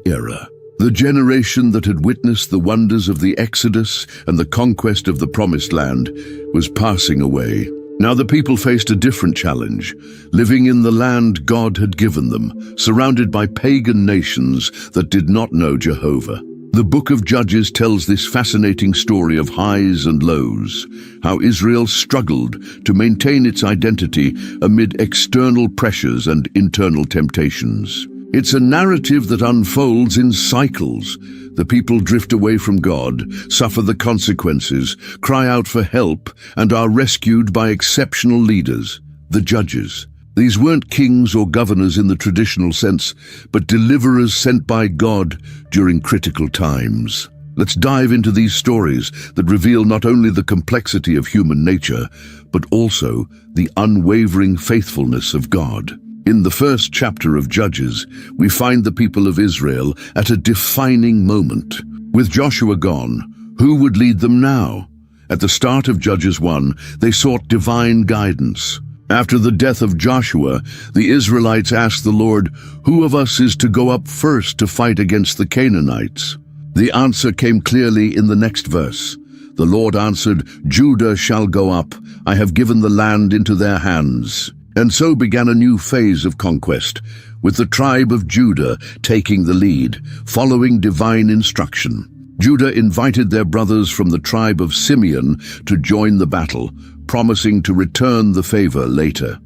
era. The generation that had witnessed the wonders of the Exodus and the conquest of the Promised Land was passing away. Now the people faced a different challenge, living in the land God had given them, surrounded by pagan nations that did not know Jehovah. The book of Judges tells this fascinating story of highs and lows, how Israel struggled to maintain its identity amid external pressures and internal temptations. It's a narrative that unfolds in cycles. The people drift away from God, suffer the consequences, cry out for help, and are rescued by exceptional leaders, the judges. These weren't kings or governors in the traditional sense, but deliverers sent by God during critical times. Let's dive into these stories that reveal not only the complexity of human nature, but also the unwavering faithfulness of God. In the first chapter of Judges, we find the people of Israel at a defining moment. With Joshua gone, who would lead them now? At the start of Judges 1, they sought divine guidance. After the death of Joshua, the Israelites asked the Lord, "Who of us is to go up first to fight against the Canaanites?" The answer came clearly in the next verse. The Lord answered, "Judah shall go up. I have given the land into their hands." And so began a new phase of conquest, with the tribe of Judah taking the lead, following divine instruction. Judah invited their brothers from the tribe of Simeon to join the battle, promising to return the favor later.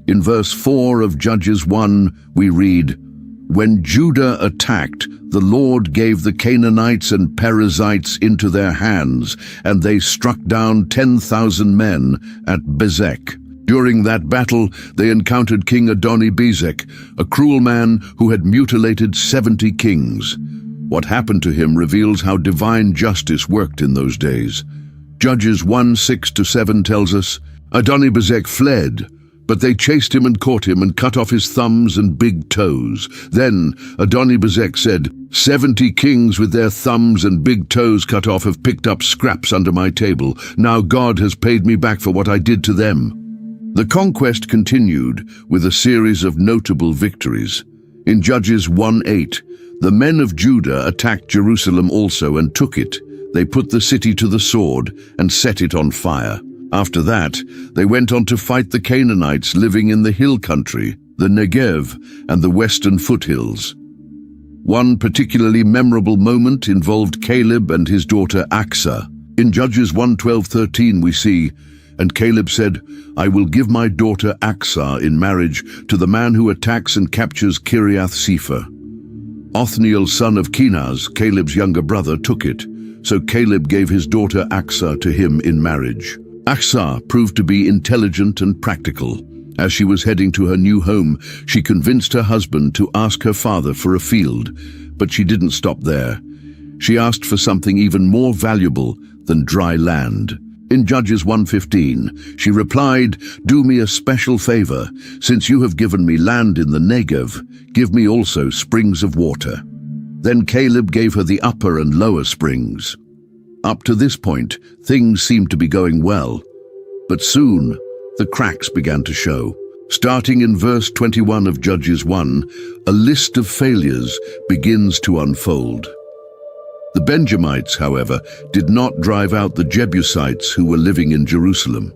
In verse 4 of Judges 1, we read, "When Judah attacked, the Lord gave the Canaanites and Perizzites into their hands, and they struck down 10,000 men at Bezek." During that battle, they encountered King Adoni-Bezek, a cruel man who had mutilated 70 kings. What happened to him reveals how divine justice worked in those days. Judges 1:6-7 tells us, Adoni-Bezek fled, but they chased him and caught him and cut off his thumbs and big toes. Then Adoni-Bezek said, 70 kings with their thumbs and big toes cut off have picked up scraps under my table. Now God has paid me back for what I did to them. The conquest continued with a series of notable victories. In Judges 1:8, the men of Judah attacked Jerusalem also and took it. They put the city to the sword and set it on fire. After that, they went on to fight the Canaanites living in the hill country, the Negev, and the western foothills. One particularly memorable moment involved Caleb and his daughter Achsah. In Judges 1:12-13 we see, "And Caleb said, I will give my daughter Achsah in marriage to the man who attacks and captures Kiriath-Sepher." Othniel, son of Kenaz, Caleb's younger brother, took it, so Caleb gave his daughter Achsah to him in marriage. Achsah proved to be intelligent and practical. As she was heading to her new home, she convinced her husband to ask her father for a field, but she didn't stop there. She asked for something even more valuable than dry land. In Judges 1:15, she replied, "Do me a special favor. Since you have given me land in the Negev, give me also springs of water." Then Caleb gave her the upper and lower springs. Up to this point, things seemed to be going well. But soon, the cracks began to show. Starting in verse 21 of Judges 1, a list of failures begins to unfold. The Benjamites, however, did not drive out the Jebusites who were living in Jerusalem.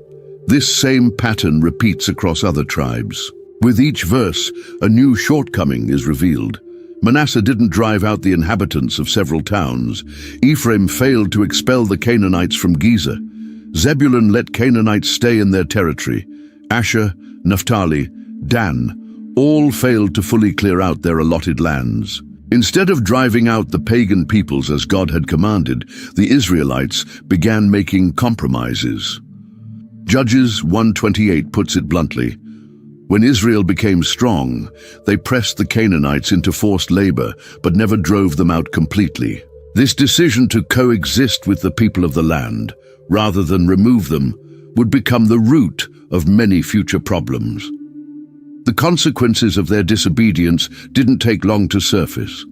This same pattern repeats across other tribes. With each verse, a new shortcoming is revealed. Manasseh didn't drive out the inhabitants of several towns. Ephraim failed to expel the Canaanites from Gezer. Zebulun let Canaanites stay in their territory. Asher, Naphtali, Dan, all failed to fully clear out their allotted lands. Instead of driving out the pagan peoples as God had commanded, the Israelites began making compromises. Judges 1:28 puts it bluntly, "When Israel became strong, they pressed the Canaanites into forced labor, but never drove them out completely." This decision to coexist with the people of the land, rather than remove them, would become the root of many future problems. The consequences of their disobedience didn't take long to surface.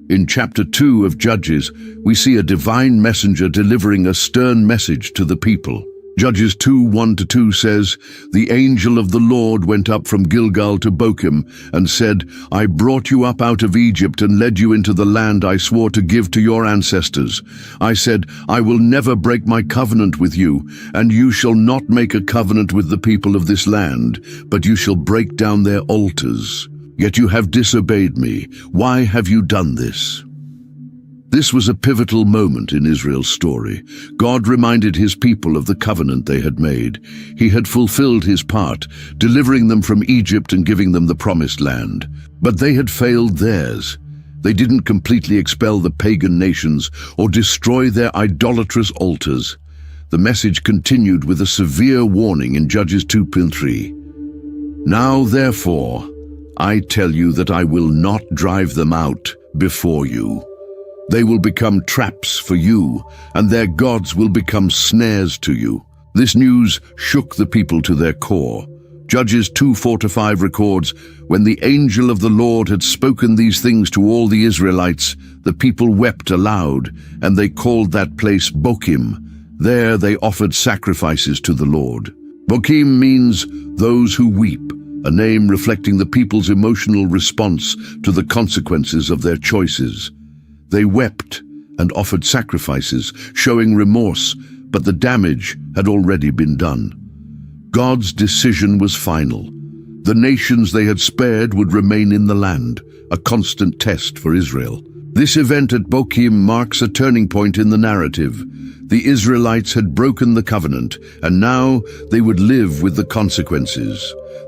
In chapter 2 of Judges, we see a divine messenger delivering a stern message to the people. Judges 2:1-2 says, "The angel of the Lord went up from Gilgal to Bochim and said, I brought you up out of Egypt and led you into the land I swore to give to your ancestors. I said, I will never break my covenant with you, and you shall not make a covenant with the people of this land, but you shall break down their altars. Yet you have disobeyed me. Why have you done this?" This was a pivotal moment in Israel's story. God reminded his people of the covenant they had made. He had fulfilled his part, delivering them from Egypt and giving them the promised land. But they had failed theirs. They didn't completely expel the pagan nations or destroy their idolatrous altars. The message continued with a severe warning in Judges 2:3. "Now therefore, I tell you that I will not drive them out before you. They will become traps for you, and their gods will become snares to you." This news shook the people to their core. Judges 2:4-5 records, "When the angel of the Lord had spoken these things to all the Israelites, the people wept aloud, and they called that place Bochim. There they offered sacrifices to the Lord." Bochim means those who weep, a name reflecting the people's emotional response to the consequences of their choices. They wept and offered sacrifices, showing remorse, but the damage had already been done. God's decision was final. The nations they had spared would remain in the land, a constant test for Israel. This event at Bochim marks a turning point in the narrative. The Israelites had broken the covenant, and now they would live with the consequences.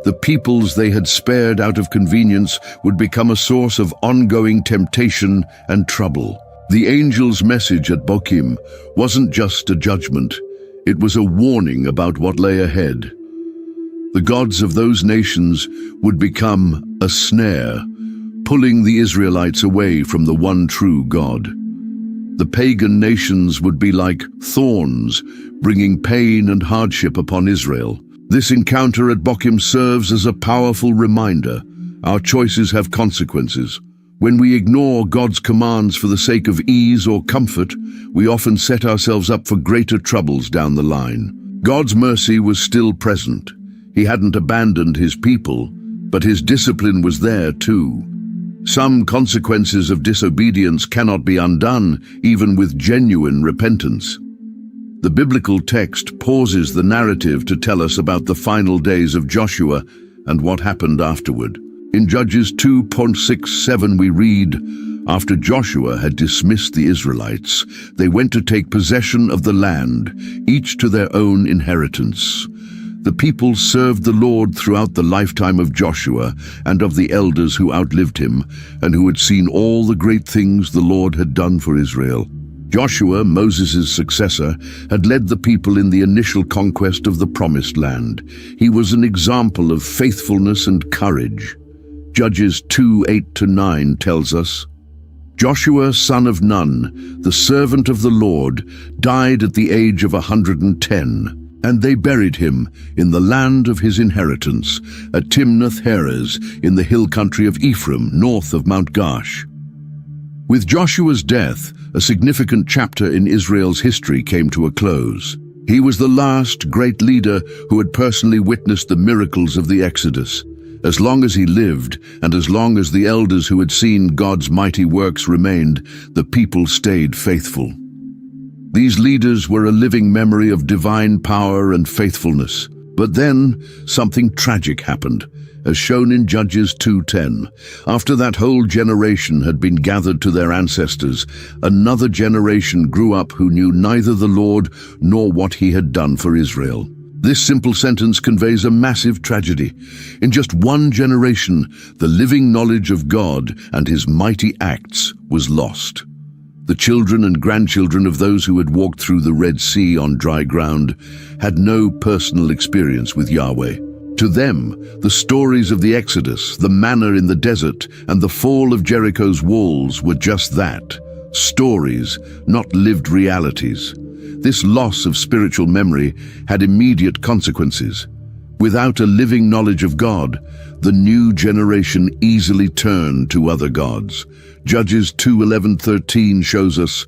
The peoples they had spared out of convenience would become a source of ongoing temptation and trouble. The angel's message at Bochim wasn't just a judgment, it was a warning about what lay ahead. The gods of those nations would become a snare, pulling the Israelites away from the one true God. The pagan nations would be like thorns, bringing pain and hardship upon Israel. This encounter at Bochim serves as a powerful reminder. Our choices have consequences. When we ignore God's commands for the sake of ease or comfort, we often set ourselves up for greater troubles down the line. God's mercy was still present. He hadn't abandoned his people, but his discipline was there too. Some consequences of disobedience cannot be undone, even with genuine repentance. The biblical text pauses the narrative to tell us about the final days of Joshua and what happened afterward. In Judges 2:6-7 we read, "After Joshua had dismissed the Israelites, they went to take possession of the land, each to their own inheritance. The people served the Lord throughout the lifetime of Joshua and of the elders who outlived him, and who had seen all the great things the Lord had done for Israel." Joshua, Moses' successor, had led the people in the initial conquest of the Promised Land. He was an example of faithfulness and courage. Judges 2:8-9 tells us, "Joshua, son of Nun, the servant of the Lord, died at the age of 110, and they buried him in the land of his inheritance, at Timnath-Heres, in the hill country of Ephraim, north of Mount Gaash." With Joshua's death, a significant chapter in Israel's history came to a close. He was the last great leader who had personally witnessed the miracles of the Exodus. As long as he lived, and as long as the elders who had seen God's mighty works remained, the people stayed faithful. These leaders were a living memory of divine power and faithfulness. But then, something tragic happened, as shown in Judges 2:10. After that whole generation had been gathered to their ancestors, another generation grew up who knew neither the Lord nor what he had done for Israel. This simple sentence conveys a massive tragedy. In just one generation, the living knowledge of God and his mighty acts was lost. The children and grandchildren of those who had walked through the Red Sea on dry ground had no personal experience with Yahweh. To them, the stories of the Exodus, the manna in the desert, and the fall of Jericho's walls were just that, stories, not lived realities. This loss of spiritual memory had immediate consequences. Without a living knowledge of God, the new generation easily turned to other gods. Judges 2:11-13 shows us,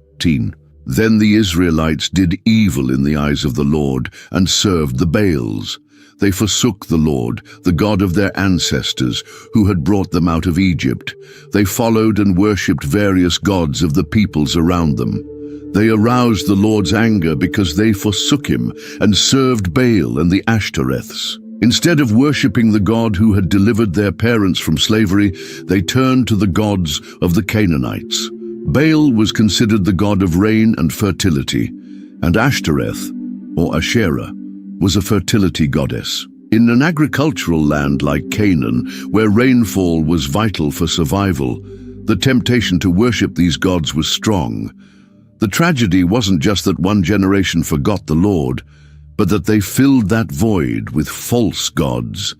Then the Israelites did evil in the eyes of the Lord and served the Baals. They forsook the Lord, the God of their ancestors, who had brought them out of Egypt. They followed and worshipped various gods of the peoples around them. They aroused the Lord's anger because they forsook him and served Baal and the Ashtoreths. Instead of worshipping the God who had delivered their parents from slavery, they turned to the gods of the Canaanites. Baal was considered the god of rain and fertility, and Ashtoreth, or Asherah, was a fertility goddess. In an agricultural land like Canaan, where rainfall was vital for survival, the temptation to worship these gods was strong. The tragedy wasn't just that one generation forgot the Lord, but that they filled that void with false gods.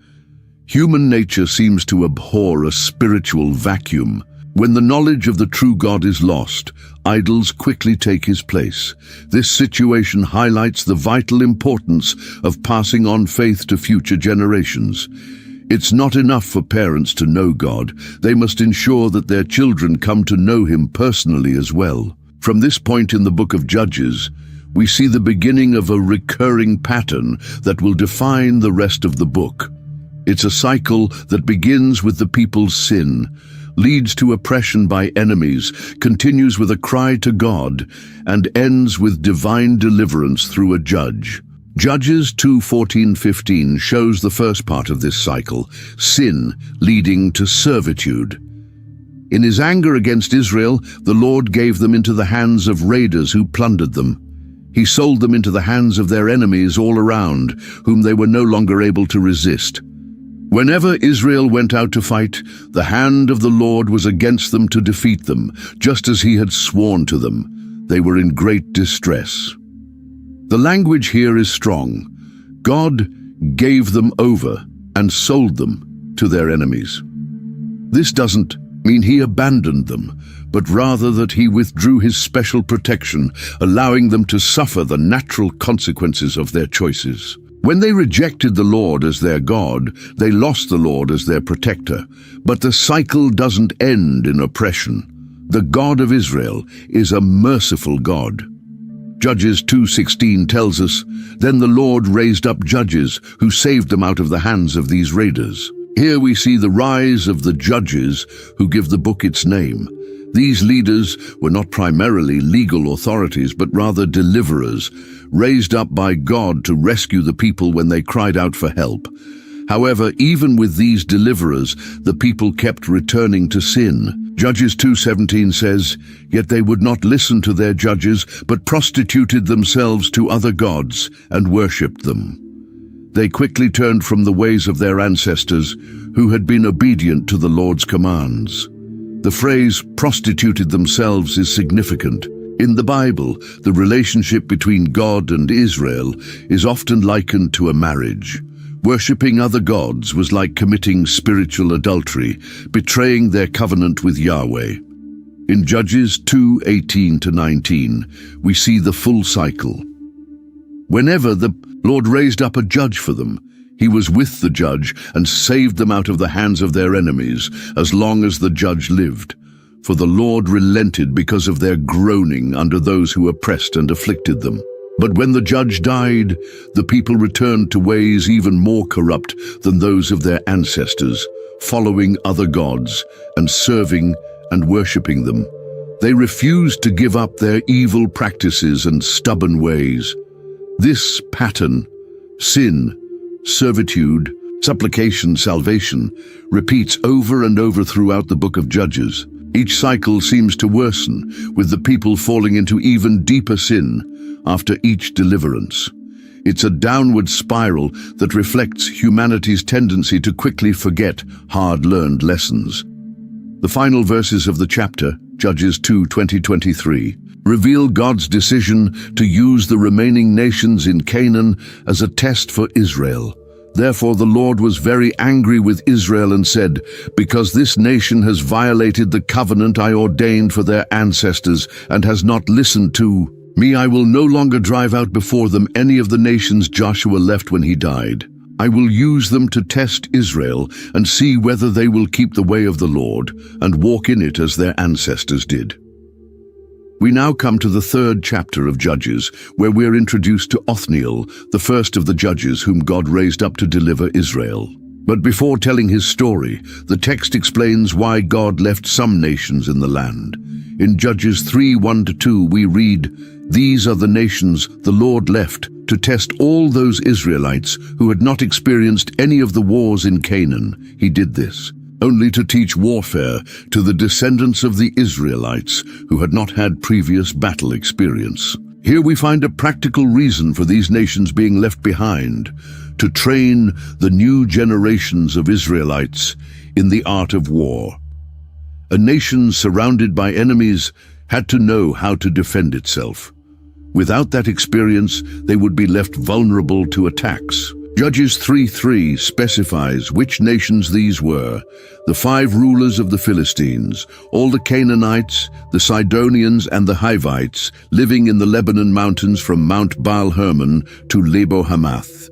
Human nature seems to abhor a spiritual vacuum. When the knowledge of the true God is lost, idols quickly take his place. This situation highlights the vital importance of passing on faith to future generations. It's not enough for parents to know God. They must ensure that their children come to know him personally as well. From this point in the book of Judges, we see the beginning of a recurring pattern that will define the rest of the book. It's a cycle that begins with the people's sin, leads to oppression by enemies, continues with a cry to God, and ends with divine deliverance through a judge. Judges 2:14-15 shows the first part of this cycle, sin leading to servitude. In his anger against Israel, the Lord gave them into the hands of raiders who plundered them. He sold them into the hands of their enemies all around, whom they were no longer able to resist. Whenever Israel went out to fight, the hand of the Lord was against them to defeat them, just as he had sworn to them. They were in great distress. The language here is strong. God gave them over and sold them to their enemies. This doesn't mean he abandoned them, but rather that he withdrew his special protection, allowing them to suffer the natural consequences of their choices. When they rejected the Lord as their God, they lost the Lord as their protector. But the cycle doesn't end in oppression. The God of Israel is a merciful God. Judges 2:16 tells us, "Then the Lord raised up judges who saved them out of the hands of these raiders." Here we see the rise of the judges who give the book its name. These leaders were not primarily legal authorities, but rather deliverers, raised up by God to rescue the people when they cried out for help. However, even with these deliverers, the people kept returning to sin. Judges 2:17 says, "Yet they would not listen to their judges, but prostituted themselves to other gods and worshipped them." They quickly turned from the ways of their ancestors, who had been obedient to the Lord's commands. The phrase "prostituted themselves" is significant. In the Bible, the relationship between God and Israel is often likened to a marriage. Worshipping other gods was like committing spiritual adultery, betraying their covenant with Yahweh. In Judges 2:18-19, we see the full cycle. Whenever the Lord raised up a judge for them, he was with the judge and saved them out of the hands of their enemies as long as the judge lived. For the Lord relented because of their groaning under those who oppressed and afflicted them. But when the judge died, the people returned to ways even more corrupt than those of their ancestors, following other gods and serving and worshipping them. They refused to give up their evil practices and stubborn ways. This pattern, sin, servitude, supplication, salvation, repeats over and over throughout the book of Judges. Each cycle seems to worsen, with the people falling into even deeper sin after each deliverance. It's a downward spiral that reflects humanity's tendency to quickly forget hard-learned lessons. The final verses of the chapter, Judges 2:20-23, reveal God's decision to use the remaining nations in Canaan as a test for Israel. Therefore the Lord was very angry with Israel and said, "Because this nation has violated the covenant I ordained for their ancestors and has not listened to me, I will no longer drive out before them any of the nations Joshua left when he died. I will use them to test Israel and see whether they will keep the way of the Lord and walk in it as their ancestors did." We now come to the third chapter of Judges, where we're introduced to Othniel, the first of the judges whom God raised up to deliver Israel. But before telling his story, the text explains why God left some nations in the land. In Judges 3:1-2 we read, "These are the nations the Lord left to test all those Israelites who had not experienced any of the wars in Canaan. He did this only to teach warfare to the descendants of the Israelites who had not had previous battle experience." Here we find a practical reason for these nations being left behind, to train the new generations of Israelites in the art of war. A nation surrounded by enemies had to know how to defend itself. Without that experience, they would be left vulnerable to attacks. Judges 3:3 specifies which nations these were: the 5 rulers of the Philistines, all the Canaanites, the Sidonians and the Hivites, living in the Lebanon mountains from Mount Baal Hermon to Lebo Hamath.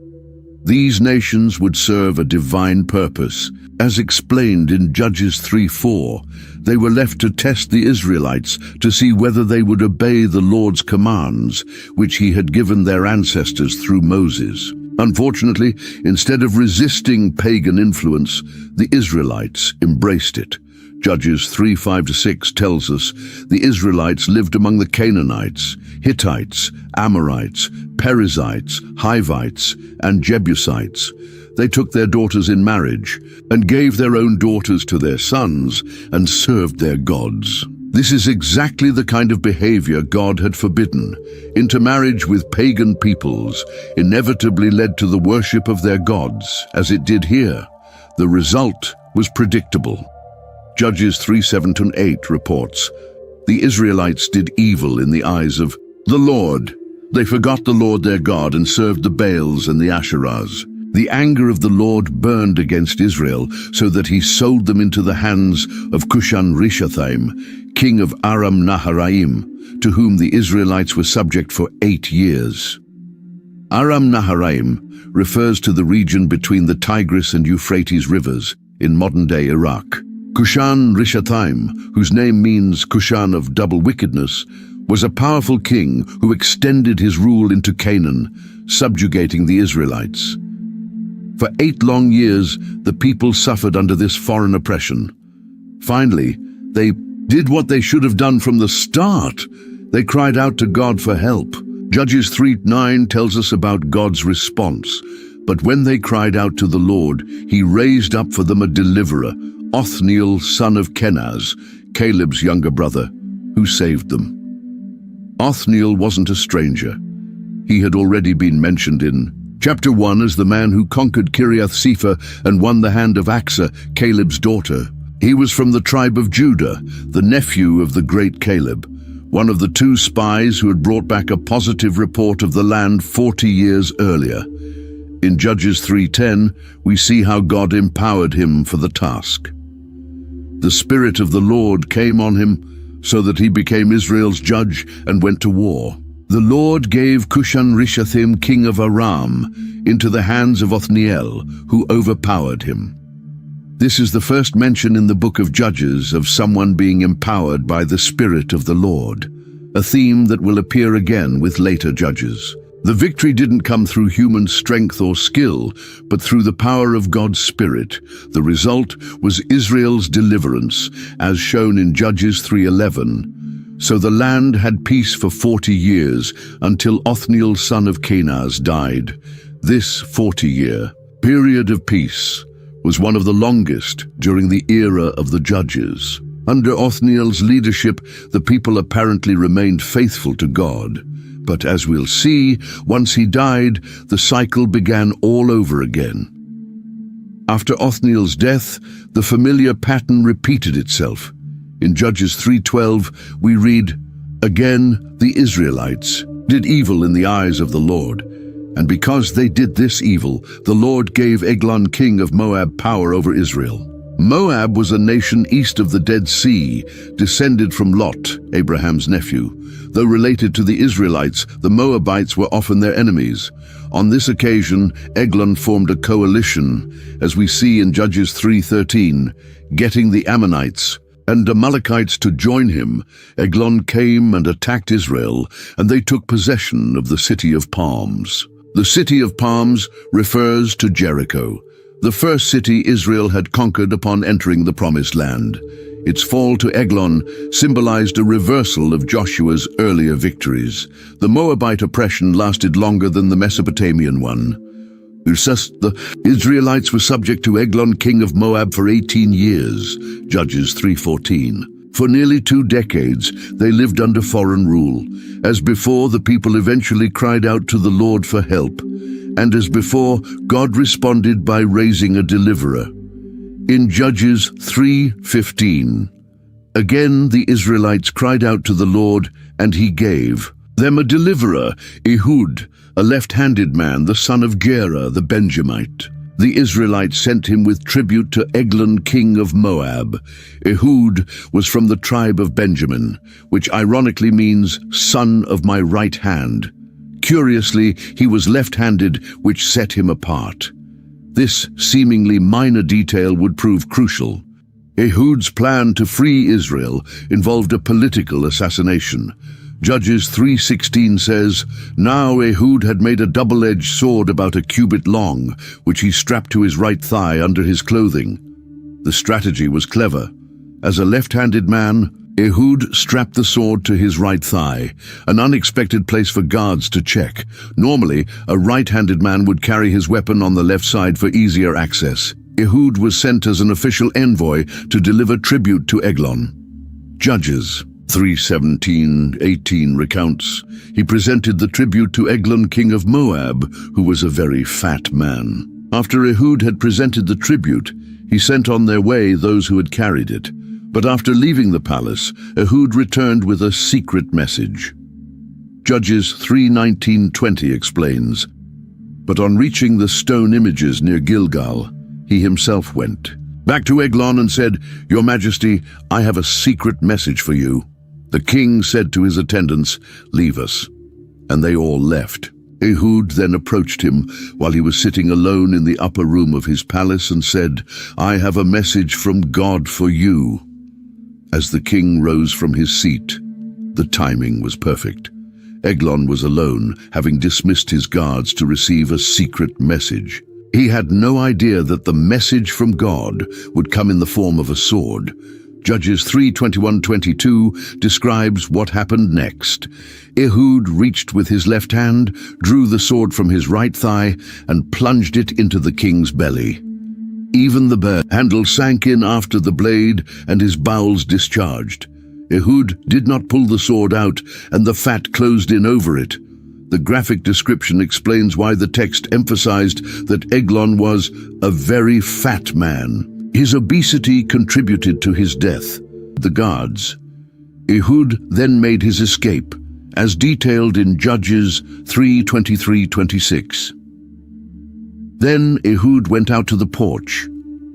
These nations would serve a divine purpose. As explained in Judges 3:4, they were left to test the Israelites to see whether they would obey the Lord's commands, which he had given their ancestors through Moses. Unfortunately, instead of resisting pagan influence, the Israelites embraced it. Judges 3:5-6 tells us the Israelites lived among the Canaanites, Hittites, Amorites, Perizzites, Hivites, and Jebusites. They took their daughters in marriage and gave their own daughters to their sons and served their gods. This is exactly the kind of behavior God had forbidden. Intermarriage with pagan peoples inevitably led to the worship of their gods, as it did here. The result was predictable. Judges 3:7-8 reports, "The Israelites did evil in the eyes of the Lord. They forgot the Lord their God and served the Baals and the Asherahs. The anger of the Lord burned against Israel, so that he sold them into the hands of Cushan-Rishathaim, king of Aram-Naharaim, to whom the Israelites were subject for 8 years." Aram-Naharaim refers to the region between the Tigris and Euphrates rivers in modern-day Iraq. Cushan-Rishathaim, whose name means Cushan of double wickedness, was a powerful king who extended his rule into Canaan, subjugating the Israelites. For 8 long years, the people suffered under this foreign oppression. Finally, they did what they should have done from the start. They cried out to God for help. Judges 3:9 tells us about God's response. But when they cried out to the Lord, he raised up for them a deliverer, Othniel, son of Kenaz, Caleb's younger brother, who saved them. Othniel wasn't a stranger. He had already been mentioned in Chapter 1 as the man who conquered Kiriath-Sepher and won the hand of Achsah, Caleb's daughter. He was from the tribe of Judah, the nephew of the great Caleb, one of the 2 spies who had brought back a positive report of the land 40 years earlier. In Judges 3:10, we see how God empowered him for the task. The Spirit of the Lord came on him so that he became Israel's judge and went to war. The Lord gave Cushan-Rishathaim, king of Aram, into the hands of Othniel, who overpowered him. This is the first mention in the book of Judges of someone being empowered by the Spirit of the Lord, a theme that will appear again with later judges. The victory didn't come through human strength or skill, but through the power of God's Spirit. The result was Israel's deliverance, as shown in Judges 3:11. So the land had peace for 40 years, until Othniel son of Kenaz died. This 40-year period of peace was one of the longest during the era of the Judges. Under Othniel's leadership, the people apparently remained faithful to God. But as we'll see, once he died, the cycle began all over again. After Othniel's death, the familiar pattern repeated itself. In Judges 3:12, we read, "Again, the Israelites did evil in the eyes of the Lord. And because they did this evil, the Lord gave Eglon king of Moab power over Israel." Moab was a nation east of the Dead Sea, descended from Lot, Abraham's nephew. Though related to the Israelites, the Moabites were often their enemies. On this occasion, Eglon formed a coalition, as we see in Judges 3:13, getting the Ammonites, and Amalekites to join him, Eglon came and attacked Israel, and they took possession of the city of palms. The city of palms refers to Jericho, the first city Israel had conquered upon entering the Promised Land. Its fall to Eglon symbolized a reversal of Joshua's earlier victories. The Moabite oppression lasted longer than the Mesopotamian one. The Israelites were subject to Eglon, king of Moab, for 18 years, Judges 3:14. For nearly 2 decades, they lived under foreign rule. As before, the people eventually cried out to the Lord for help. And as before, God responded by raising a deliverer. In Judges 3:15, again the Israelites cried out to the Lord, and he gave them a deliverer, Ehud, a left-handed man, the son of Gera the Benjamite. The Israelites sent him with tribute to Eglon, king of Moab. Ehud was from the tribe of Benjamin, which ironically means son of my right hand. Curiously, he was left-handed, which set him apart. This seemingly minor detail would prove crucial. Ehud's plan to free Israel involved a political assassination. Judges 3:16 says, "Now Ehud had made a double-edged sword about a cubit long, which he strapped to his right thigh under his clothing." The strategy was clever. As a left-handed man, Ehud strapped the sword to his right thigh, an unexpected place for guards to check. Normally, a right-handed man would carry his weapon on the left side for easier access. Ehud was sent as an official envoy to deliver tribute to Eglon. Judges 3:17-18 recounts, he presented the tribute to Eglon, king of Moab, who was a very fat man. After Ehud had presented the tribute, he sent on their way those who had carried it. But after leaving the palace, Ehud returned with a secret message. Judges 3:19-20 explains, "But on reaching the stone images near Gilgal, he himself went back to Eglon and said, 'Your Majesty, I have a secret message for you.' The king said to his attendants, 'Leave us.' And they all left. Ehud then approached him while he was sitting alone in the upper room of his palace and said, 'I have a message from God for you.' As the king rose from his seat, the timing was perfect. Eglon was alone, having dismissed his guards to receive a secret message. He had no idea that the message from God would come in the form of a sword. Judges 3:21-22 describes what happened next. Ehud reached with his left hand, drew the sword from his right thigh, and plunged it into the king's belly. Even the bear handle sank in after the blade, and his bowels discharged. Ehud did not pull the sword out, and the fat closed in over it. The graphic description explains why the text emphasized that Eglon was a very fat man. His obesity contributed to his death. The guards. Ehud then made his escape, as detailed in Judges 3:23-26. Then Ehud went out to the porch,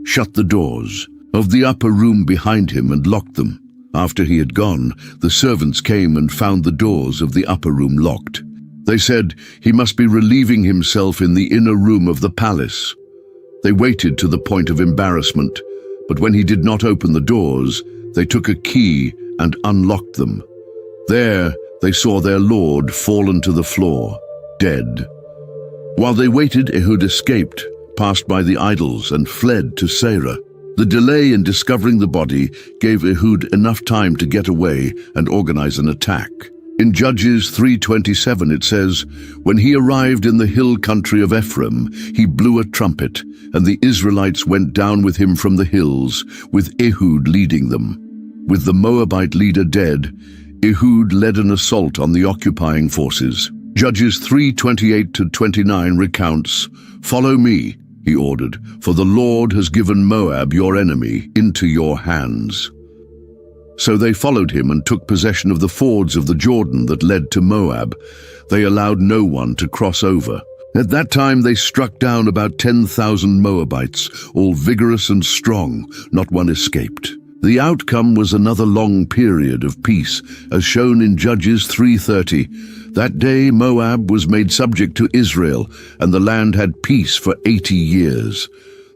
shut the doors of the upper room behind him and locked them. After he had gone, the servants came and found the doors of the upper room locked. They said he must be relieving himself in the inner room of the palace. They waited to the point of embarrassment, but when he did not open the doors, they took a key and unlocked them. There they saw their lord fallen to the floor, dead. While they waited, Ehud escaped, passed by the idols, and fled to Seirah. The delay in discovering the body gave Ehud enough time to get away and organize an attack. In Judges 3:27 it says, "When he arrived in the hill country of Ephraim, he blew a trumpet, and the Israelites went down with him from the hills, with Ehud leading them." With the Moabite leader dead, Ehud led an assault on the occupying forces. Judges 3:28-29 recounts, "Follow me," he ordered, "for the Lord has given Moab, your enemy, into your hands." So they followed him and took possession of the fords of the Jordan that led to Moab. They allowed no one to cross over. At that time they struck down about 10,000 Moabites, all vigorous and strong. Not one escaped. The outcome was another long period of peace, as shown in Judges 3:30. That day Moab was made subject to Israel, and the land had peace for 80 years.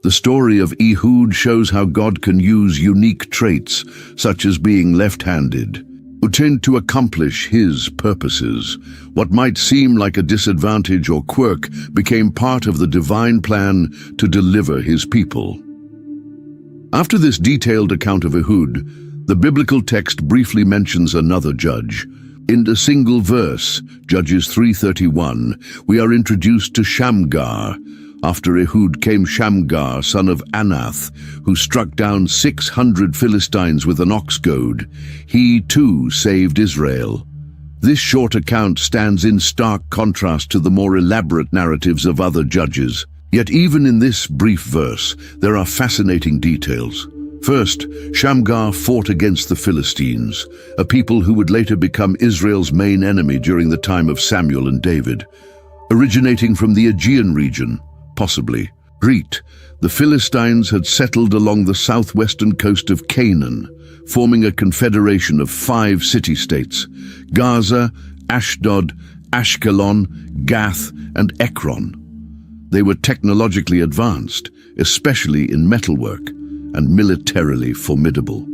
The story of Ehud shows how God can use unique traits, such as being left-handed, who tend to accomplish his purposes. What might seem like a disadvantage or quirk became part of the divine plan to deliver his people. After this detailed account of Ehud, the biblical text briefly mentions another judge. In a single verse, Judges 3:31, we are introduced to Shamgar. After Ehud came Shamgar, son of Anath, who struck down 600 Philistines with an ox goad. He too saved Israel. This short account stands in stark contrast to the more elaborate narratives of other judges. Yet even in this brief verse, there are fascinating details. First, Shamgar fought against the Philistines, a people who would later become Israel's main enemy during the time of Samuel and David. Originating from the Aegean region, possibly Crete, the Philistines had settled along the southwestern coast of Canaan, forming a confederation of 5 city-states: Gaza, Ashdod, Ashkelon, Gath, and Ekron. They were technologically advanced, especially in metalwork, and militarily formidable.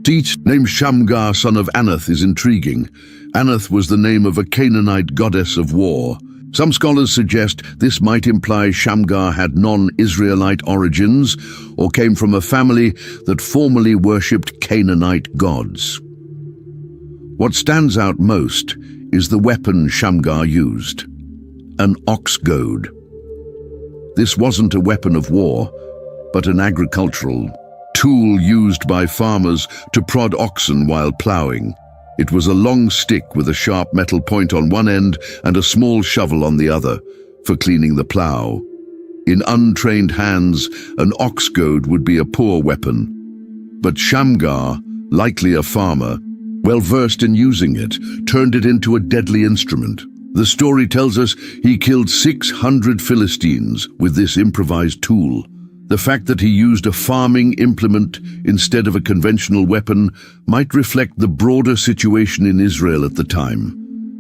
Each named Shamgar, son of Anath, is intriguing. Anath was the name of a Canaanite goddess of war. Some scholars suggest this might imply Shamgar had non-Israelite origins or came from a family that formerly worshipped Canaanite gods. What stands out most is the weapon Shamgar used: an ox goad. This wasn't a weapon of war, but an agricultural tool used by farmers to prod oxen while plowing. It was a long stick with a sharp metal point on one end and a small shovel on the other for cleaning the plow. In untrained hands, an ox goad would be a poor weapon. But Shamgar, likely a farmer, well versed in using it, turned it into a deadly instrument. The story tells us he killed 600 Philistines with this improvised tool. The fact that he used a farming implement instead of a conventional weapon might reflect the broader situation in Israel at the time.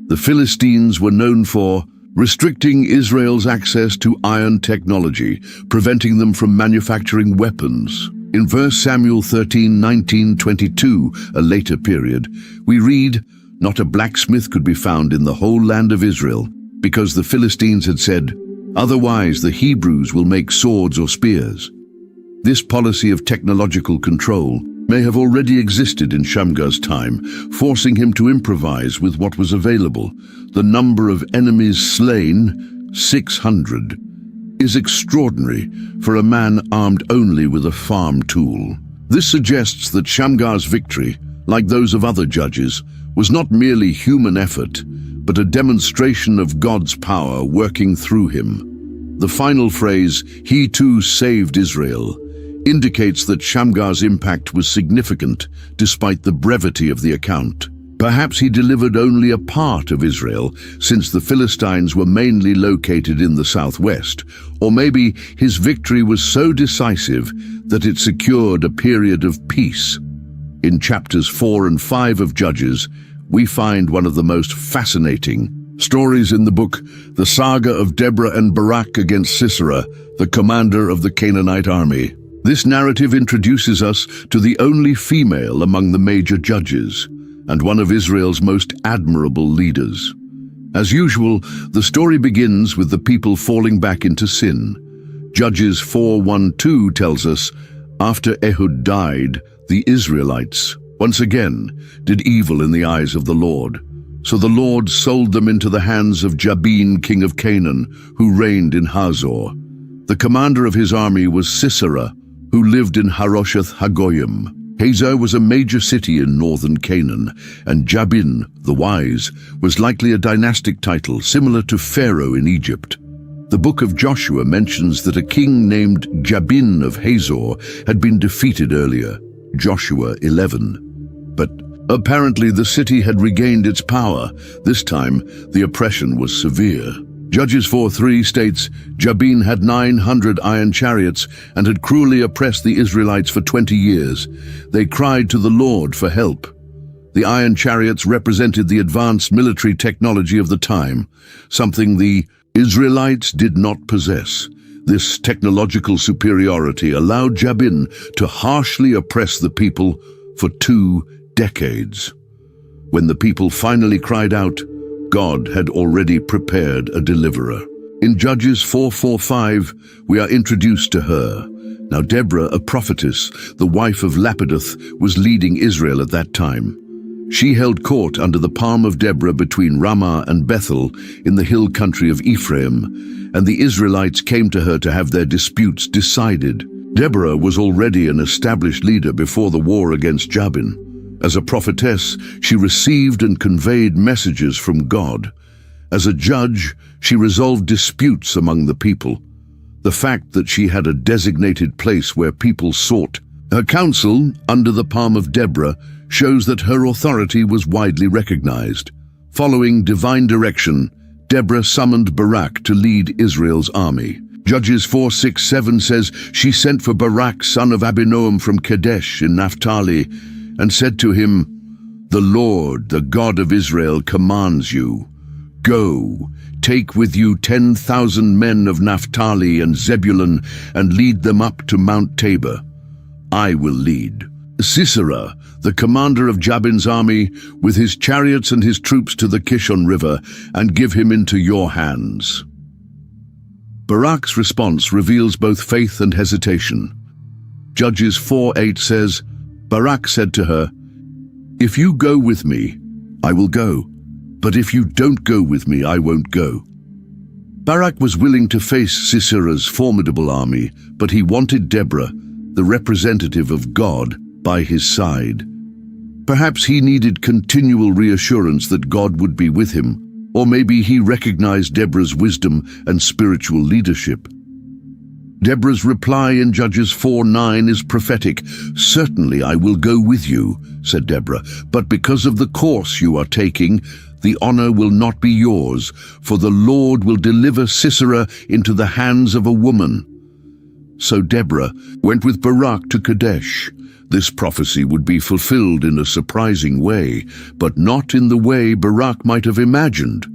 The Philistines were known for restricting Israel's access to iron technology, preventing them from manufacturing weapons. In 1 Samuel 13:19-22, a later period, we read, "Not a blacksmith could be found in the whole land of Israel, because the Philistines had said, 'Otherwise the Hebrews will make swords or spears.'" This policy of technological control may have already existed in Shamgar's time, forcing him to improvise with what was available. The number of enemies slain, 600, is extraordinary for a man armed only with a farm tool. This suggests that Shamgar's victory, like those of other judges, was not merely human effort, but a demonstration of God's power working through him. The final phrase, "He too saved Israel," indicates that Shamgar's impact was significant despite the brevity of the account. Perhaps he delivered only a part of Israel, since the Philistines were mainly located in the southwest, or maybe his victory was so decisive that it secured a period of peace. In chapters 4 and 5 of Judges, we find one of the most fascinating stories in the book, the saga of Deborah and Barak against Sisera, the commander of the Canaanite army. This narrative introduces us to the only female among the major judges, and one of Israel's most admirable leaders. As usual, the story begins with the people falling back into sin. Judges 4:1-2 tells us, after Ehud died, the Israelites, once again, did evil in the eyes of the Lord. So the Lord sold them into the hands of Jabin, king of Canaan, who reigned in Hazor. The commander of his army was Sisera, who lived in Haroshath Hagoyim. Hazor was a major city in northern Canaan, and Jabin, the wise, was likely a dynastic title similar to Pharaoh in Egypt. The book of Joshua mentions that a king named Jabin of Hazor had been defeated earlier, Joshua 11. But apparently the city had regained its power. This time, the oppression was severe. Judges 4:3 states, Jabin had 900 iron chariots and had cruelly oppressed the Israelites for 20 years. They cried to the Lord for help. The iron chariots represented the advanced military technology of the time, something the Israelites did not possess. This technological superiority allowed Jabin to harshly oppress the people for 2 decades. When the people finally cried out, God had already prepared a deliverer. In Judges 4:4-5, we are introduced to her. Now Deborah, a prophetess, the wife of Lapidoth, was leading Israel at that time. She held court under the palm of Deborah between Ramah and Bethel in the hill country of Ephraim, and the Israelites came to her to have their disputes decided. Deborah was already an established leader before the war against Jabin. As a prophetess, she received and conveyed messages from God. As a judge, she resolved disputes among the people. The fact that she had a designated place where people sought her counsel under the palm of Deborah shows that her authority was widely recognized. Following divine direction, Deborah summoned Barak to lead Israel's army. Judges 4:6-7 says, she sent for Barak, son of Abinoam from Kadesh in Naphtali, and said to him, the Lord, the God of Israel, commands you, go, take with you 10,000 men of Naphtali and Zebulun, and lead them up to Mount Tabor. I will lead Sisera, the commander of Jabin's army, with his chariots and his troops to the Kishon River, and give him into your hands. Barak's response reveals both faith and hesitation. Judges 4:8 says, Barak said to her, if you go with me, I will go, but if you don't go with me, I won't go. Barak was willing to face Sisera's formidable army, but he wanted Deborah, the representative of God, by his side. Perhaps he needed continual reassurance that God would be with him, or maybe he recognized Deborah's wisdom and spiritual leadership. Deborah's reply in Judges 4:9 is prophetic. Certainly I will go with you, said Deborah, but because of the course you are taking, the honor will not be yours, for the Lord will deliver Sisera into the hands of a woman. So Deborah went with Barak to Kadesh. This prophecy would be fulfilled in a surprising way, but not in the way Barak might have imagined.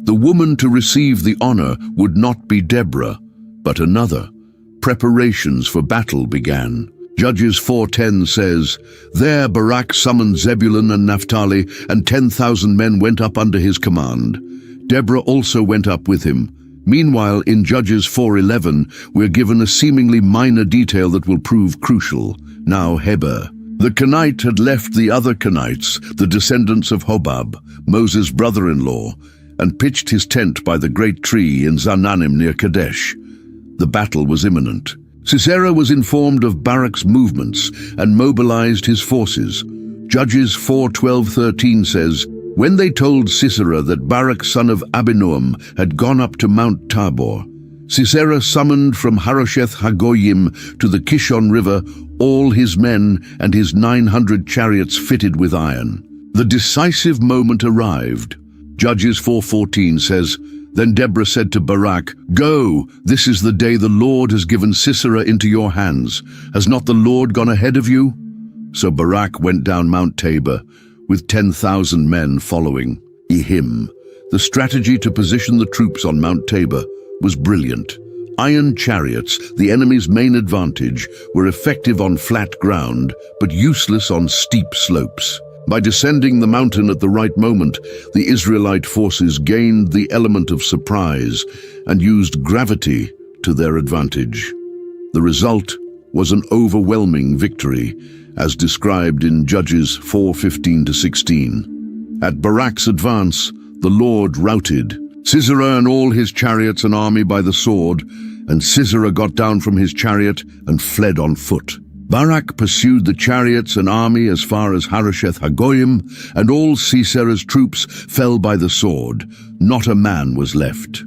The woman to receive the honor would not be Deborah, but another. Preparations for battle began. Judges 4:10 says, there Barak summoned Zebulun and Naphtali, and 10,000 men went up under his command. Deborah also went up with him. Meanwhile, in Judges 4:11, we're given a seemingly minor detail that will prove crucial. Now Heber, the Kenite, had left the other Kenites, the descendants of Hobab, Moses' brother-in-law, and pitched his tent by the great tree in Zaanannim near Kadesh. The battle was imminent. Sisera was informed of Barak's movements and mobilized his forces. Judges 4:12-13 says, when they told Sisera that Barak son of Abinoam had gone up to Mount Tabor, Sisera summoned from Harosheth Hagoyim to the Kishon River all his men and his 900 chariots fitted with iron. The decisive moment arrived. Judges 4:14 says, then Deborah said to Barak, go, this is the day the Lord has given Sisera into your hands. Has not the Lord gone ahead of you? So Barak went down Mount Tabor, with 10,000 men following him. The strategy to position the troops on Mount Tabor was brilliant. Iron chariots, the enemy's main advantage, were effective on flat ground, but useless on steep slopes. By descending the mountain at the right moment, the Israelite forces gained the element of surprise and used gravity to their advantage. The result was an overwhelming victory, as described in Judges 4:15-16. At Barak's advance, the Lord routed Sisera and all his chariots and army by the sword, and Sisera got down from his chariot and fled on foot. Barak pursued the chariots and army as far as Harosheth Hagoyim, and all Sisera's troops fell by the sword. Not a man was left.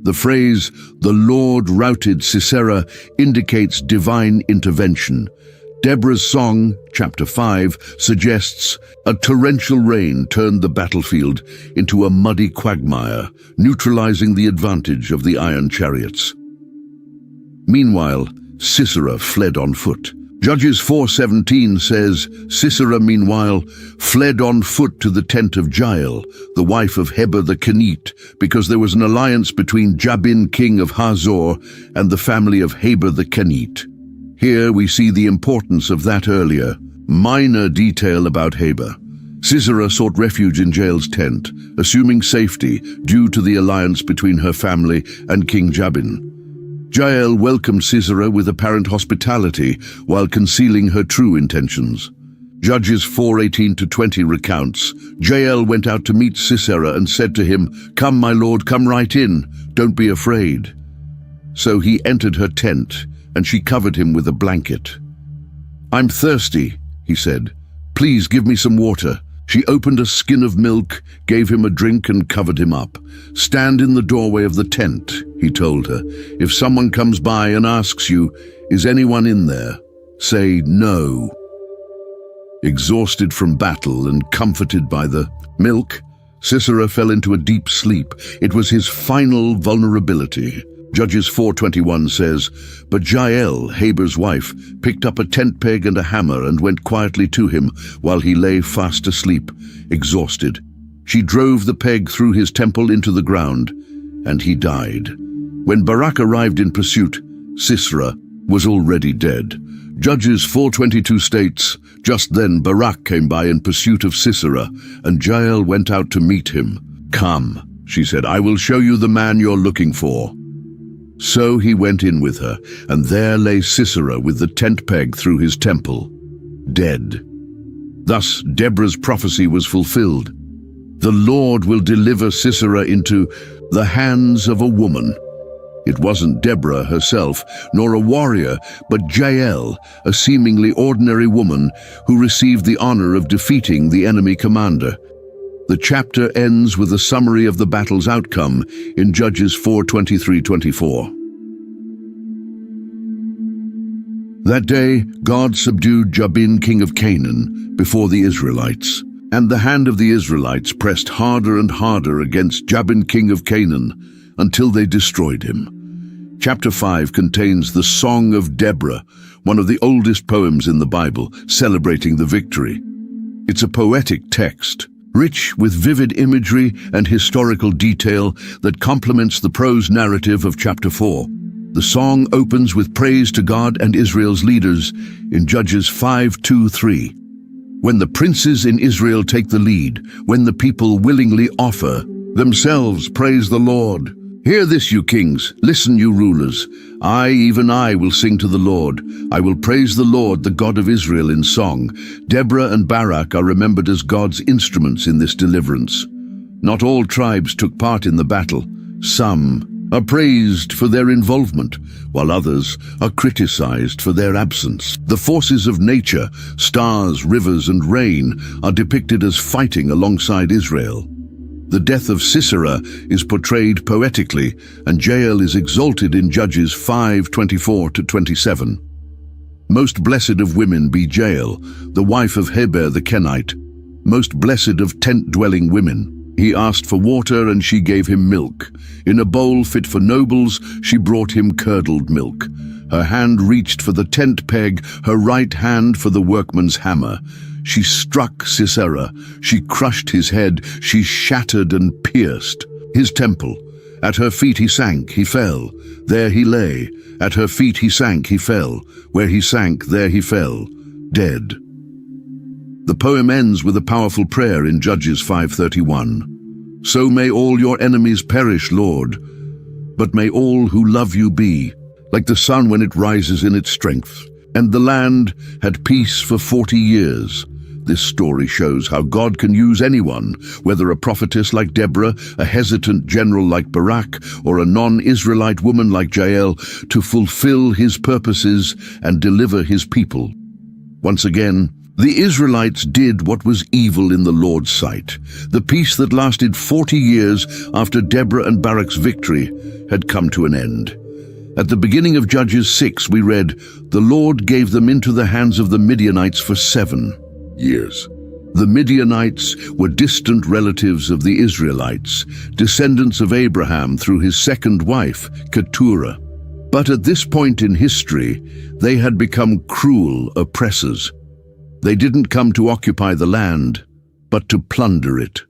The phrase, the Lord routed Sisera, indicates divine intervention. Deborah's song, chapter 5, suggests a torrential rain turned the battlefield into a muddy quagmire, neutralizing the advantage of the iron chariots. Meanwhile, Sisera fled on foot. Judges 4:17 says, Sisera, meanwhile, fled on foot to the tent of Jael, the wife of Heber the Kenite, because there was an alliance between Jabin, king of Hazor, and the family of Heber the Kenite. Here we see the importance of that earlier, minor detail about Heber. Sisera sought refuge in Jael's tent, assuming safety due to the alliance between her family and King Jabin. Jael welcomed Sisera with apparent hospitality while concealing her true intentions. Judges 4:18-20 recounts, Jael went out to meet Sisera and said to him, "Come, my lord, come right in, don't be afraid." So he entered her tent, and she covered him with a blanket. "I'm thirsty," he said. "Please give me some water." She opened a skin of milk, gave him a drink, and covered him up. "Stand in the doorway of the tent," he told her. "If someone comes by and asks you, 'Is anyone in there?' say no." Exhausted from battle and comforted by the milk, Sisera fell into a deep sleep. It was his final vulnerability. Judges 4:21 says, "But Jael, Heber's wife, picked up a tent peg and a hammer and went quietly to him while he lay fast asleep, exhausted. She drove the peg through his temple into the ground, and he died." When Barak arrived in pursuit, Sisera was already dead. Judges 4:22 states, "Just then Barak came by in pursuit of Sisera, and Jael went out to meet him. 'Come,' she said, 'I will show you the man you're looking for.' So he went in with her, and there lay Sisera with the tent peg through his temple, dead. Thus Deborah's prophecy was fulfilled. The Lord will deliver Sisera into the hands of a woman. It wasn't Deborah herself, nor a warrior, but Jael, a seemingly ordinary woman who received the honor of defeating the enemy commander. The chapter ends with a summary of the battle's outcome in Judges 4:23-24. That day, God subdued Jabin, king of Canaan, before the Israelites, and the hand of the Israelites pressed harder and harder against Jabin, king of Canaan, until they destroyed him. Chapter 5 contains the Song of Deborah, one of the oldest poems in the Bible, celebrating the victory. It's a poetic text, rich with vivid imagery and historical detail that complements the prose narrative of chapter 4. The song opens with praise to God and Israel's leaders in Judges 5:2-3. When the princes in Israel take the lead, when the people willingly offer themselves, praise the Lord. Hear this, you kings, listen, you rulers. Even I, will sing to the Lord. I will praise the Lord, the God of Israel, in song. Deborah and Barak are remembered as God's instruments in this deliverance. Not all tribes took part in the battle. Some are praised for their involvement, while others are criticized for their absence. The forces of nature, stars, rivers, and rain, are depicted as fighting alongside Israel. The death of Sisera is portrayed poetically, and Jael is exalted in Judges 5:24-27. Most blessed of women be Jael, the wife of Heber the Kenite, most blessed of tent-dwelling women. He asked for water, and she gave him milk. In a bowl fit for nobles, she brought him curdled milk. Her hand reached for the tent peg, her right hand for the workman's hammer. She struck Sisera, she crushed his head, she shattered and pierced his temple. At her feet he sank, he fell. There he lay. At her feet he sank, he fell. Where he sank, there he fell, dead. The poem ends with a powerful prayer in Judges 5:31. So may all your enemies perish, Lord, but may all who love you be like the sun when it rises in its strength. And the land had peace for 40 years. This story shows how God can use anyone, whether a prophetess like Deborah, a hesitant general like Barak, or a non-Israelite woman like Jael, to fulfill his purposes and deliver his people. Once again, the Israelites did what was evil in the Lord's sight. The peace that lasted 40 years after Deborah and Barak's victory had come to an end. At the beginning of Judges 6, we read, "The Lord gave them into the hands of the Midianites for 7 years. The Midianites were distant relatives of the Israelites, descendants of Abraham through his second wife, Keturah. But at this point in history, they had become cruel oppressors. They didn't come to occupy the land, but to plunder it.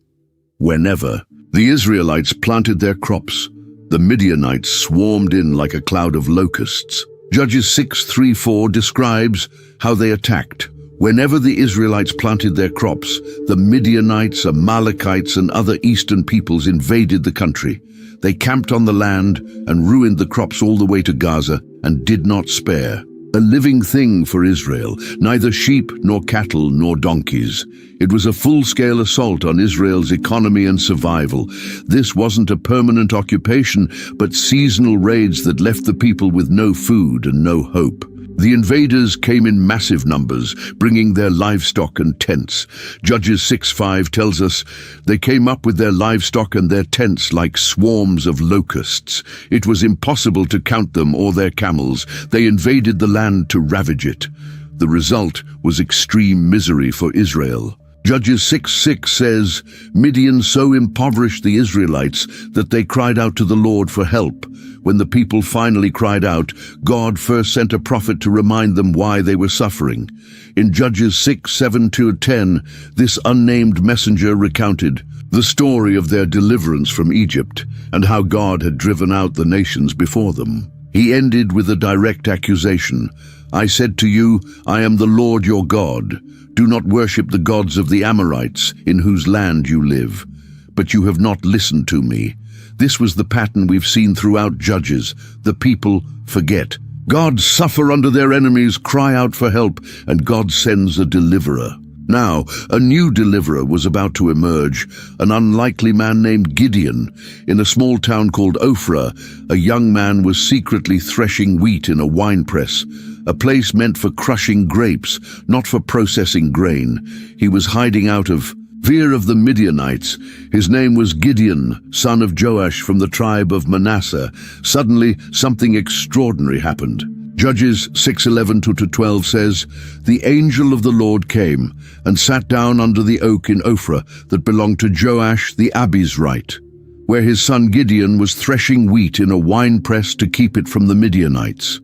Whenever the Israelites planted their crops, the Midianites swarmed in like a cloud of locusts. Judges 6:3-4 describes how they attacked. Whenever the Israelites planted their crops, the Midianites, Amalekites, and other eastern peoples invaded the country. They camped on the land and ruined the crops all the way to Gaza and did not spare a living thing for Israel, neither sheep nor cattle nor donkeys. It was a full-scale assault on Israel's economy and survival. This wasn't a permanent occupation, but seasonal raids that left the people with no food and no hope. The invaders came in massive numbers, bringing their livestock and tents. Judges 6:5 tells us, they came up with their livestock and their tents like swarms of locusts. It was impossible to count them or their camels. They invaded the land to ravage it. The result was extreme misery for Israel. Judges 6:6 says, Midian so impoverished the Israelites that they cried out to the Lord for help. When the people finally cried out, God first sent a prophet to remind them why they were suffering. In Judges 6:7-10, this unnamed messenger recounted the story of their deliverance from Egypt and how God had driven out the nations before them. He ended with a direct accusation. I said to you, I am the Lord your God. Do not worship the gods of the Amorites, in whose land you live. But you have not listened to me. This was the pattern we've seen throughout Judges. The people forget. God suffer under their enemies, cry out for help, and God sends a deliverer. Now, a new deliverer was about to emerge, an unlikely man named Gideon. In a small town called Ophrah, a young man was secretly threshing wheat in a winepress, a place meant for crushing grapes, not for processing grain. He was hiding out of fear of the Midianites. His name was Gideon, son of Joash from the tribe of Manasseh. Suddenly, something extraordinary happened. Judges 6:11-12 says, the angel of the Lord came and sat down under the oak in Ophrah that belonged to Joash the Abizrite, where his son Gideon was threshing wheat in a winepress to keep it from the Midianites.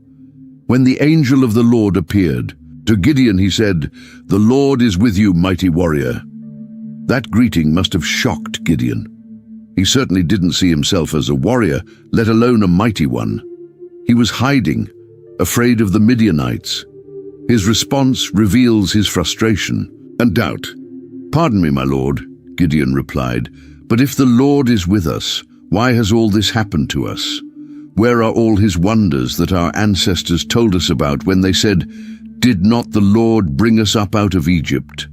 When the angel of the Lord appeared, to Gideon he said, the Lord is with you, mighty warrior. That greeting must have shocked Gideon. He certainly didn't see himself as a warrior, let alone a mighty one. He was hiding, afraid of the Midianites. His response reveals his frustration and doubt. Pardon me, my lord, Gideon replied, but if the Lord is with us, why has all this happened to us? Where are all his wonders that our ancestors told us about when they said, did not the Lord bring us up out of Egypt?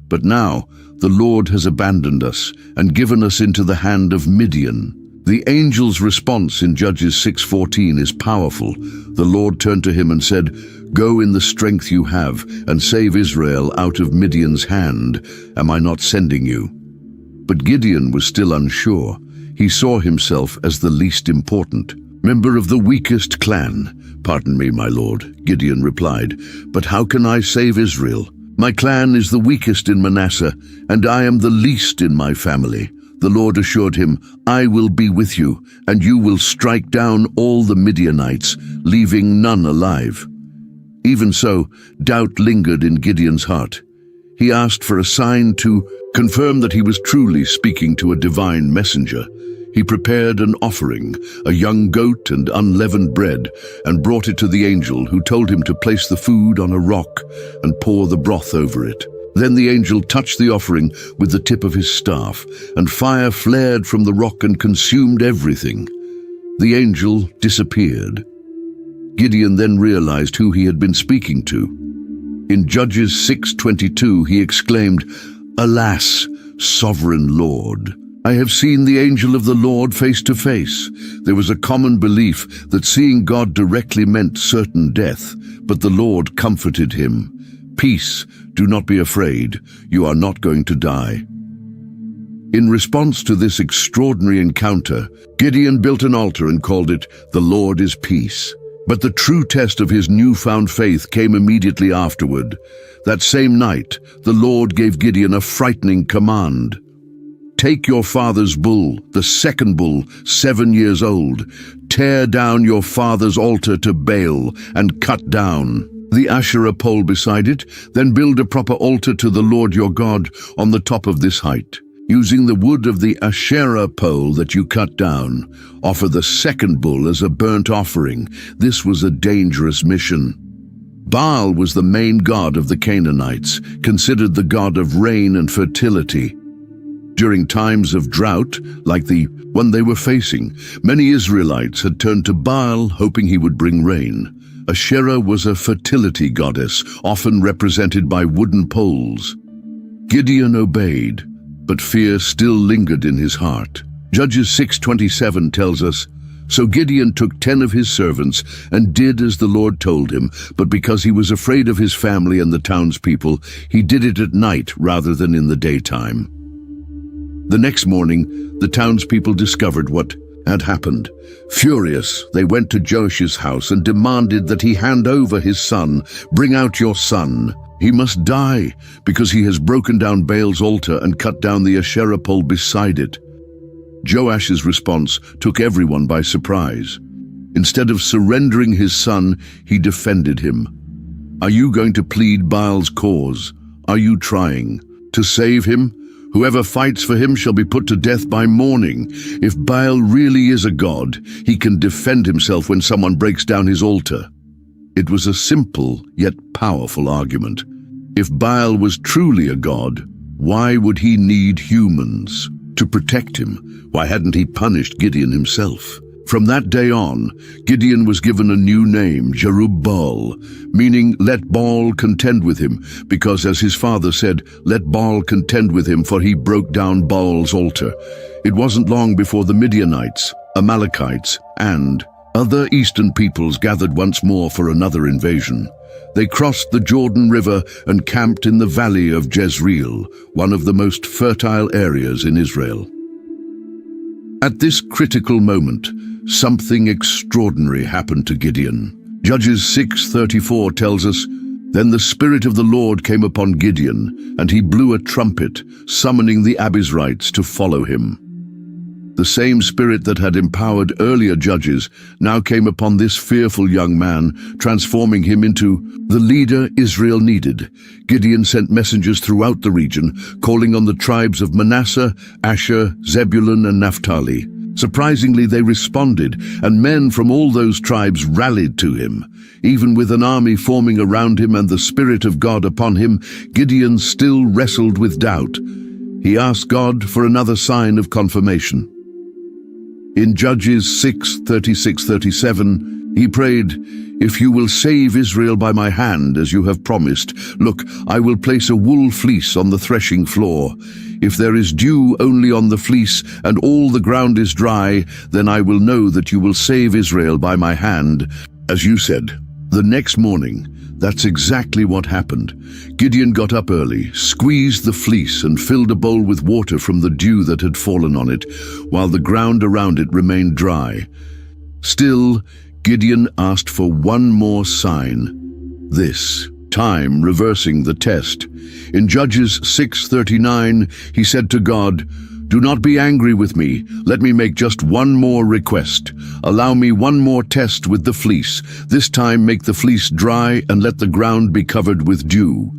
But now the Lord has abandoned us and given us into the hand of Midian. The angel's response in Judges 6:14 is powerful. The Lord turned to him and said, go in the strength you have and save Israel out of Midian's hand. Am I not sending you? But Gideon was still unsure. He saw himself as the least important, member of the weakest clan. Pardon me, my lord, Gideon replied, but how can I save Israel? My clan is the weakest in Manasseh, and I am the least in my family. The Lord assured him, I will be with you, and you will strike down all the Midianites, leaving none alive. Even so, doubt lingered in Gideon's heart. He asked for a sign to confirm that he was truly speaking to a divine messenger. He prepared an offering, a young goat and unleavened bread, and brought it to the angel, who told him to place the food on a rock and pour the broth over it. Then the angel touched the offering with the tip of his staff, and fire flared from the rock and consumed everything. The angel disappeared. Gideon then realized who he had been speaking to. In Judges 6:22, he exclaimed, Alas, sovereign Lord! I have seen the angel of the Lord face to face. There was a common belief that seeing God directly meant certain death, but the Lord comforted him. Peace, do not be afraid, you are not going to die. In response to this extraordinary encounter, Gideon built an altar and called it, The Lord is Peace. But the true test of his newfound faith came immediately afterward. That same night, the Lord gave Gideon a frightening command. take your father's bull, the second bull, 7 years old, tear down your father's altar to Baal, and cut down the Asherah pole beside it, then build a proper altar to the Lord your God on the top of this height. Using the wood of the Asherah pole that you cut down, offer the second bull as a burnt offering. This was a dangerous mission. Baal was the main god of the Canaanites, considered the god of rain and fertility. During times of drought, like the one they were facing, many Israelites had turned to Baal, hoping he would bring rain. Asherah was a fertility goddess, often represented by wooden poles. Gideon obeyed, but fear still lingered in his heart. Judges 6:27 tells us, "So Gideon took 10 of his servants and did as the Lord told him, but because he was afraid of his family and the townspeople, he did it at night rather than in the daytime." The next morning, the townspeople discovered what had happened. Furious, they went to Joash's house and demanded that he hand over his son. "Bring out your son. He must die, because he has broken down Baal's altar and cut down the Asherah pole beside it." Joash's response took everyone by surprise. Instead of surrendering his son, he defended him. Are you going to plead Baal's cause? Are you trying to save him? Whoever fights for him shall be put to death by morning. If Baal really is a god, he can defend himself when someone breaks down his altar. It was a simple yet powerful argument. If Baal was truly a god, why would he need humans to protect him? Why hadn't he punished Gideon himself? From that day on, Gideon was given a new name, Jerubbaal, meaning let Baal contend with him, because as his father said, let Baal contend with him, for he broke down Baal's altar. It wasn't long before the Midianites, Amalekites, and other eastern peoples gathered once more for another invasion. They crossed the Jordan River and camped in the valley of Jezreel, one of the most fertile areas in Israel. At this critical moment, something extraordinary happened to Gideon. Judges 6:34 tells us, "Then the Spirit of the Lord came upon Gideon, and he blew a trumpet, summoning the Abiezrites to follow him." The same Spirit that had empowered earlier judges now came upon this fearful young man, transforming him into the leader Israel needed. Gideon sent messengers throughout the region, calling on the tribes of Manasseh, Asher, Zebulun, and Naphtali. Surprisingly, they responded, and men from all those tribes rallied to him. Even with an army forming around him and the Spirit of God upon him, Gideon still wrestled with doubt. He asked God for another sign of confirmation. In Judges 6:36-37, he prayed, "If you will save Israel by my hand, as you have promised, look, I will place a wool fleece on the threshing floor. If there is dew only on the fleece and all the ground is dry, then I will know that you will save Israel by my hand, as you said." The next morning, that's exactly what happened. Gideon got up early, squeezed the fleece, and filled a bowl with water from the dew that had fallen on it, while the ground around it remained dry. Still, Gideon asked for one more sign. This time reversing the test. In Judges 6:39, he said to God, "Do not be angry with me. Let me make just one more request. Allow me one more test with the fleece. This time make the fleece dry and let the ground be covered with dew."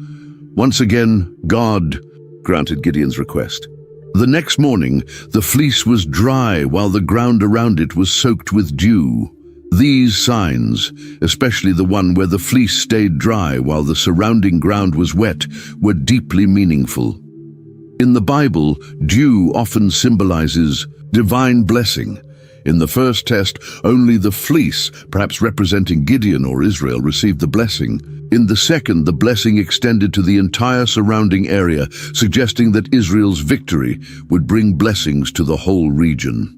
Once again, God granted Gideon's request. The next morning, the fleece was dry while the ground around it was soaked with dew. These signs, especially the one where the fleece stayed dry while the surrounding ground was wet, were deeply meaningful. In the Bible, dew often symbolizes divine blessing. In the first test, only the fleece, perhaps representing Gideon or Israel, received the blessing. In the second, the blessing extended to the entire surrounding area, suggesting that Israel's victory would bring blessings to the whole region.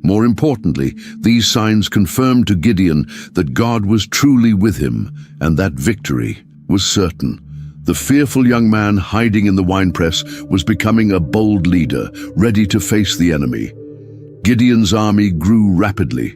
More importantly, these signs confirmed to Gideon that God was truly with him, and that victory was certain. The fearful young man hiding in the winepress was becoming a bold leader, ready to face the enemy. Gideon's army grew rapidly.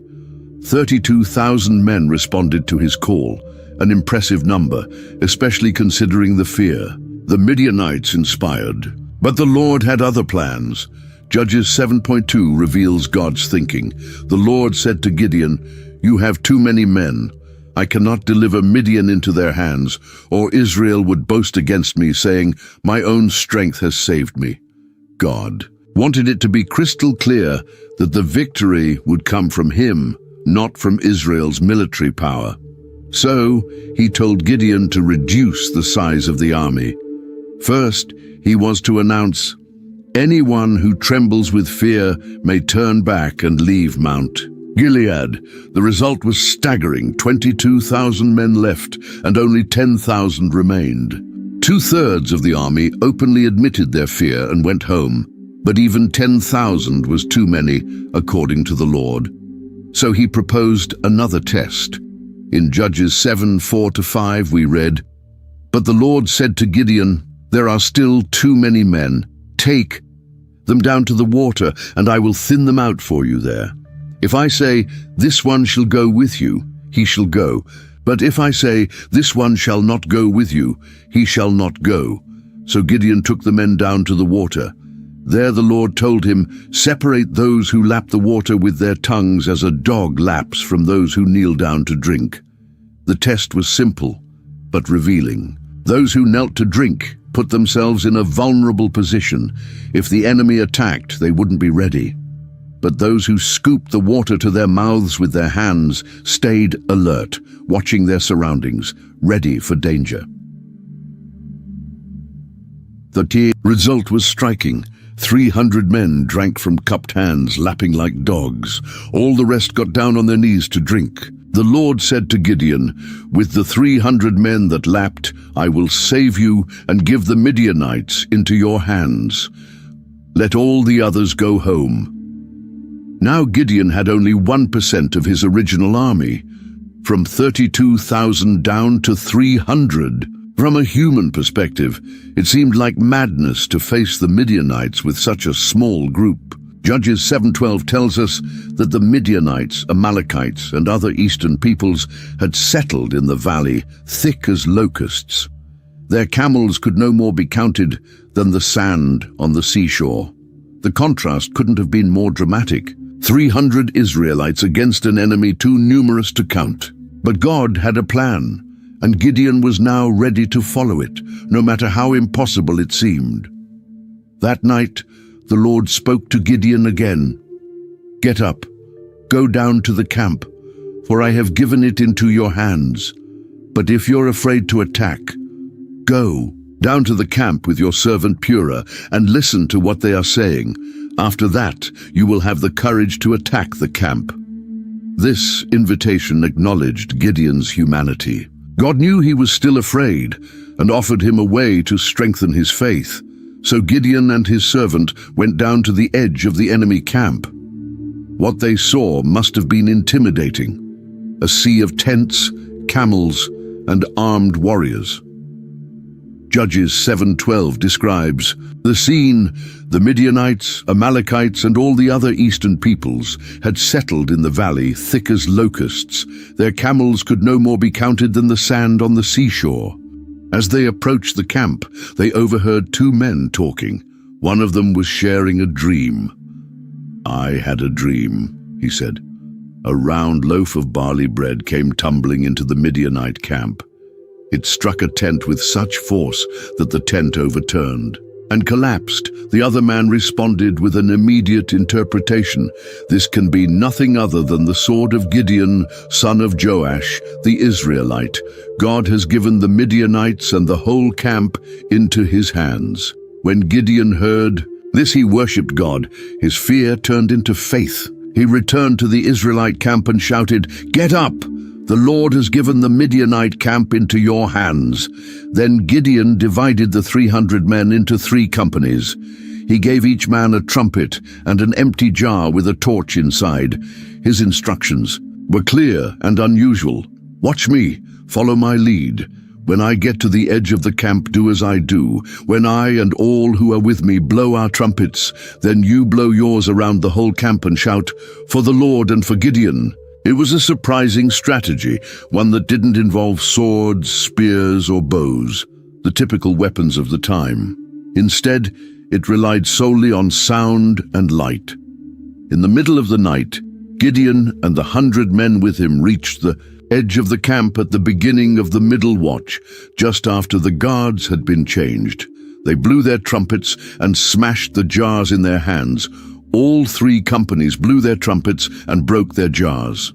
32,000 men responded to his call, an impressive number, especially considering the fear. The Midianites inspired, but the Lord had other plans. Judges 7.2 reveals God's thinking. The Lord said to Gideon, "You have too many men. I cannot deliver Midian into their hands, or Israel would boast against me, saying, 'My own strength has saved me.'" God wanted it to be crystal clear that the victory would come from him, not from Israel's military power. So he told Gideon to reduce the size of the army. First, he was to announce, "Anyone who trembles with fear may turn back and leave Mount Gilead." The result was staggering. 22,000 men left, and only 10,000 remained. 2/3 of the army openly admitted their fear and went home, but even 10,000 was too many, according to the Lord. So he proposed another test. In Judges 7:4-5 we read, "But the Lord said to Gideon, 'There are still too many men. Take them down to the water, and I will thin them out for you there. If I say, "This one shall go with you," he shall go. But if I say, "This one shall not go with you," he shall not go." So Gideon took the men down to the water. There the Lord told him, "Separate those who lap the water with their tongues as a dog laps from those who kneel down to drink." The test was simple, but revealing. Those who knelt to drink put themselves in a vulnerable position. If the enemy attacked, they wouldn't be ready. But those who scooped the water to their mouths with their hands stayed alert, watching their surroundings, ready for danger. The result was striking. 300 men drank from cupped hands, lapping like dogs. All the rest got down on their knees to drink. The Lord said to Gideon, "With the 300 men that lapped, I will save you and give the Midianites into your hands. Let all the others go home." Now Gideon had only 1% of his original army, from 32,000 down to 300. From a human perspective, it seemed like madness to face the Midianites with such a small group. Judges 7:12 tells us that the Midianites, Amalekites, and other eastern peoples had settled in the valley, thick as locusts. Their camels could no more be counted than the sand on the seashore. The contrast couldn't have been more dramatic. 300 Israelites against an enemy too numerous to count. But God had a plan, and Gideon was now ready to follow it, no matter how impossible it seemed. That night, the Lord spoke to Gideon again. "Get up, go down to the camp, for I have given it into your hands. But if you're afraid to attack, go down to the camp with your servant Purah and listen to what they are saying. After that, you will have the courage to attack the camp." This invitation acknowledged Gideon's humanity. God knew he was still afraid and offered him a way to strengthen his faith. So Gideon and his servant went down to the edge of the enemy camp. What they saw must have been intimidating. A sea of tents, camels, and armed warriors. Judges 7:12 describes the scene. The Midianites, Amalekites, and all the other eastern peoples had settled in the valley, thick as locusts. Their camels could no more be counted than the sand on the seashore. As they approached the camp, they overheard two men talking. One of them was sharing a dream. "I had a dream," he said. "A round loaf of barley bread came tumbling into the Midianite camp. It struck a tent with such force that the tent overturned and collapsed." The other man responded with an immediate interpretation. "This can be nothing other than the sword of Gideon, son of Joash, the Israelite. God has given the Midianites and the whole camp into his hands." When Gideon heard this, he worshipped God. His fear turned into faith. He returned to the Israelite camp and shouted, "Get up! The Lord has given the Midianite camp into your hands." Then Gideon divided the 300 men into 3 companies. He gave each man a trumpet and an empty jar with a torch inside. His instructions were clear and unusual. "Watch me, follow my lead. When I get to the edge of the camp, do as I do. When I and all who are with me blow our trumpets, then you blow yours around the whole camp and shout, 'For the Lord and for Gideon.'" It was a surprising strategy, one that didn't involve swords, spears, or bows, the typical weapons of the time. Instead, It relied solely on sound and light. In the middle of the night, Gideon and the 100 men with him reached the edge of the camp at the beginning of the middle watch, just after the guards had been changed. They blew their trumpets and smashed the jars in their hands. All 3 companies blew their trumpets and broke their jars.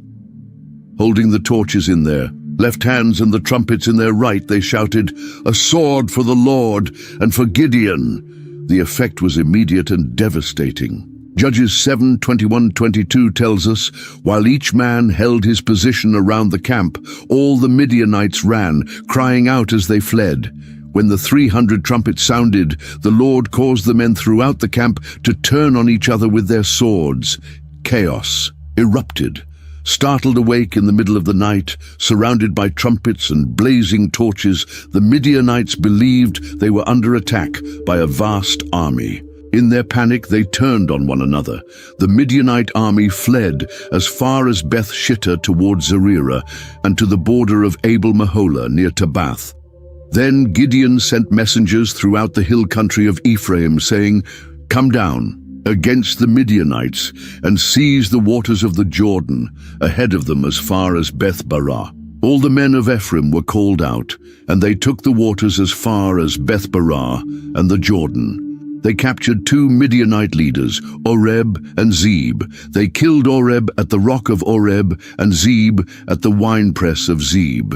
Holding the torches in their left hands and the trumpets in their right, they shouted, "A sword for the Lord and for Gideon!" The effect was immediate and devastating. Judges 7:21-22 tells us, while each man held his position around the camp, all the Midianites ran, crying out as they fled. When the 300 trumpets sounded, the Lord caused the men throughout the camp to turn on each other with their swords. Chaos erupted. Startled awake in the middle of the night, surrounded by trumpets and blazing torches, the Midianites believed they were under attack by a vast army. In their panic, they turned on one another. The Midianite army fled as far as Beth Shittah towards Zererah and to the border of Abel-Meholah near Tabbath. Then Gideon sent messengers throughout the hill country of Ephraim, saying, "Come down against the Midianites and seize the waters of the Jordan ahead of them as far as Beth-barah." All the men of Ephraim were called out, and they took the waters as far as Beth-barah and the Jordan. They captured 2 Midianite leaders, Oreb and Zeb. They killed Oreb at the rock of Oreb and Zeb at the winepress of Zeb.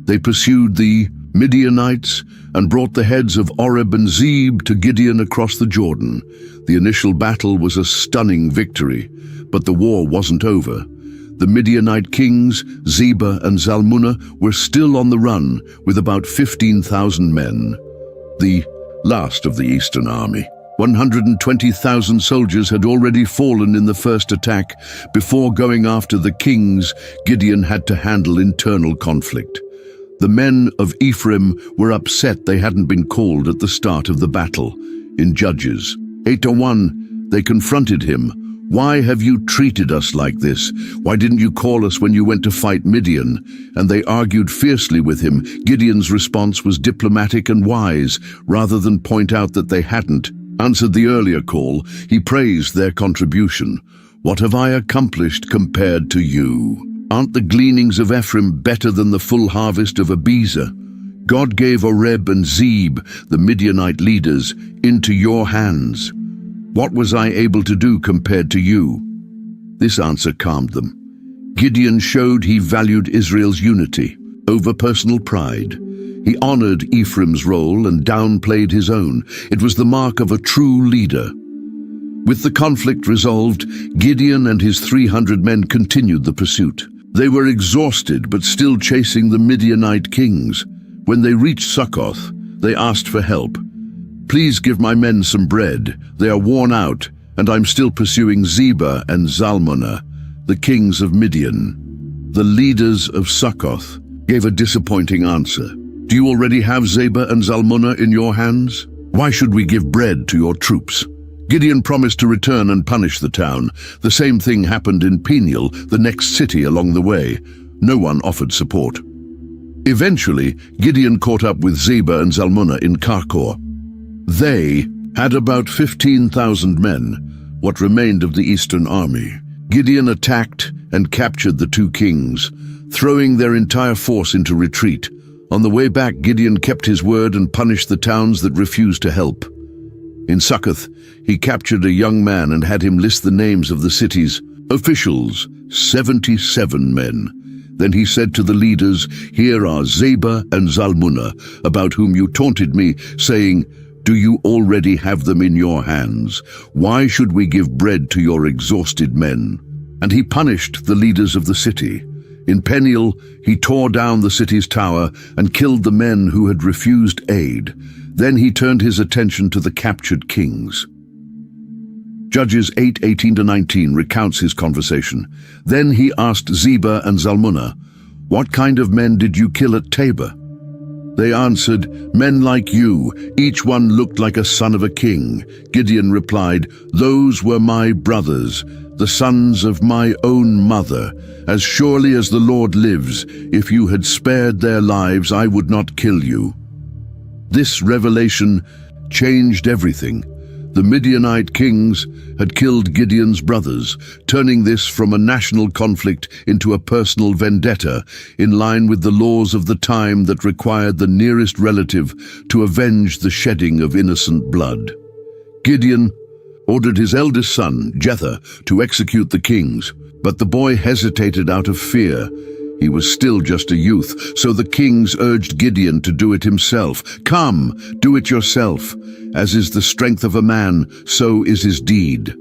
They pursued the Midianites and brought the heads of Oreb and Zeb to Gideon across the Jordan. The initial battle was a stunning victory, but the war wasn't over. The Midianite kings, Zebah and Zalmunna, were still on the run with about 15,000 men. The last of the Eastern Army. 120,000 soldiers had already fallen in the first attack. Before going after the kings, Gideon had to handle internal conflict. The men of Ephraim were upset they hadn't been called at the start of the battle. In Judges 8:1, they confronted him. "Why have you treated us like this? Why didn't you call us when you went to fight Midian?" And they argued fiercely with him. Gideon's response was diplomatic and wise. Rather than point out that they hadn't answered the earlier call, he praised their contribution. "What have I accomplished compared to you? Aren't the gleanings of Ephraim better than the full harvest of Abiezer? God gave Oreb and Zeb, the Midianite leaders, into your hands. What was I able to do compared to you?" This answer calmed them. Gideon showed he valued Israel's unity over personal pride. He honored Ephraim's role and downplayed his own. It was the mark of a true leader. With the conflict resolved, Gideon and his 300 men continued the pursuit. They were exhausted but still chasing the Midianite kings. When they reached Succoth, they asked for help. "Please give my men some bread. They are worn out, and I'm still pursuing Zebah and Zalmunna, the kings of Midian." The leaders of Succoth gave a disappointing answer. "Do you already have Zebah and Zalmunna in your hands? Why should we give bread to your troops?" Gideon promised to return and punish the town. The same thing happened in Peniel, the next city along the way. No one offered support. Eventually, Gideon caught up with Zebah and Zalmunna in Karkor. They had about 15,000 men, what remained of the Eastern Army. Gideon attacked and captured the 2 kings, throwing their entire force into retreat. On the way back, Gideon kept his word and punished the towns that refused to help. In Succoth, he captured a young man and had him list the names of the city's officials, 77 men. Then he said to the leaders, "Here are Zebah and Zalmunna, about whom you taunted me, saying, 'Do you already have them in your hands? Why should we give bread to your exhausted men?'" And he punished the leaders of the city. In Peniel, he tore down the city's tower and killed the men who had refused aid. Then he turned his attention to the captured kings. Judges 8:18-19 recounts his conversation. Then he asked Zebah and Zalmunna, "What kind of men did you kill at Tabor?" They answered, "Men like you, each one looked like a son of a king." Gideon replied, "Those were my brothers, the sons of my own mother. As surely as the Lord lives, if you had spared their lives, I would not kill you." This revelation changed everything. The Midianite kings had killed Gideon's brothers, turning this from a national conflict into a personal vendetta, in line with the laws of the time that required the nearest relative to avenge the shedding of innocent blood. Gideon ordered his eldest son, Jether, to execute the kings, but the boy hesitated out of fear. He was still just a youth, so the kings urged Gideon to do it himself. "Come, do it yourself. As is the strength of a man, so is his deed."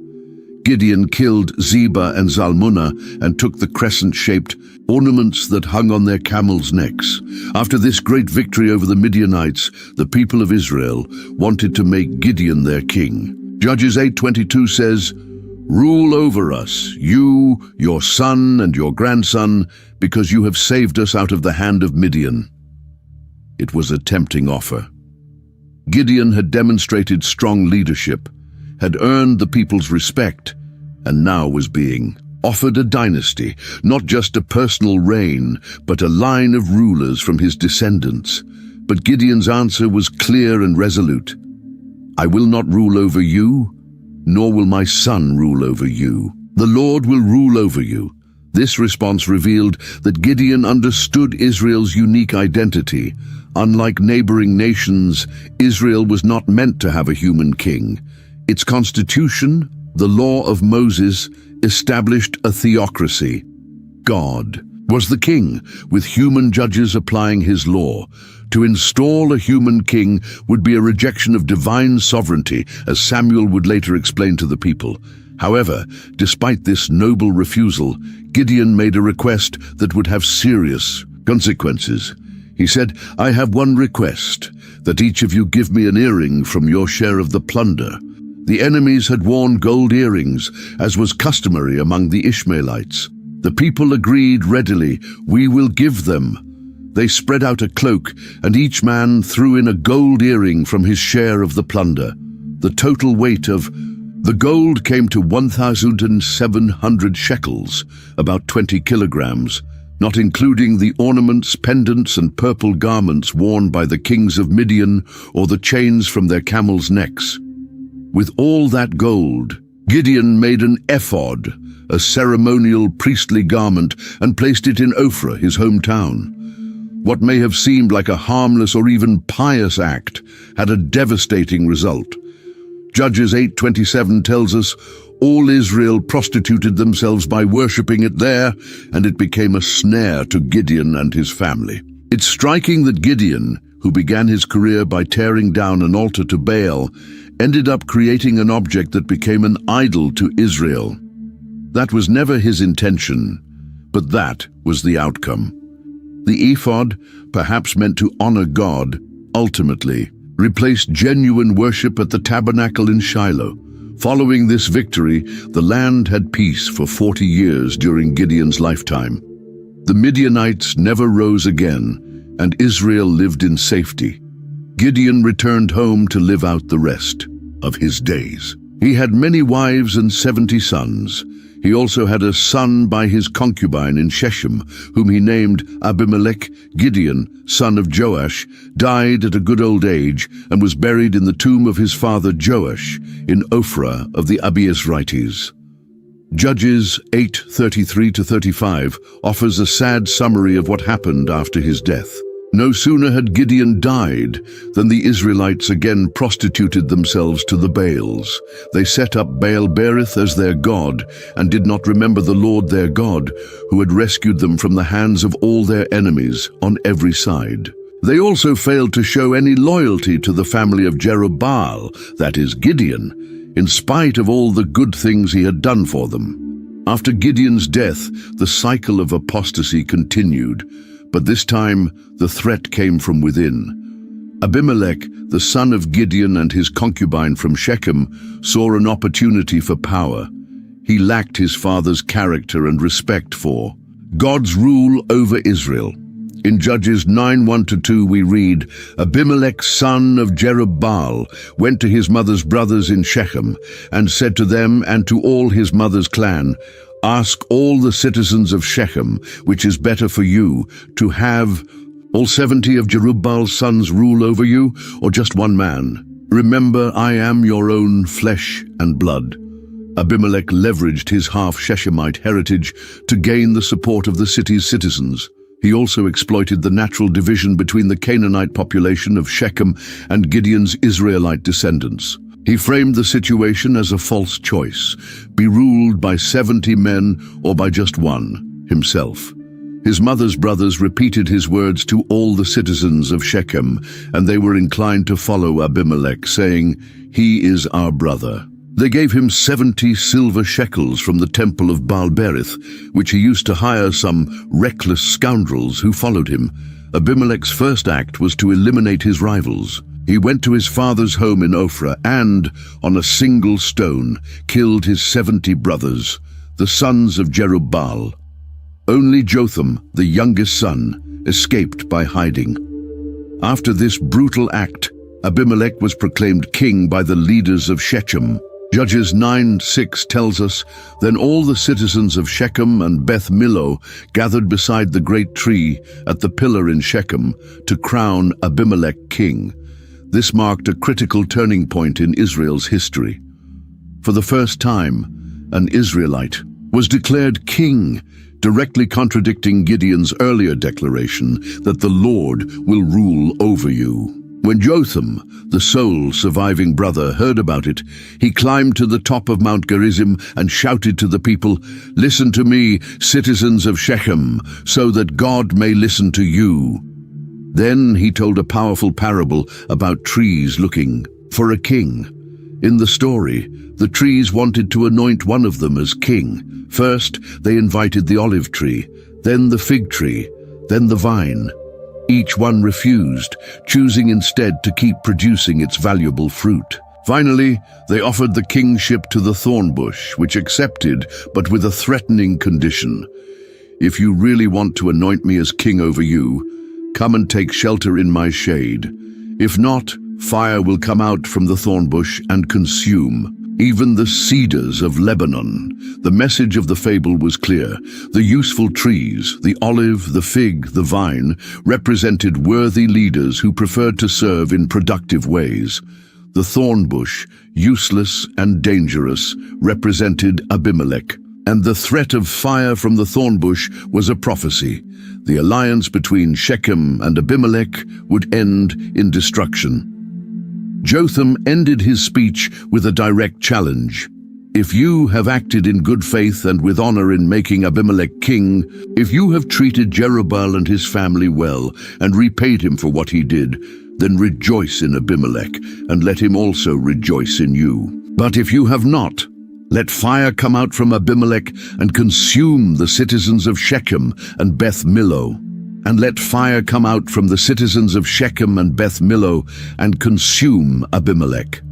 Gideon killed Zebah and Zalmunna and took the crescent-shaped ornaments that hung on their camels' necks. After this great victory over the Midianites, the people of Israel wanted to make Gideon their king. Judges 8:22 says, "Rule over us, you, your son and your grandson, because you have saved us out of the hand of Midian." It was a tempting offer. Gideon had demonstrated strong leadership, had earned the people's respect, and now was being offered a dynasty, not just a personal reign, but a line of rulers from his descendants. But Gideon's answer was clear and resolute. "I will not rule over you, nor will my son rule over you. The Lord will rule over you." This response revealed that Gideon understood Israel's unique identity. Unlike neighboring nations, Israel was not meant to have a human king. Its constitution, the law of Moses, established a theocracy. God was the king, with human judges applying his law. To install a human king would be a rejection of divine sovereignty, as Samuel would later explain to the people. However, despite this noble refusal, Gideon made a request that would have serious consequences. He said, "I have one request, that each of you give me an earring from your share of the plunder." The enemies had worn gold earrings, as was customary among the Ishmaelites. The people agreed readily, "We will give them." They spread out a cloak, and each man threw in a gold earring from his share of the plunder. The total weight of the gold came to 1,700 shekels, about 20 kilograms, not including the ornaments, pendants, and purple garments worn by the kings of Midian or the chains from their camels' necks. With all that gold, Gideon made an ephod, a ceremonial priestly garment, and placed it in Ophrah, his hometown. What may have seemed like a harmless or even pious act had a devastating result. Judges 8:27 tells us, "All Israel prostituted themselves by worshipping it there, and it became a snare to Gideon and his family." It's striking that Gideon, who began his career by tearing down an altar to Baal, ended up creating an object that became an idol to Israel. That was never his intention, but that was the outcome. The ephod, perhaps meant to honor God, ultimately replaced genuine worship at the tabernacle in Shiloh. Following this victory, the land had peace for 40 years during Gideon's lifetime. The Midianites never rose again, and Israel lived in safety. Gideon returned home to live out the rest of his days. He had many wives and 70 sons. He also had a son by his concubine in Shechem, whom he named Abimelech. Gideon, son of Joash, died at a good old age and was buried in the tomb of his father Joash in Ophrah of the Abiezrites. Judges 8:33-35 offers a sad summary of what happened after his death. No sooner had Gideon died than the Israelites again prostituted themselves to the Baals. They set up Baal-berith as their god and did not remember the Lord their God, who had rescued them from the hands of all their enemies on every side. They also failed to show any loyalty to the family of Jerubbaal, that is Gideon, in spite of all the good things he had done for them. After Gideon's death, the cycle of apostasy continued, but this time the threat came from within. Abimelech, the son of Gideon and his concubine from Shechem, saw an opportunity for power. He lacked his father's character and respect for God's rule over Israel. In Judges 9:1-2 we read, "Abimelech, son of Jerubbaal, went to his mother's brothers in Shechem, and said to them and to all his mother's clan, 'Ask all the citizens of Shechem, which is better for you, to have all 70 of Jerubbaal's sons rule over you, or just one man?' Remember, I am your own flesh and blood." Abimelech leveraged his half-Shechemite heritage to gain the support of the city's citizens. He also exploited the natural division between the Canaanite population of Shechem and Gideon's Israelite descendants. He framed the situation as a false choice: be ruled by 70 men or by just one, himself. His mother's brothers repeated his words to all the citizens of Shechem, and they were inclined to follow Abimelech, saying, "He is our brother." They gave him 70 silver shekels from the temple of Baal-berith, which he used to hire some reckless scoundrels who followed him. Abimelech's first act was to eliminate his rivals. He went to his father's home in Ophrah and, on a single stone, killed his 70 brothers, the sons of Jerubbaal. Only Jotham, the youngest son, escaped by hiding. After this brutal act, Abimelech was proclaimed king by the leaders of Shechem. Judges 9:6 tells us, "Then all the citizens of Shechem and Beth Millo gathered beside the great tree at the pillar in Shechem to crown Abimelech king." This marked a critical turning point in Israel's history. For the first time, an Israelite was declared king, directly contradicting Gideon's earlier declaration that the Lord will rule over you. When Jotham, the sole surviving brother, heard about it, he climbed to the top of Mount Gerizim and shouted to the people, "Listen to me, citizens of Shechem, so that God may listen to you." Then he told a powerful parable about trees looking for a king. In the story, the trees wanted to anoint one of them as king. First, they invited the olive tree, then the fig tree, then the vine. Each one refused, choosing instead to keep producing its valuable fruit. Finally, they offered the kingship to the thorn bush, which accepted, but with a threatening condition. "If you really want to anoint me as king over you, come and take shelter in my shade. If not, fire will come out from the thorn bush and consume even the cedars of Lebanon." The message of the fable was clear. The useful trees, the olive, the fig, the vine, represented worthy leaders who preferred to serve in productive ways. The thorn bush, useless and dangerous, represented Abimelech. And the threat of fire from the thorn bush was a prophecy. The alliance between Shechem and Abimelech would end in destruction. Jotham ended his speech with a direct challenge. "If you have acted in good faith and with honor in making Abimelech king, if you have treated Jerubbaal and his family well and repaid him for what he did, then rejoice in Abimelech and let him also rejoice in you. But if you have not, let fire come out from Abimelech and consume the citizens of Shechem and Beth Millo. And let fire come out from the citizens of Shechem and Beth Millo and consume Abimelech."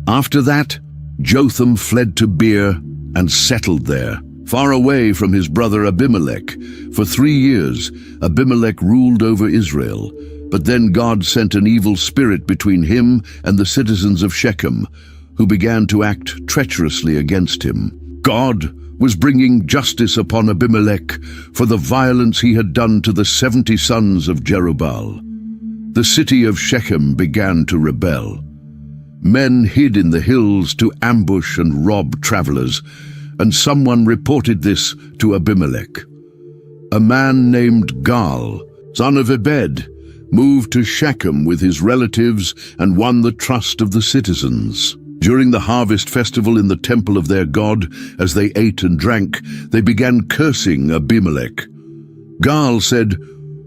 After that, Jotham fled to Beer and settled there, far away from his brother Abimelech. For 3 years, Abimelech ruled over Israel, but then God sent an evil spirit between him and the citizens of Shechem, who began to act treacherously against him. God was bringing justice upon Abimelech for the violence he had done to the 70 sons of Jerubbaal. The city of Shechem began to rebel. Men hid in the hills to ambush and rob travelers, and someone reported this to Abimelech. A man named Gaal, son of Ebed, moved to Shechem with his relatives and won the trust of the citizens. During the harvest festival in the temple of their god, as they ate and drank, they began cursing Abimelech. Gaal said,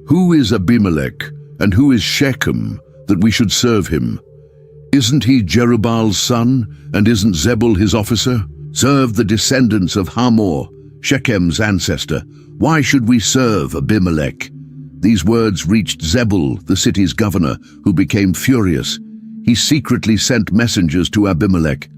"Who is Abimelech, and who is Shechem, that we should serve him? Isn't he Jerubbaal's son, and isn't Zebul his officer? Serve the descendants of Hamor, Shechem's ancestor. Why should we serve Abimelech?" These words reached Zebul, the city's governor, who became furious. He secretly sent messengers to Abimelech.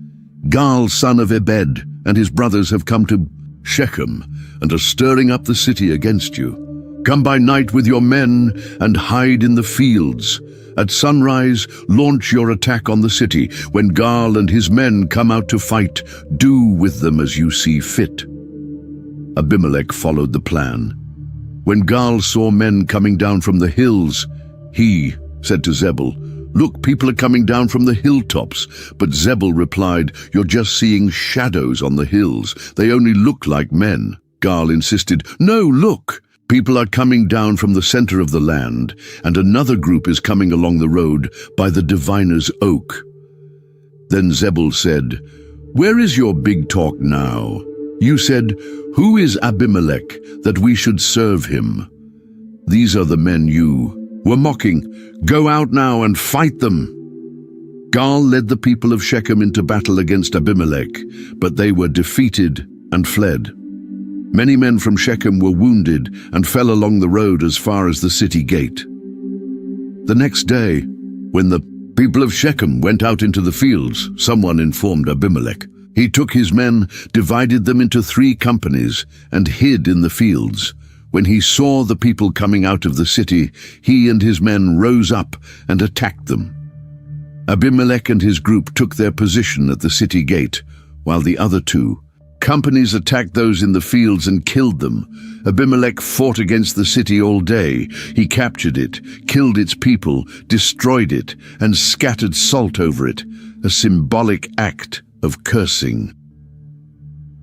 "Gaal, son of Ebed, and his brothers have come to Shechem and are stirring up the city against you. Come by night with your men and hide in the fields. At sunrise, launch your attack on the city. When Gaal and his men come out to fight, do with them as you see fit." Abimelech followed the plan. When Gaal saw men coming down from the hills, he said to Zebul, "Look, people are coming down from the hilltops." But Zebul replied, "You're just seeing shadows on the hills. They only look like men." Gaal insisted, "No, look! People are coming down from the center of the land, and another group is coming along the road by the diviner's oak." Then Zebul said, "Where is your big talk now? You said, 'Who is Abimelech, that we should serve him?' These are the men you were mocking. Go out now and fight them." Gaal led the people of Shechem into battle against Abimelech, but they were defeated and fled. Many men from Shechem were wounded and fell along the road as far as the city gate. The next day, when the people of Shechem went out into the fields, someone informed Abimelech. He took his men, divided them into 3 companies, and hid in the fields. When he saw the people coming out of the city, he and his men rose up and attacked them. Abimelech and his group took their position at the city gate, while the other 2 companies attacked those in the fields and killed them. Abimelech fought against the city all day. He captured it, killed its people, destroyed it, and scattered salt over it, a symbolic act of cursing.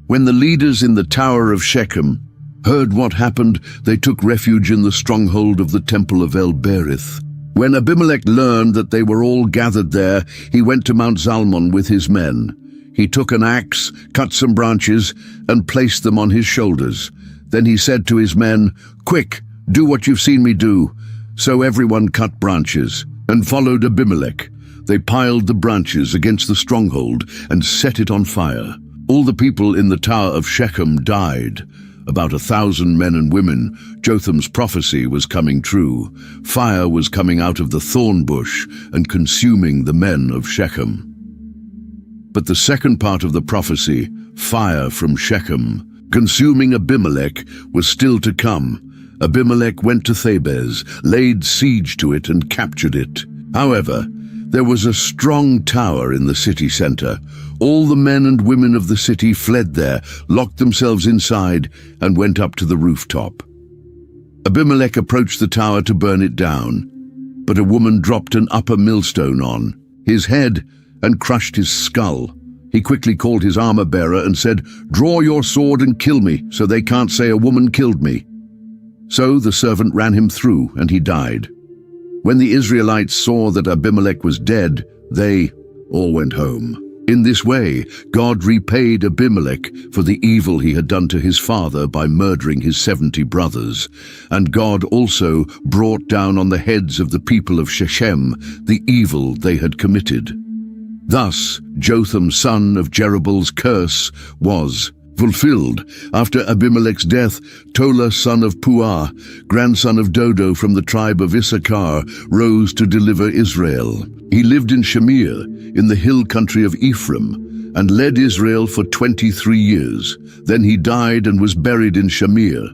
When the leaders in the Tower of Shechem heard what happened, they took refuge in the stronghold of the temple of El-Berith. When Abimelech learned that they were all gathered there, he went to Mount Zalmon with his men. He took an axe, cut some branches, and placed them on his shoulders. Then he said to his men, "Quick, do what you've seen me do." So everyone cut branches and followed Abimelech. They piled the branches against the stronghold and set it on fire. All the people in the Tower of Shechem died. About 1,000 men and women. Jotham's prophecy was coming true. Fire was coming out of the thorn bush and consuming the men of Shechem. But the second part of the prophecy, fire from Shechem, consuming Abimelech, was still to come. Abimelech went to Thebez, laid siege to it, and captured it. However, there was a strong tower in the city center. All the men and women of the city fled there, locked themselves inside, and went up to the rooftop. Abimelech approached the tower to burn it down, but a woman dropped an upper millstone on his head and crushed his skull. He quickly called his armor-bearer and said, "Draw your sword and kill me, so they can't say a woman killed me." So the servant ran him through, and he died. When the Israelites saw that Abimelech was dead, they all went home. In this way, God repaid Abimelech for the evil he had done to his father by murdering his 70 brothers. And God also brought down on the heads of the people of Shechem the evil they had committed. Thus, Jotham, son of Jerubaal's curse, was fulfilled. After Abimelech's death, Tola, son of Puah, grandson of Dodo from the tribe of Issachar, rose to deliver Israel. He lived in Shamir, in the hill country of Ephraim, and led Israel for 23 years. Then he died and was buried in Shamir.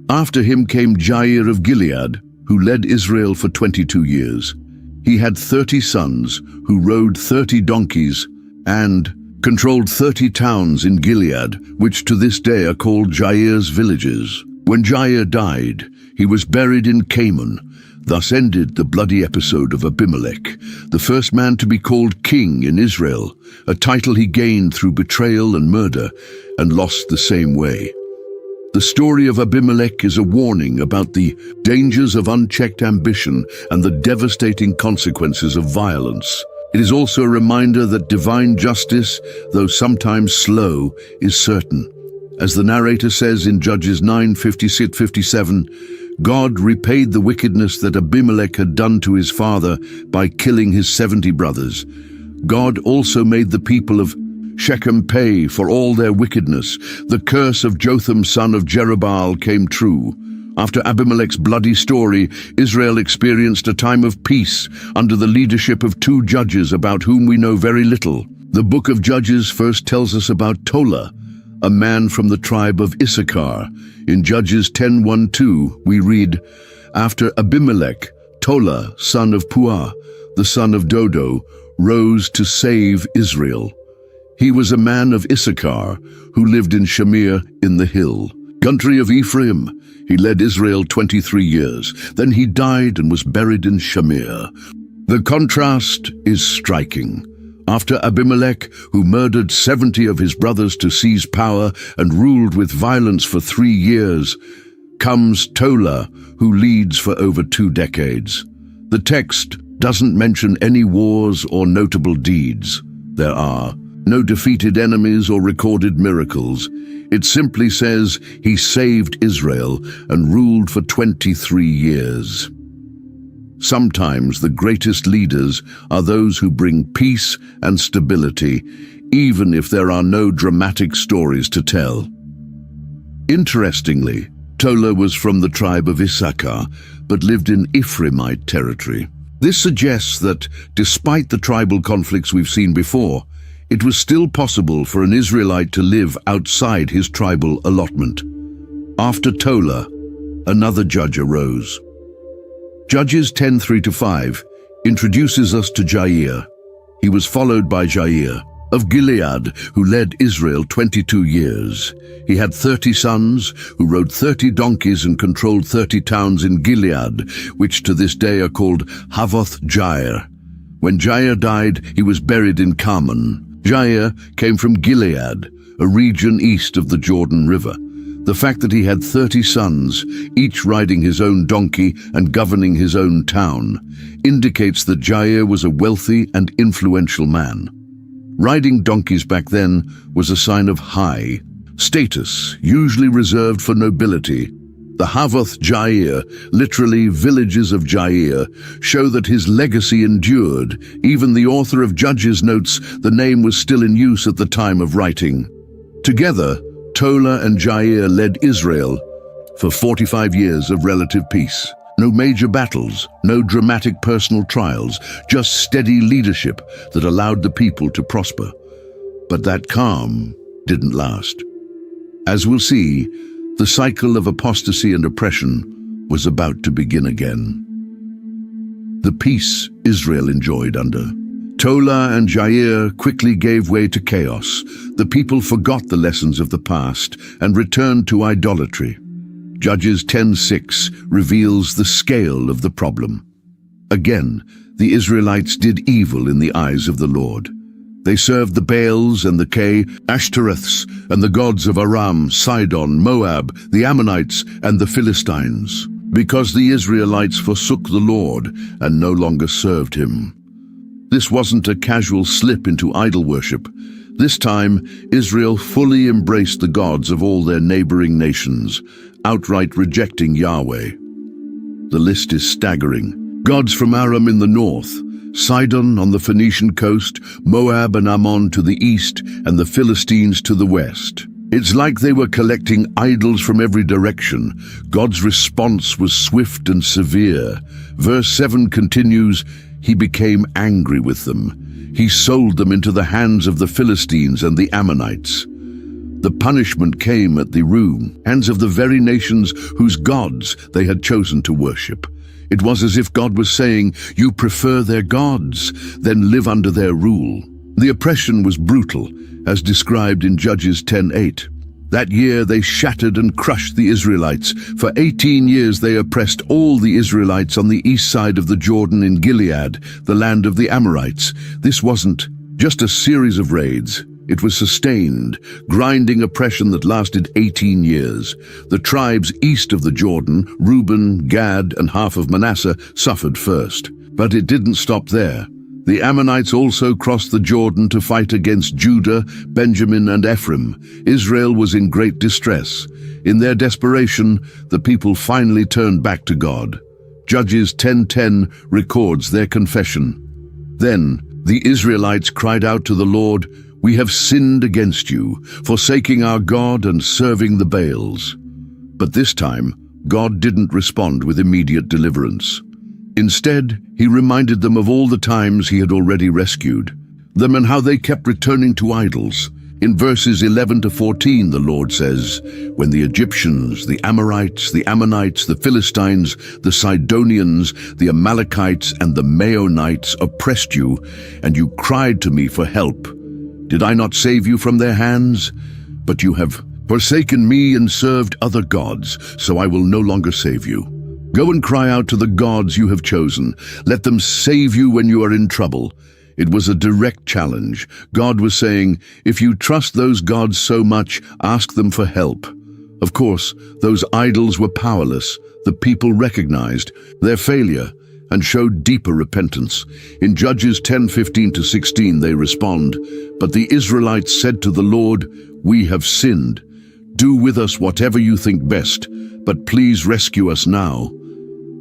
After him came Jair of Gilead, who led Israel for 22 years. He had 30 sons who rode 30 donkeys and controlled 30 towns in Gilead, which to this day are called Jair's villages. When Jair died, he was buried in Kamon. Thus ended the bloody episode of Abimelech, the first man to be called king in Israel, a title he gained through betrayal and murder, and lost the same way. The story of Abimelech is a warning about the dangers of unchecked ambition and the devastating consequences of violence. It is also a reminder that divine justice, though sometimes slow, is certain. As the narrator says in Judges 9:56-57, God repaid the wickedness that Abimelech had done to his father by killing his 70 brothers. God also made the people of Shechem pay for all their wickedness. The curse of Jotham, son of Jerubbaal, came true. After Abimelech's bloody story, Israel experienced a time of peace under the leadership of 2 judges about whom we know very little. The book of Judges first tells us about Tola, a man from the tribe of Issachar. In Judges 10:1-2, we read, "After Abimelech, Tola, son of Puah, the son of Dodo, rose to save Israel. He was a man of Issachar who lived in Shamir in the hill country of Ephraim. He led Israel 23 years. Then he died and was buried in Shamir. The contrast is striking. After Abimelech, who murdered 70 of his brothers to seize power and ruled with violence for 3 years, comes Tola, who leads for over 2 decades. The text doesn't mention any wars or notable deeds. There are no defeated enemies or recorded miracles. It simply says he saved Israel and ruled for 23 years. Sometimes the greatest leaders are those who bring peace and stability, even if there are no dramatic stories to tell. Interestingly, Tola was from the tribe of Issachar, but lived in Ephraimite territory. This suggests that, despite the tribal conflicts we've seen before, it was still possible for an Israelite to live outside his tribal allotment. After Tola, another judge arose. Judges 10:3-5 introduces us to Jair. He was followed by Jair of Gilead, who led Israel 22 years. He had 30 sons, who rode 30 donkeys and controlled 30 towns in Gilead, which to this day are called Havoth Jair. When Jair died, he was buried in Carmel. Jair came from Gilead, a region east of the Jordan River. The fact that he had 30 sons, each riding his own donkey and governing his own town, indicates that Jair was a wealthy and influential man. Riding donkeys back then was a sign of high status, usually reserved for nobility. The Havoth Jair, literally villages of Jair, show that his legacy endured. Even the author of Judges notes the name was still in use at the time of writing. Together, Tola and Jair led Israel for 45 years of relative peace. No major battles, no dramatic personal trials, just steady leadership that allowed the people to prosper. But that calm didn't last. As we'll see, the cycle of apostasy and oppression was about to begin again. The peace Israel enjoyed under Tola and Jair quickly gave way to chaos. The people forgot the lessons of the past and returned to idolatry. Judges 10:6 reveals the scale of the problem. Again, the Israelites did evil in the eyes of the Lord. They served the Baals and the Ashtoreths and the gods of Aram, Sidon, Moab, the Ammonites, and the Philistines, because the Israelites forsook the Lord and no longer served him. This wasn't a casual slip into idol worship. This time, Israel fully embraced the gods of all their neighboring nations, outright rejecting Yahweh. The list is staggering. Gods from Aram in the north, Sidon on the Phoenician coast, Moab and Ammon to the east, and the Philistines to the west. It's like they were collecting idols from every direction. God's response was swift and severe. Verse 7 continues, "He became angry with them. He sold them into the hands of the Philistines and the Ammonites." The punishment came at the hands of the very nations whose gods they had chosen to worship. It was as if God was saying, "You prefer their gods, then live under their rule." The oppression was brutal, as described in Judges 10:8. That year they shattered and crushed the Israelites. For 18 years they oppressed all the Israelites on the east side of the Jordan in Gilead, the land of the Amorites. This wasn't just a series of raids. It was sustained, grinding oppression that lasted 18 years. The tribes east of the Jordan, Reuben, Gad, and half of Manasseh, suffered first. But it didn't stop there. The Ammonites also crossed the Jordan to fight against Judah, Benjamin, and Ephraim. Israel was in great distress. In their desperation, the people finally turned back to God. Judges 10:10 records their confession. Then the Israelites cried out to the Lord, "We have sinned against you, forsaking our God and serving the Baals." But this time, God didn't respond with immediate deliverance. Instead, he reminded them of all the times he had already rescued them and how they kept returning to idols. In verses 11-14, the Lord says, "When the Egyptians, the Amorites, the Ammonites, the Philistines, the Sidonians, the Amalekites, and the Maonites oppressed you, and you cried to me for help, did I not save you from their hands? But you have forsaken me and served other gods, so I will no longer save you." Go and cry out to the gods you have chosen. Let them save you when you are in trouble. It was a direct challenge. God was saying, if you trust those gods so much, ask them for help. Of course, those idols were powerless. The people recognized their failure and showed deeper repentance. In Judges 10:15-16 they respond, "But the Israelites said to the Lord, 'We have sinned. Do with us whatever you think best, but please rescue us now.'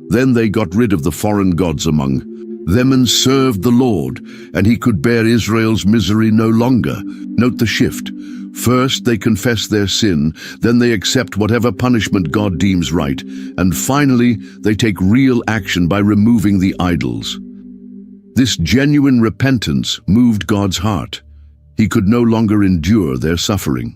Then they got rid of the foreign gods among them and served the Lord, and he could bear Israel's misery no longer." Note the shift. First, they confess their sin, then they accept whatever punishment God deems right, and finally, they take real action by removing the idols. This genuine repentance moved God's heart. He could no longer endure their suffering.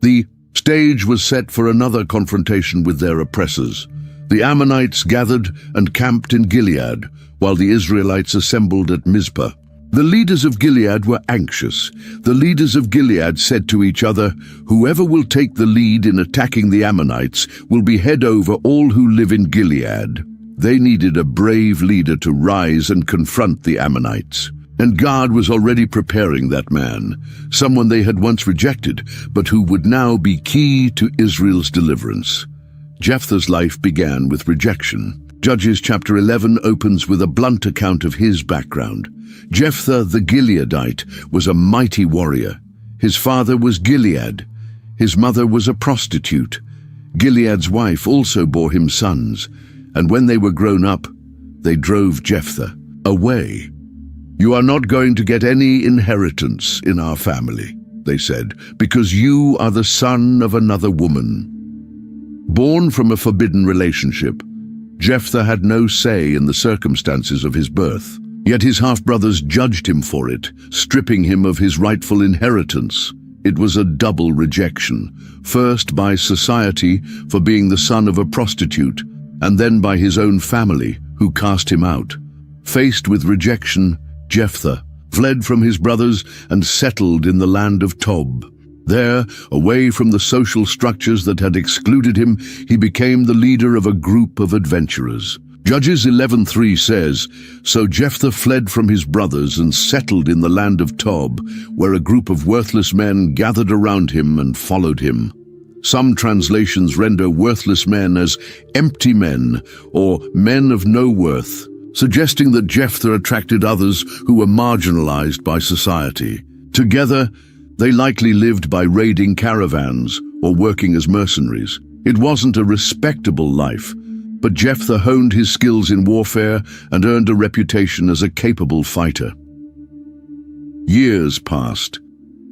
The stage was set for another confrontation with their oppressors. The Ammonites gathered and camped in Gilead, while the Israelites assembled at Mizpah. The leaders of Gilead were anxious. The leaders of Gilead said to each other, "Whoever will take the lead in attacking the Ammonites will be head over all who live in Gilead." They needed a brave leader to rise and confront the Ammonites. And God was already preparing that man, someone they had once rejected, but who would now be key to Israel's deliverance. Jephthah's life began with rejection. Judges chapter 11 opens with a blunt account of his background. Jephthah the Gileadite was a mighty warrior. His father was Gilead. His mother was a prostitute. Gilead's wife also bore him sons, and when they were grown up, they drove Jephthah away. "You are not going to get any inheritance in our family," they said, "because you are the son of another woman." Born from a forbidden relationship, Jephthah had no say in the circumstances of his birth. Yet his half-brothers judged him for it, stripping him of his rightful inheritance. It was a double rejection, first by society for being the son of a prostitute, and then by his own family, who cast him out. Faced with rejection, Jephthah fled from his brothers and settled in the land of Tob. There, away from the social structures that had excluded him, he became the leader of a group of adventurers. Judges 11:3 says, "So Jephthah fled from his brothers and settled in the land of Tob, where a group of worthless men gathered around him and followed him." Some translations render worthless men as empty men or men of no worth, suggesting that Jephthah attracted others who were marginalized by society. Together, they likely lived by raiding caravans or working as mercenaries. It wasn't a respectable life, but Jephthah honed his skills in warfare and earned a reputation as a capable fighter. Years passed.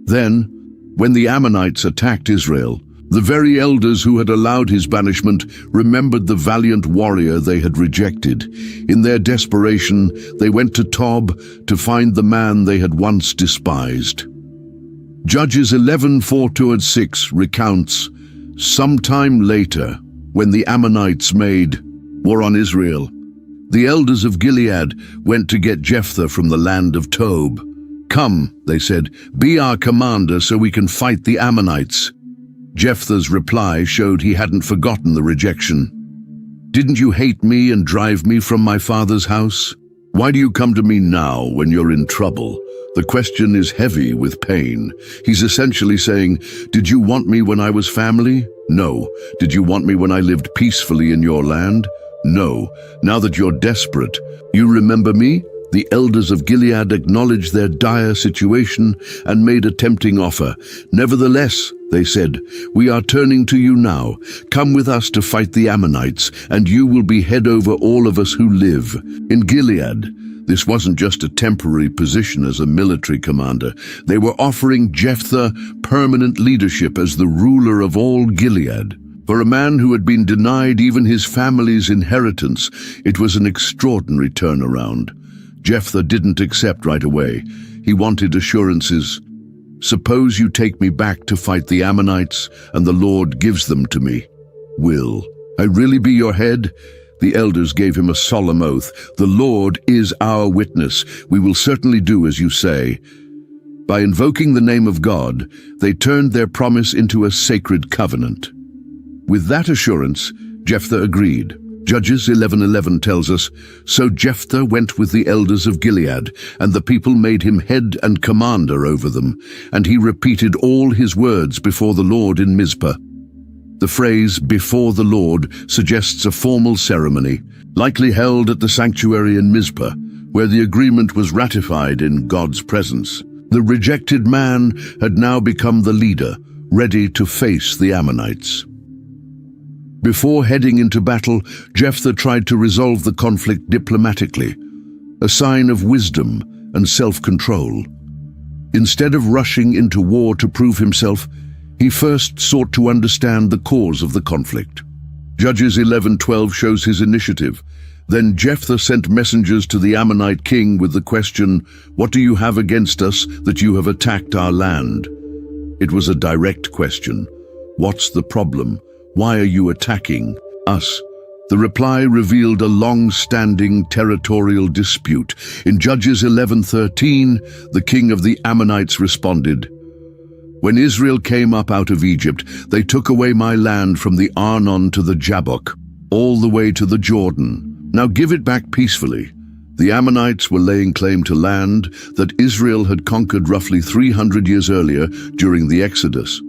Then, when the Ammonites attacked Israel, the very elders who had allowed his banishment remembered the valiant warrior they had rejected. In their desperation, they went to Tob to find the man they had once despised. Judges 11:4-6 recounts, "Sometime later, when the Ammonites made war on Israel, the elders of Gilead went to get Jephthah from the land of Tob. 'Come,' they said, 'be our commander so we can fight the Ammonites.' Jephthah's reply showed he hadn't forgotten the rejection. 'Didn't you hate me and drive me from my father's house? Why do you come to me now when you're in trouble?' The question is heavy with pain. He's essentially saying, did you want me when I was family? No. Did you want me when I lived peacefully in your land? No. Now that you're desperate, you remember me? The elders of Gilead acknowledged their dire situation and made a tempting offer. 'Nevertheless,' they said, 'we are turning to you now. Come with us to fight the Ammonites, and you will be head over all of us who live in Gilead.' This wasn't just a temporary position as a military commander. They were offering Jephthah permanent leadership as the ruler of all Gilead. For a man who had been denied even his family's inheritance, it was an extraordinary turnaround. Jephthah didn't accept right away. He wanted assurances. 'Suppose you take me back to fight the Ammonites, and the Lord gives them to me. Will I really be your head?' The elders gave him a solemn oath. 'The Lord is our witness. We will certainly do as you say.' By invoking the name of God, they turned their promise into a sacred covenant. With that assurance, Jephthah agreed. Judges 11:11 tells us, "So Jephthah went with the elders of Gilead, and the people made him head and commander over them, and he repeated all his words before the Lord in Mizpah." The phrase "before the Lord" suggests a formal ceremony, likely held at the sanctuary in Mizpah, where the agreement was ratified in God's presence. The rejected man had now become the leader, ready to face the Ammonites. Before heading into battle, Jephthah tried to resolve the conflict diplomatically, a sign of wisdom and self-control. Instead of rushing into war to prove himself, he first sought to understand the cause of the conflict. Judges 11:12 shows his initiative. Then Jephthah sent messengers to the Ammonite king with the question, "What do you have against us that you have attacked our land?" It was a direct question. What's the problem? Why are you attacking us? The reply revealed a long-standing territorial dispute. In Judges 11:13, the king of the Ammonites responded, "When Israel came up out of Egypt, they took away my land from the Arnon to the Jabbok, all the way to the Jordan. Now give it back peacefully." The Ammonites were laying claim to land that Israel had conquered roughly 300 years earlier during the Exodus.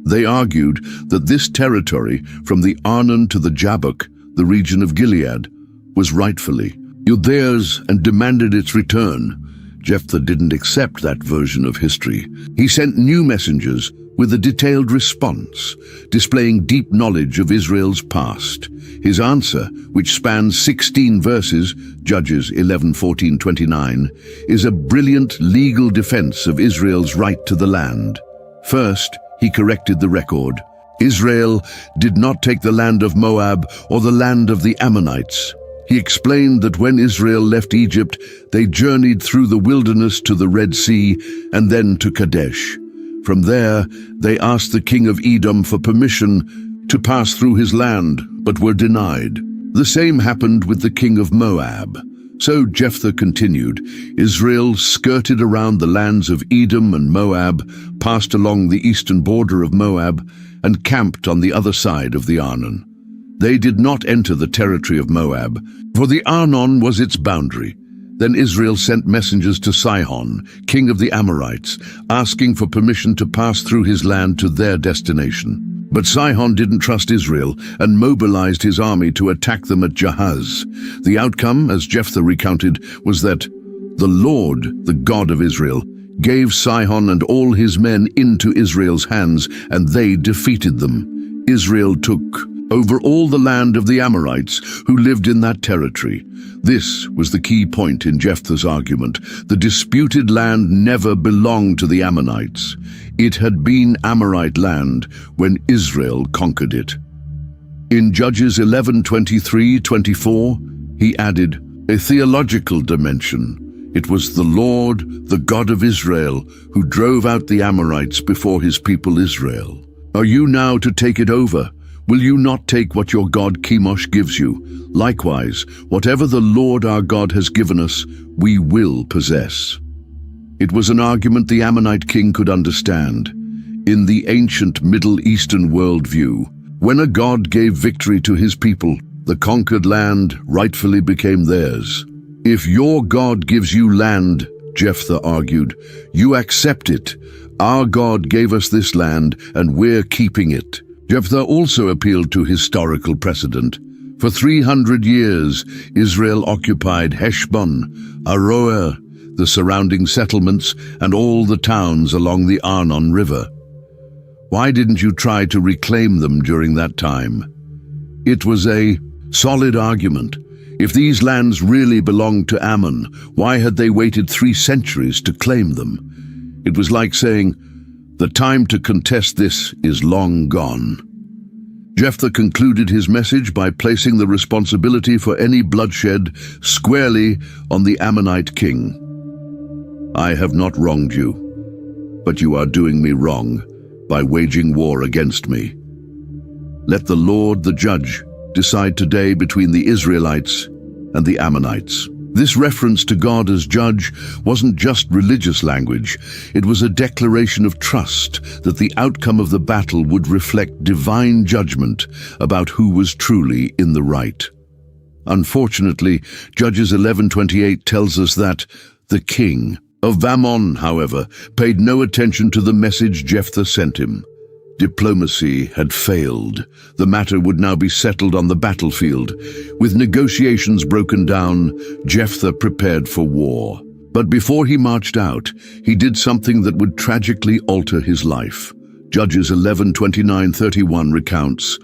They argued that this territory, from the Arnon to the Jabbok, the region of Gilead, was rightfully theirs and demanded its return. Jephthah didn't accept that version of history. He sent new messengers with a detailed response, displaying deep knowledge of Israel's past. His answer, which spans 16 verses, Judges 11:14-29, is a brilliant legal defense of Israel's right to the land. First, he corrected the record. Israel did not take the land of Moab or the land of the Ammonites. He explained that when Israel left Egypt, they journeyed through the wilderness to the Red Sea and then to Kadesh. From there, they asked the king of Edom for permission to pass through his land, but were denied. The same happened with the king of Moab. So Jephthah continued. Israel skirted around the lands of Edom and Moab, passed along the eastern border of Moab, and camped on the other side of the Arnon. They did not enter the territory of Moab, for the Arnon was its boundary. Then Israel sent messengers to Sihon, king of the Amorites, asking for permission to pass through his land to their destination. But Sihon didn't trust Israel and mobilized his army to attack them at Jahaz. The outcome, as Jephthah recounted, was that the Lord, the God of Israel, gave Sihon and all his men into Israel's hands, and they defeated them. Israel took over all the land of the Amorites who lived in that territory. This was the key point in Jephthah's argument. The disputed land never belonged to the Ammonites. It had been Amorite land when Israel conquered it. In Judges 11:23-24, he added a theological dimension. It was the Lord, the God of Israel, who drove out the Amorites before his people Israel. Are you now to take it over? Will you not take what your god Chemosh gives you? Likewise, whatever the Lord our God has given us, we will possess. It was an argument the Ammonite king could understand. In the ancient Middle Eastern worldview, when a god gave victory to his people, the conquered land rightfully became theirs. If your God gives you land, Jephthah argued, you accept it. Our God gave us this land, and we're keeping it. Jephthah also appealed to historical precedent. For 300 years, Israel occupied Heshbon, Aroer, the surrounding settlements, and all the towns along the Arnon River. Why didn't you try to reclaim them during that time? It was a solid argument. If these lands really belonged to Ammon, why had they waited 3 centuries to claim them? It was like saying, the time to contest this is long gone. Jephthah concluded his message by placing the responsibility for any bloodshed squarely on the Ammonite king. I have not wronged you, but you are doing me wrong by waging war against me. Let the Lord, the judge, decide today between the Israelites and the Ammonites. This reference to God as judge wasn't just religious language, it was a declaration of trust that the outcome of the battle would reflect divine judgment about who was truly in the right. Unfortunately, Judges 11:28 tells us that the king of Ammon, however, paid no attention to the message Jephthah sent him. Diplomacy had failed. The matter would now be settled on the battlefield. With negotiations broken down, Jephthah prepared for war. But before he marched out, he did something that would tragically alter his life. Judges 11:29-31 recounts,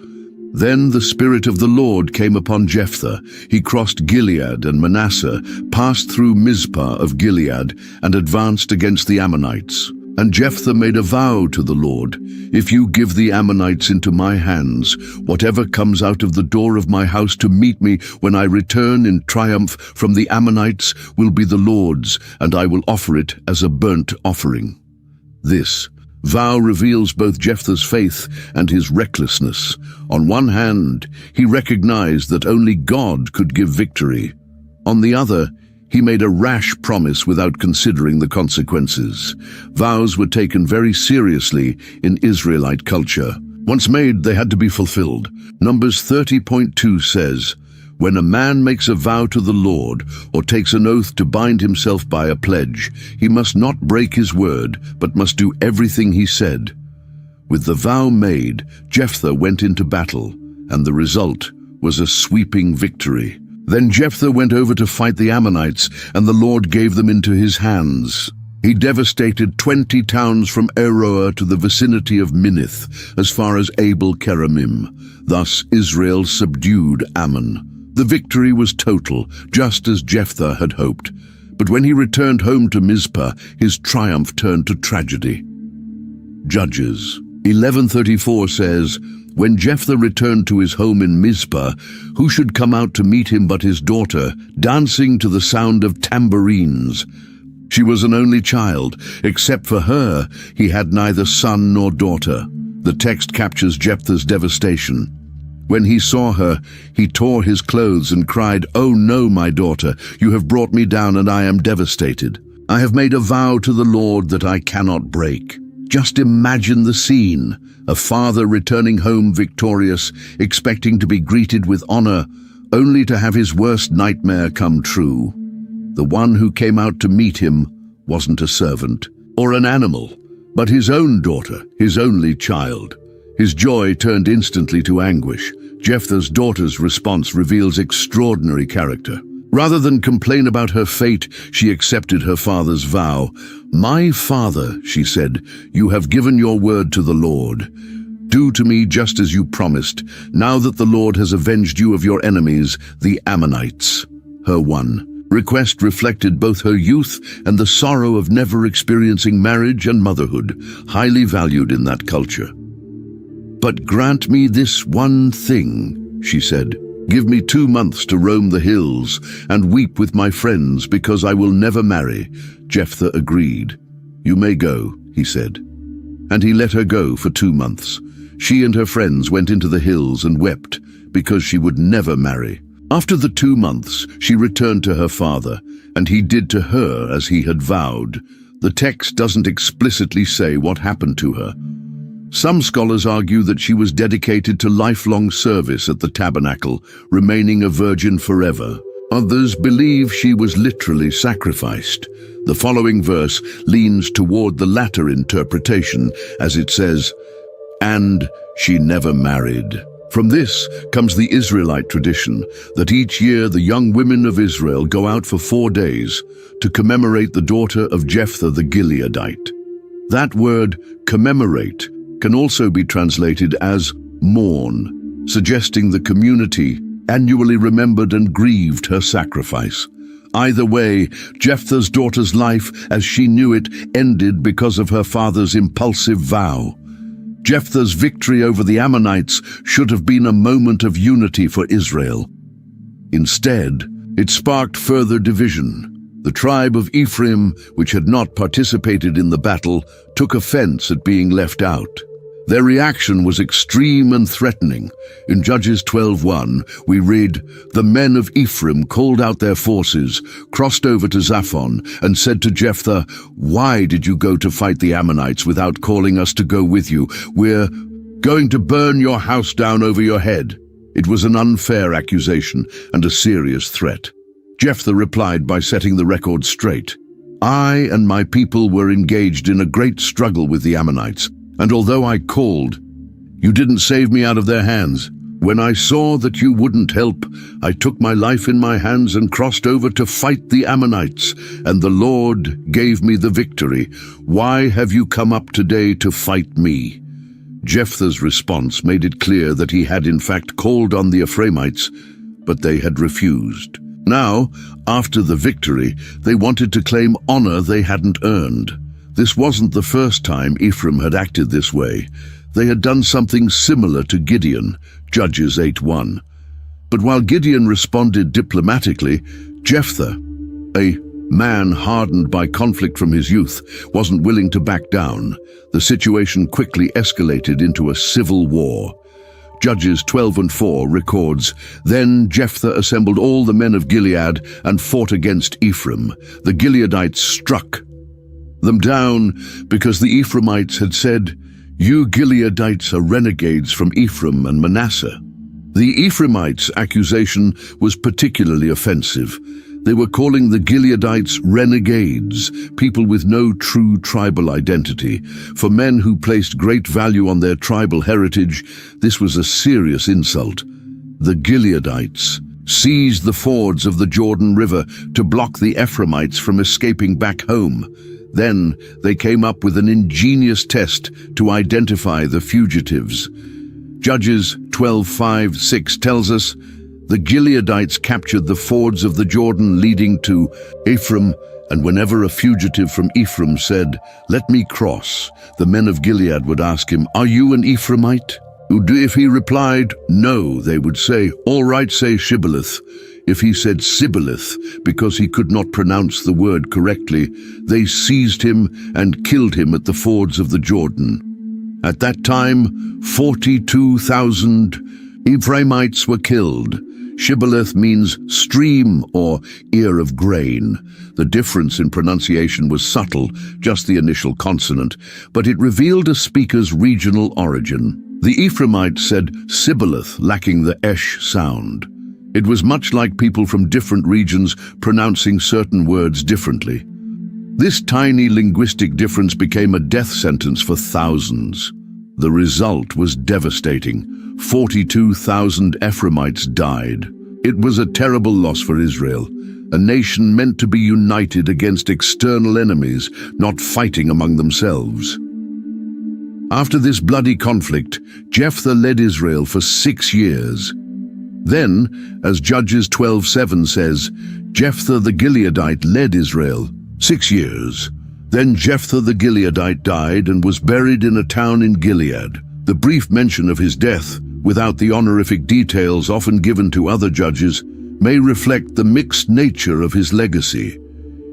"Then the Spirit of the Lord came upon Jephthah. He crossed Gilead and Manasseh, passed through Mizpah of Gilead, and advanced against the Ammonites. And Jephthah made a vow to the Lord, 'If you give the Ammonites into my hands, whatever comes out of the door of my house to meet me when I return in triumph from the Ammonites will be the Lord's, and I will offer it as a burnt offering.'" This vow reveals both Jephthah's faith and his recklessness. On one hand, he recognized that only God could give victory. On the other, he made a rash promise without considering the consequences. Vows were taken very seriously in Israelite culture. Once made, they had to be fulfilled. Numbers 30:2 says, "When a man makes a vow to the Lord or takes an oath to bind himself by a pledge, he must not break his word, but must do everything he said." With the vow made, Jephthah went into battle, and the result was a sweeping victory. Then Jephthah went over to fight the Ammonites, and the Lord gave them into his hands. He devastated 20 towns from Aroer to the vicinity of Minnith, as far as Abel-Keramim. Thus Israel subdued Ammon. The victory was total, just as Jephthah had hoped. But when he returned home to Mizpah, his triumph turned to tragedy. Judges 11:34 says, "When Jephthah returned to his home in Mizpah, who should come out to meet him but his daughter, dancing to the sound of tambourines? She was an only child. Except for her, he had neither son nor daughter." The text captures Jephthah's devastation. When he saw her, he tore his clothes and cried, "Oh no, my daughter, you have brought me down and I am devastated. I have made a vow to the Lord that I cannot break." Just imagine the scene. A father returning home victorious, expecting to be greeted with honor, only to have his worst nightmare come true. The one who came out to meet him wasn't a servant or an animal, but his own daughter, his only child. His joy turned instantly to anguish. Jephthah's daughter's response reveals extraordinary character. Rather than complain about her fate, she accepted her father's vow. "My father," she said, "you have given your word to the Lord. Do to me just as you promised, now that the Lord has avenged you of your enemies, the Ammonites." Her one request reflected both her youth and the sorrow of never experiencing marriage and motherhood, highly valued in that culture. "But grant me this one thing," she said. "Give me 2 months to roam the hills and weep with my friends because I will never marry." Jephthah agreed. "You may go," he said. And he let her go for 2 months. She and her friends went into the hills and wept because she would never marry. After the 2 months, she returned to her father, and he did to her as he had vowed. The text doesn't explicitly say what happened to her. Some scholars argue that she was dedicated to lifelong service at the tabernacle, remaining a virgin forever. Others believe she was literally sacrificed. The following verse leans toward the latter interpretation, as it says, "And she never married." From this comes the Israelite tradition that each year the young women of Israel go out for 4 days to commemorate the daughter of Jephthah the Gileadite. That word, commemorate, can also be translated as mourn, suggesting the community annually remembered and grieved her sacrifice. Either way, Jephthah's daughter's life, as she knew it, ended because of her father's impulsive vow. Jephthah's victory over the Ammonites should have been a moment of unity for Israel. Instead, it sparked further division. The tribe of Ephraim, which had not participated in the battle, took offense at being left out. Their reaction was extreme and threatening. In Judges 12:1, we read, "The men of Ephraim called out their forces, crossed over to Zaphon, and said to Jephthah, 'Why did you go to fight the Ammonites without calling us to go with you? We're going to burn your house down over your head.'" It was an unfair accusation and a serious threat. Jephthah replied by setting the record straight. "I and my people were engaged in a great struggle with the Ammonites, and although I called, you didn't save me out of their hands. When I saw that you wouldn't help, I took my life in my hands and crossed over to fight the Ammonites, and the Lord gave me the victory. Why have you come up today to fight me?" Jephthah's response made it clear that he had in fact called on the Ephraimites, but they had refused. Now, after the victory, they wanted to claim honor they hadn't earned. This wasn't the first time Ephraim had acted this way. They had done something similar to Gideon, Judges 8:1. But while Gideon responded diplomatically, Jephthah, a man hardened by conflict from his youth, wasn't willing to back down. The situation quickly escalated into a civil war. Judges 12:4 records, "Then Jephthah assembled all the men of Gilead and fought against Ephraim. The Gileadites struck them down because the Ephraimites had said, 'You Gileadites are renegades from Ephraim and Manasseh.'" The Ephraimites' accusation was particularly offensive. They were calling the Gileadites renegades, people with no true tribal identity. For men who placed great value on their tribal heritage, this was a serious insult. The Gileadites seized the fords of the Jordan River to block the Ephraimites from escaping back home. Then they came up with an ingenious test to identify the fugitives. Judges 12:5-6 tells us, "The Gileadites captured the fords of the Jordan leading to Ephraim, and whenever a fugitive from Ephraim said, 'Let me cross,' the men of Gilead would ask him, 'Are you an Ephraimite?' If he replied, 'No,' they would say, 'All right, say Shibboleth.' If he said Sibboleth because he could not pronounce the word correctly, they seized him and killed him at the fords of the Jordan. At that time, 42,000 Ephraimites were killed. Shibboleth means stream or ear of grain. The difference in pronunciation was subtle, just the initial consonant, but it revealed a speaker's regional origin. The Ephraimites said Sibboleth, lacking the esh sound. It was much like people from different regions pronouncing certain words differently. This tiny linguistic difference became a death sentence for thousands. The result was devastating. 42,000 Ephraimites died. It was a terrible loss for Israel, a nation meant to be united against external enemies, not fighting among themselves. After this bloody conflict, Jephthah led Israel for 6 years. Then, as Judges 12:7 says, Jephthah the Gileadite led Israel 6 years. Then Jephthah the Gileadite died and was buried in a town in Gilead. The brief mention of his death, without the honorific details often given to other judges, may reflect the mixed nature of his legacy.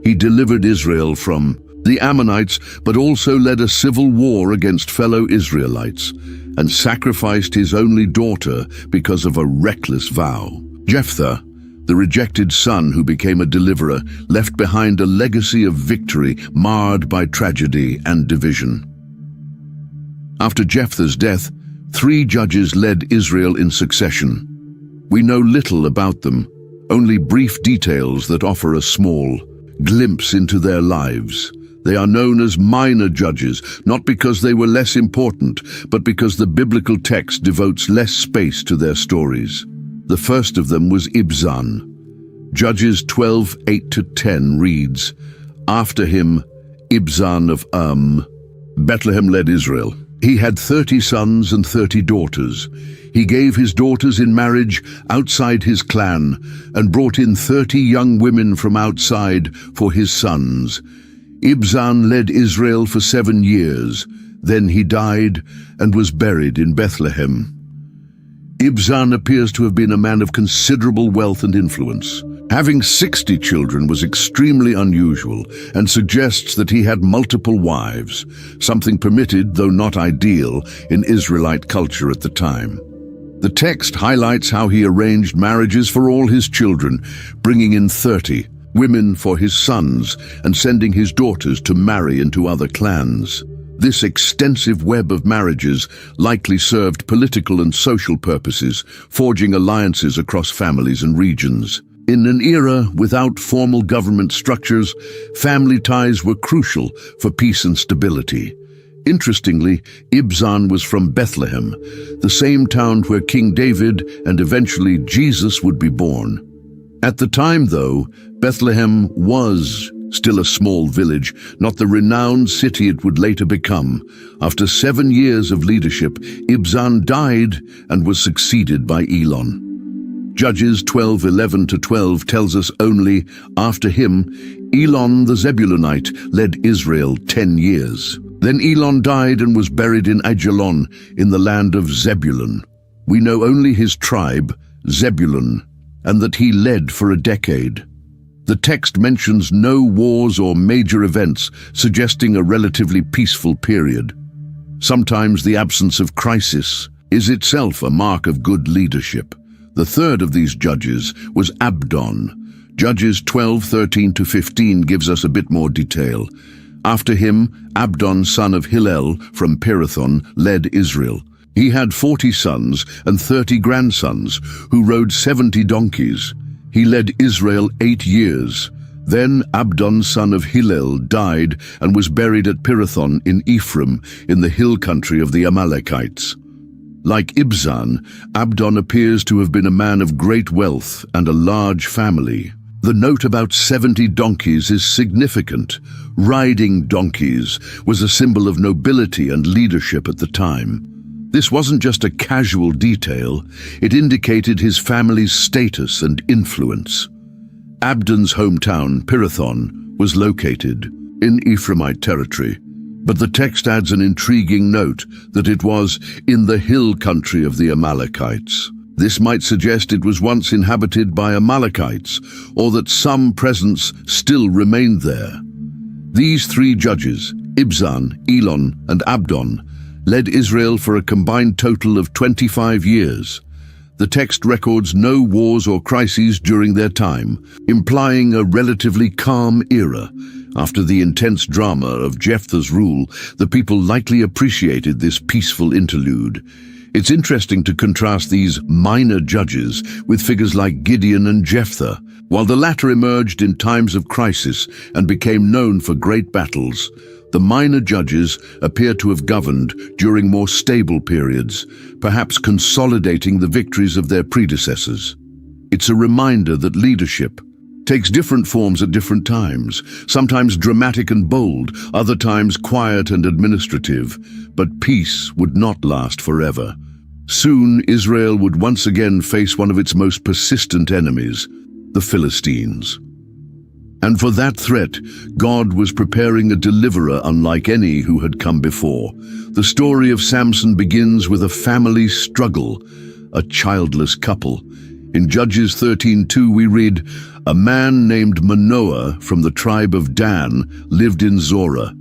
He delivered Israel from the Ammonites, but also led a civil war against fellow Israelites, and sacrificed his only daughter because of a reckless vow. Jephthah, the rejected son who became a deliverer, left behind a legacy of victory marred by tragedy and division. After Jephthah's death, 3 judges led Israel in succession. We know little about them, only brief details that offer a small glimpse into their lives. They are known as minor judges, not because they were less important, but because the biblical text devotes less space to their stories. The first of them was Ibzan. Judges 12:8-10 reads, "After him, Ibzan of Bethlehem led Israel. He had 30 sons and 30 daughters. He gave his daughters in marriage outside his clan and brought in 30 young women from outside for his sons. Ibzan led Israel for 7 years. Then he died and was buried in Bethlehem." Ibzan appears to have been a man of considerable wealth and influence. Having 60 children was extremely unusual and suggests that he had multiple wives, something permitted, though not ideal, in Israelite culture at the time. The text highlights how he arranged marriages for all his children, bringing in 30 women for his sons and sending his daughters to marry into other clans. This extensive web of marriages likely served political and social purposes, forging alliances across families and regions. In an era without formal government structures, family ties were crucial for peace and stability. Interestingly, Ibzan was from Bethlehem, the same town where King David and eventually Jesus would be born. At the time, though, Bethlehem was still a small village, not the renowned city it would later become. After 7 years of leadership, Ibzan died and was succeeded by Elon. Judges 12:11-12 tells us only, after him, Elon the Zebulunite led Israel 10 years. Then Elon died and was buried in Ajalon in the land of Zebulun. We know only his tribe, Zebulun, and that he led for a decade. The text mentions no wars or major events, suggesting a relatively peaceful period. Sometimes the absence of crisis is itself a mark of good leadership. The third of these judges was Abdon. Judges 12:13-15 gives us a bit more detail. After him, Abdon, son of Hillel from Pirathon, led Israel. He had 40 sons and 30 grandsons, who rode 70 donkeys. He led Israel 8 years. Then Abdon, son of Hillel, died and was buried at Pirathon in Ephraim, in the hill country of the Amalekites. Like Ibzan, Abdon appears to have been a man of great wealth and a large family. The note about 70 donkeys is significant. Riding donkeys was a symbol of nobility and leadership at the time. This wasn't just a casual detail, it indicated his family's status and influence. Abdon's hometown, Pirathon, was located in Ephraimite territory, but the text adds an intriguing note that it was in the hill country of the Amalekites. This might suggest it was once inhabited by Amalekites, or that some presence still remained there. These 3 judges, Ibzan, Elon, and Abdon, led Israel for a combined total of 25 years. The text records no wars or crises during their time, implying a relatively calm era. After the intense drama of Jephthah's rule, the people likely appreciated this peaceful interlude. It's interesting to contrast these minor judges with figures like Gideon and Jephthah. While the latter emerged in times of crisis and became known for great battles, the minor judges appear to have governed during more stable periods, perhaps consolidating the victories of their predecessors. It's a reminder that leadership takes different forms at different times, sometimes dramatic and bold, other times quiet and administrative, but peace would not last forever. Soon, Israel would once again face one of its most persistent enemies, the Philistines. And for that threat, God was preparing a deliverer unlike any who had come before. The story of Samson begins with a family struggle, a childless couple. In Judges 13:2 we read, "A man named Manoah from the tribe of Dan lived in Zorah.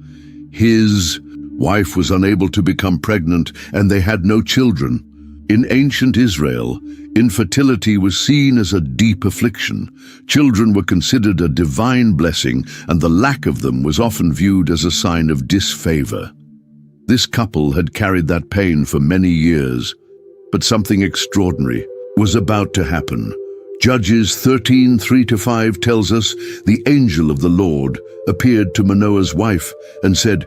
His wife was unable to become pregnant, and they had no children." In ancient Israel, infertility was seen as a deep affliction. Children were considered a divine blessing, and the lack of them was often viewed as a sign of disfavor. This couple had carried that pain for many years, but something extraordinary was about to happen. Judges 13:3-5 tells us the angel of the Lord appeared to Manoah's wife and said,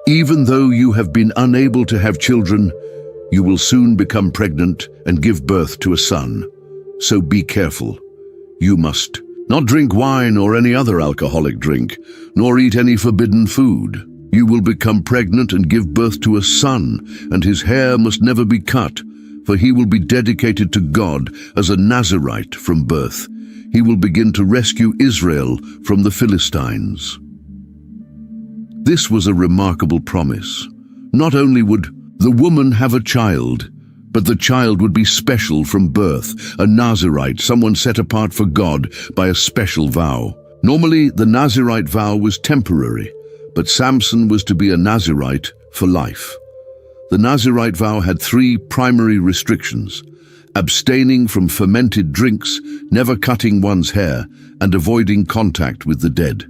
"Even though you have been unable to have children, you will soon become pregnant and give birth to a son. So be careful. You must not drink wine or any other alcoholic drink, nor eat any forbidden food. You will become pregnant and give birth to a son, and his hair must never be cut, for he will be dedicated to God as a Nazirite from birth. He will begin to rescue Israel from the Philistines." This was a remarkable promise. Not only would the woman have a child, But the child would be special from birth, a Nazirite, someone set apart for God by a special vow. Normally, the Nazirite vow was temporary, but Samson was to be a Nazirite for life. The Nazirite vow had 3 primary restrictions: abstaining from fermented drinks, never cutting one's hair, and avoiding contact with the dead.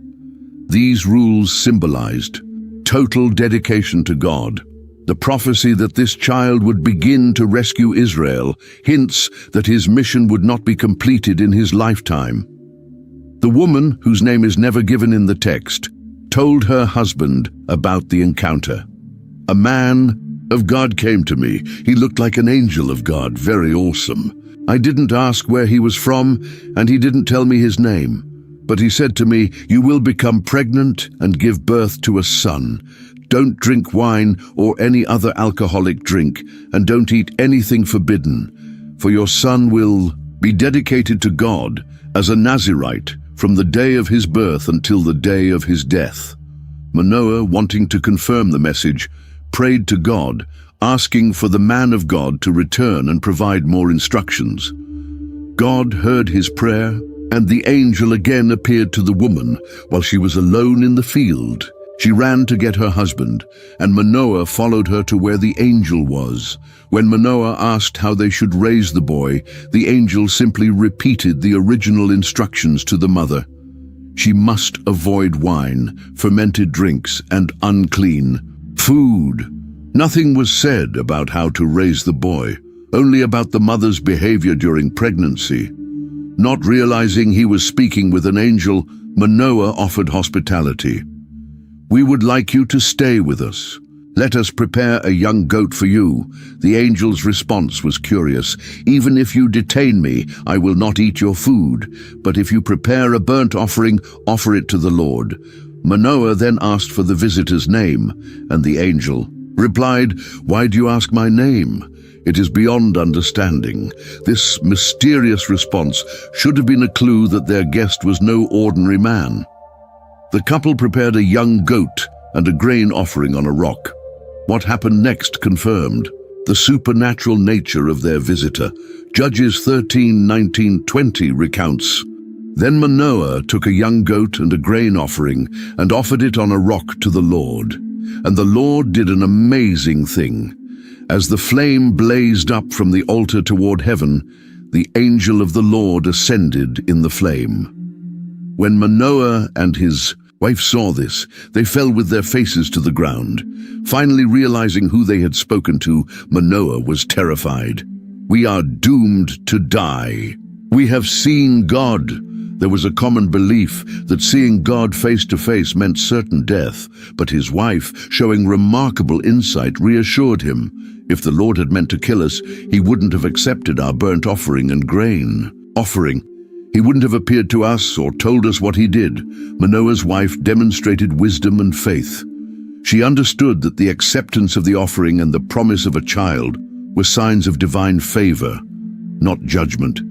These rules symbolized total dedication to God. The prophecy that this child would begin to rescue Israel hints that his mission would not be completed in his lifetime. The woman, whose name is never given in the text, told her husband about the encounter. "A man of God came to me. He looked like an angel of God, very awesome. I didn't ask where he was from, and he didn't tell me his name. But he said to me, 'You will become pregnant and give birth to a son. Don't drink wine or any other alcoholic drink, and don't eat anything forbidden, for your son will be dedicated to God as a Nazirite from the day of his birth until the day of his death.'" Manoah, wanting to confirm the message, prayed to God, asking for the man of God to return and provide more instructions. God heard his prayer, and the angel again appeared to the woman while she was alone in the field. She ran to get her husband, and Manoah followed her to where the angel was. When Manoah asked how they should raise the boy, the angel simply repeated the original instructions to the mother. She must avoid wine, fermented drinks, and unclean food. Nothing was said about how to raise the boy, only about the mother's behavior during pregnancy. Not realizing he was speaking with an angel, Manoah offered hospitality. "We would like you to stay with us. Let us prepare a young goat for you." The angel's response was curious. "Even if you detain me, I will not eat your food. But if you prepare a burnt offering, offer it to the Lord." Manoah then asked for the visitor's name, and the angel replied, "Why do you ask my name? It is beyond understanding." This mysterious response should have been a clue that their guest was no ordinary man. The couple prepared a young goat and a grain offering on a rock. What happened next confirmed the supernatural nature of their visitor. Judges 13, 19, 20 recounts, "Then Manoah took a young goat and a grain offering and offered it on a rock to the Lord. And the Lord did an amazing thing. As the flame blazed up from the altar toward heaven, the angel of the Lord ascended in the flame." When Manoah and his wife saw this, they fell with their faces to the ground. Finally realizing who they had spoken to, Manoah was terrified. "We are doomed to die. We have seen God." There was a common belief that seeing God face to face meant certain death, but his wife, showing remarkable insight, reassured him. If the Lord had meant to kill us, he wouldn't have accepted our burnt offering and grain offering. He wouldn't have appeared to us or told us what he did. Manoah's wife demonstrated wisdom and faith. She understood that the acceptance of the offering and the promise of a child were signs of divine favor, not judgment.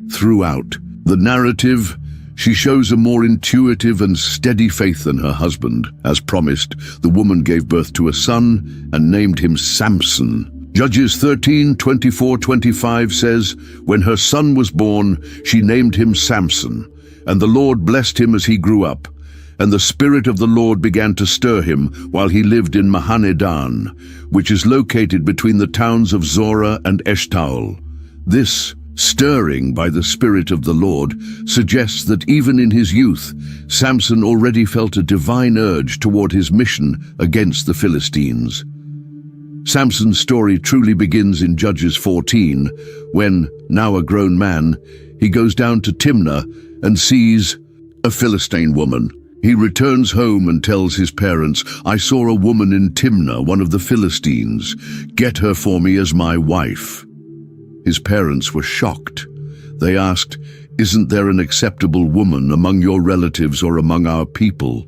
Throughout the narrative, she shows a more intuitive and steady faith than her husband. As promised, the woman gave birth to a son and named him Samson. Judges 13, 24, 25 says, "When her son was born, she named him Samson, and the Lord blessed him as he grew up. And the Spirit of the Lord began to stir him while he lived in Mahanedan, which is located between the towns of Zorah and Eshtaol." This stirring by the Spirit of the Lord suggests that even in his youth, Samson already felt a divine urge toward his mission against the Philistines. Samson's story truly begins in Judges 14, when, now a grown man, he goes down to Timnah and sees a Philistine woman. He returns home and tells his parents, "I saw a woman in Timnah, one of the Philistines. Get her for me as my wife." His parents were shocked. They asked, "Isn't there an acceptable woman among your relatives or among our people?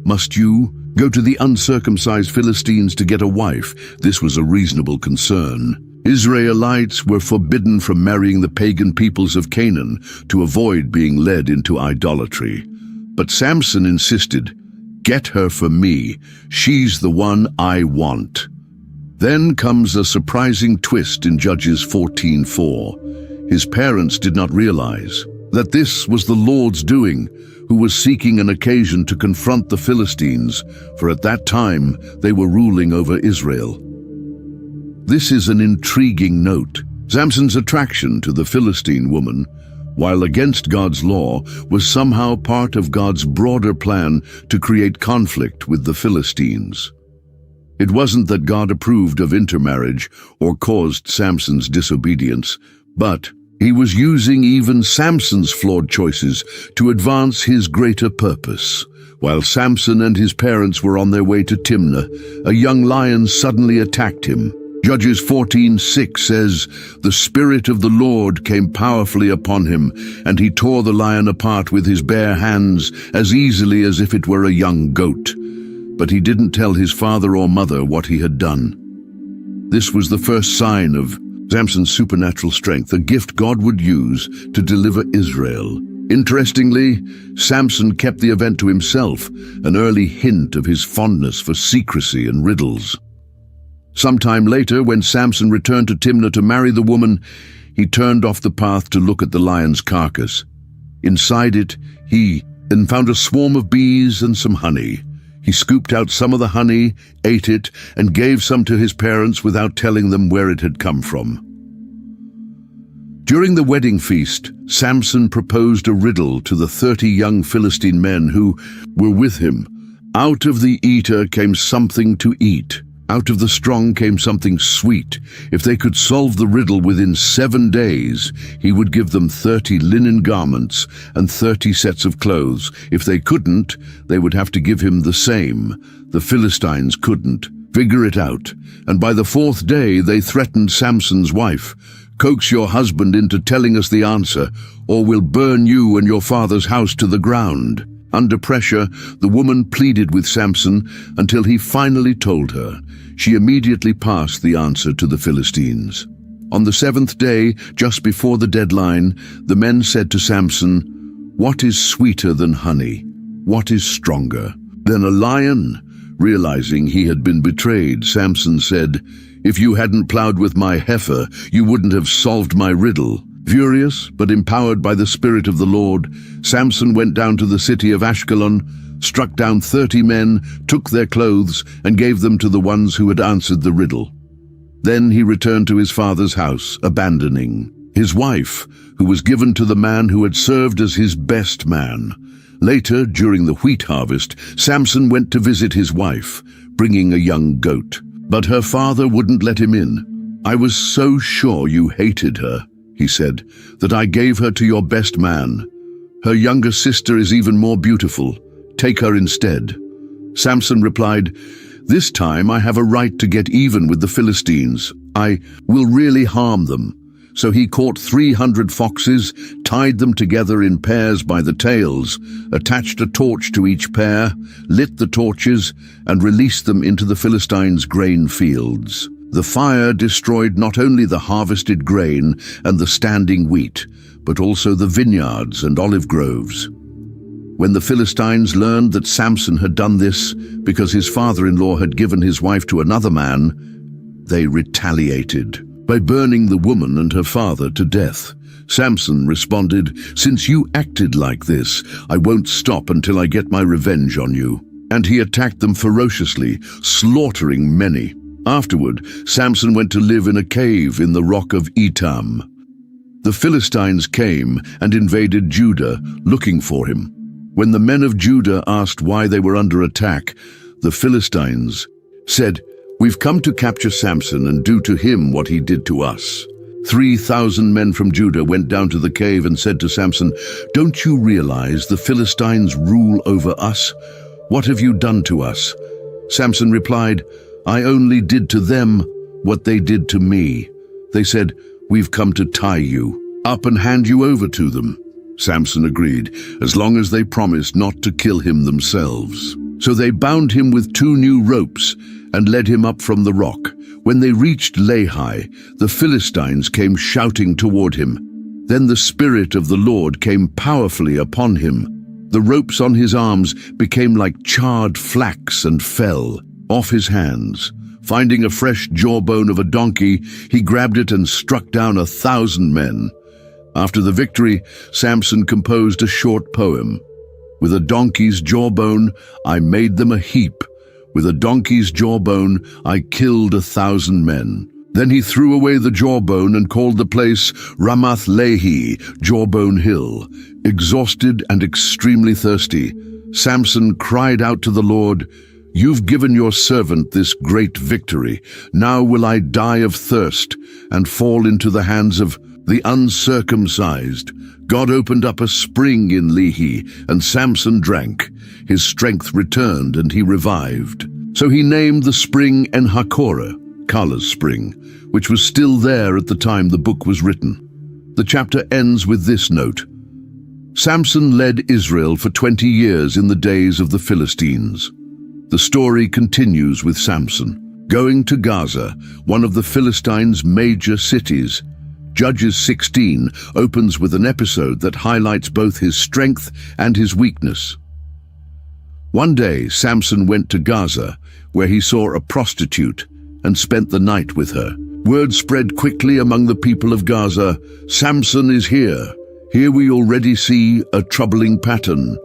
Must you go to the uncircumcised Philistines to get a wife?" This was a reasonable concern. Israelites were forbidden from marrying the pagan peoples of Canaan to avoid being led into idolatry. But Samson insisted, "Get her for me. She's the one I want." Then comes a surprising twist in Judges 14:4. His parents did not realize that this was the Lord's doing, who was seeking an occasion to confront the Philistines, for at that time they were ruling over Israel. This is an intriguing note. Samson's attraction to the Philistine woman, while against God's law, was somehow part of God's broader plan to create conflict with the Philistines. It wasn't that God approved of intermarriage or caused Samson's disobedience, but he was using even Samson's flawed choices to advance his greater purpose. While Samson and his parents were on their way to Timnah, a young lion suddenly attacked him. Judges 14:6 says, "The Spirit of the Lord came powerfully upon him, and he tore the lion apart with his bare hands as easily as if it were a young goat. But he didn't tell his father or mother what he had done." This was the first sign of Samson's supernatural strength, a gift God would use to deliver Israel. Interestingly, Samson kept the event to himself, an early hint of his fondness for secrecy and riddles. Sometime later, when Samson returned to Timnah to marry the woman, he turned off the path to look at the lion's carcass. Inside it, he then found a swarm of bees and some honey. He scooped out some of the honey, ate it, and gave some to his parents without telling them where it had come from. During the wedding feast, Samson proposed a riddle to the 30 young Philistine men who were with him. Out of the eater came something to eat. Out of the strong came something sweet. If they could solve the riddle within 7 days, he would give them 30 linen garments and 30 sets of clothes. If they couldn't, they would have to give him the same. The Philistines couldn't. Figure it out. And by the 4th day, they threatened Samson's wife. "Coax your husband into telling us the answer, or we'll burn you and your father's house to the ground." Under pressure, the woman pleaded with Samson until he finally told her. She immediately passed the answer to the Philistines. On the 7th day, just before the deadline, the men said to Samson, "What is sweeter than honey? What is stronger than a lion?" Realizing he had been betrayed, Samson said, "If you hadn't plowed with my heifer, you wouldn't have solved my riddle." Furious, but empowered by the Spirit of the Lord, Samson went down to the city of Ashkelon, struck down 30 men, took their clothes, and gave them to the ones who had answered the riddle. Then he returned to his father's house, abandoning his wife, who was given to the man who had served as his best man. Later, during the wheat harvest, Samson went to visit his wife, bringing a young goat. But her father wouldn't let him in. "I was so sure you hated her," he said, "that I gave her to your best man. Her younger sister is even more beautiful. Take her instead." Samson replied, "This time I have a right to get even with the Philistines. I will really harm them." So he caught 300 foxes, tied them together in pairs by the tails, attached a torch to each pair, lit the torches, and released them into the Philistines' grain fields. The fire destroyed not only the harvested grain and the standing wheat, but also the vineyards and olive groves. When the Philistines learned that Samson had done this because his father-in-law had given his wife to another man, they retaliated by burning the woman and her father to death. Samson responded, "Since you acted like this, I won't stop until I get my revenge on you." And he attacked them ferociously, slaughtering many. Afterward, Samson went to live in a cave in the rock of Etam. The Philistines came and invaded Judah, looking for him. When the men of Judah asked why they were under attack, the Philistines said, "We've come to capture Samson and do to him what he did to us." 3,000 men from Judah went down to the cave and said to Samson, "Don't you realize the Philistines rule over us? What have you done to us?" Samson replied, "I only did to them what they did to me." They said, "We've come to tie you up and hand you over to them." Samson agreed, as long as they promised not to kill him themselves. So they bound him with 2 new ropes and led him up from the rock. When they reached Lehi, the Philistines came shouting toward him. Then the Spirit of the Lord came powerfully upon him. The ropes on his arms became like charred flax and fell off his hands. Finding a fresh jawbone of a donkey, he grabbed it and struck down 1,000 men. After the victory, Samson composed a short poem. With a donkey's jawbone, I made them a heap. With a donkey's jawbone, I killed 1,000 men. Then he threw away the jawbone and called the place Ramath Lehi, Jawbone Hill. Exhausted and extremely thirsty, Samson cried out to the Lord, "You've given your servant this great victory. Now will I die of thirst and fall into the hands of the uncircumcised." God opened up a spring in Lehi, and Samson drank. His strength returned and he revived. So he named the spring En-Hakkore, Kala's spring, which was still there at the time the book was written. The chapter ends with this note: Samson led Israel for 20 years in the days of the Philistines. The story continues with Samson going to Gaza, one of the Philistines' major cities. Judges 16 opens with an episode that highlights both his strength and his weakness. One day, Samson went to Gaza, where he saw a prostitute and spent the night with her. Word spread quickly among the people of Gaza, "Samson is here." Here we already see a troubling pattern.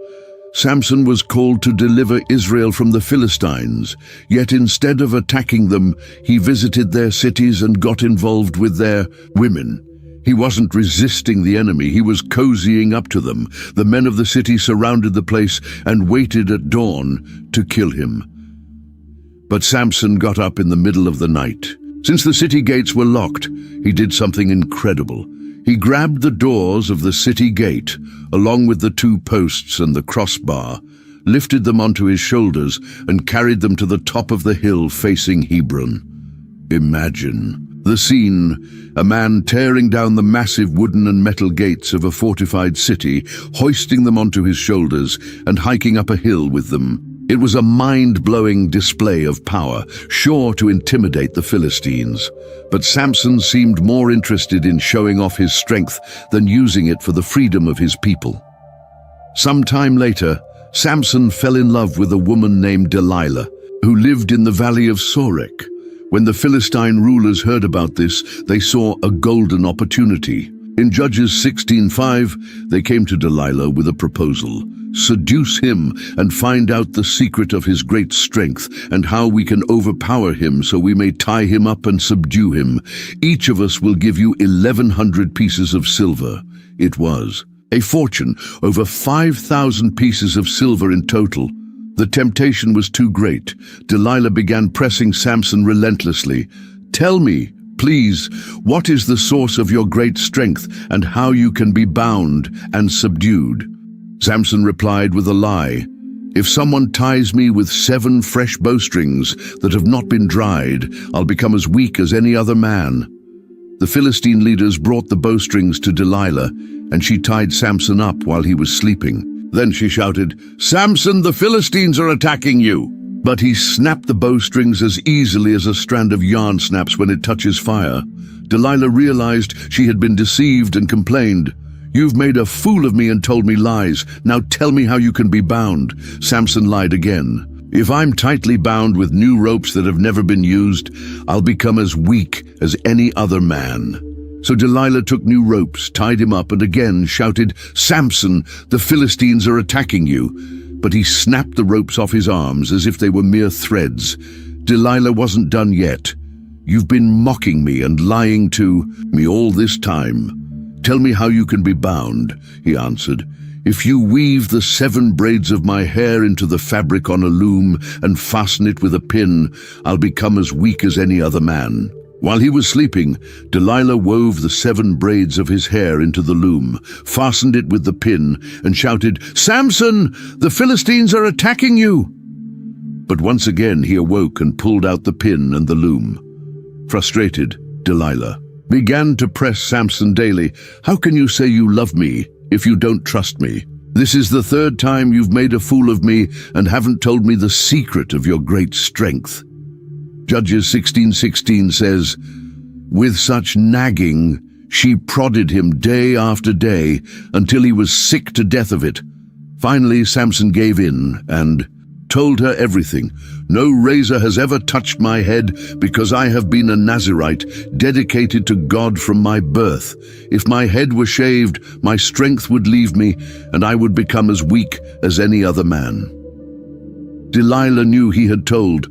Samson was called to deliver Israel from the Philistines, yet instead of attacking them, he visited their cities and got involved with their women. He wasn't resisting the enemy, he was cozying up to them. The men of the city surrounded the place and waited at dawn to kill him. But Samson got up in the middle of the night. Since the city gates were locked, he did something incredible. He grabbed the doors of the city gate, along with the 2 posts and the crossbar, lifted them onto his shoulders, and carried them to the top of the hill facing Hebron. Imagine the scene: a man tearing down the massive wooden and metal gates of a fortified city, hoisting them onto his shoulders, and hiking up a hill with them. It was a mind-blowing display of power, sure to intimidate the Philistines. But Samson seemed more interested in showing off his strength than using it for the freedom of his people. Some time later, Samson fell in love with a woman named Delilah, who lived in the valley of Sorek. When the Philistine rulers heard about this, they saw a golden opportunity. In Judges 16:5, they came to Delilah with a proposal: "Seduce him and find out the secret of his great strength and how we can overpower him so we may tie him up and subdue him. Each of us will give you 1,100 pieces of silver." It was a fortune, over 5,000 pieces of silver in total. The temptation was too great. Delilah began pressing Samson relentlessly. "Tell me, please, what is the source of your great strength and how you can be bound and subdued?" Samson replied with a lie. "If someone ties me with 7 fresh bowstrings that have not been dried, I'll become as weak as any other man." The Philistine leaders brought the bowstrings to Delilah, and she tied Samson up while he was sleeping. Then she shouted, "Samson, the Philistines are attacking you!" But he snapped the bowstrings as easily as a strand of yarn snaps when it touches fire. Delilah realized she had been deceived and complained, "You've made a fool of me and told me lies. Now tell me how you can be bound." Samson lied again. "If I'm tightly bound with new ropes that have never been used, I'll become as weak as any other man." So Delilah took new ropes, tied him up, and again shouted, "Samson, the Philistines are attacking you." But he snapped the ropes off his arms as if they were mere threads. Delilah wasn't done yet. "You've been mocking me and lying to me all this time. Tell me how you can be bound," he answered. "If you weave the 7 braids of my hair into the fabric on a loom and fasten it with a pin, I'll become as weak as any other man." While he was sleeping, Delilah wove the 7 braids of his hair into the loom, fastened it with the pin, and shouted, "Samson, the Philistines are attacking you!" But once again he awoke and pulled out the pin and the loom. Frustrated, Delilah began to press Samson daily. "How can you say you love me if you don't trust me? This is the 3rd time you've made a fool of me and haven't told me the secret of your great strength." Judges 16:16 says, "With such nagging, she prodded him day after day until he was sick to death of it. Finally, Samson gave in and told her everything. No razor has ever touched my head because I have been a Nazirite, dedicated to God from my birth. If my head were shaved, my strength would leave me, and I would become as weak as any other man. Delilah knew he had told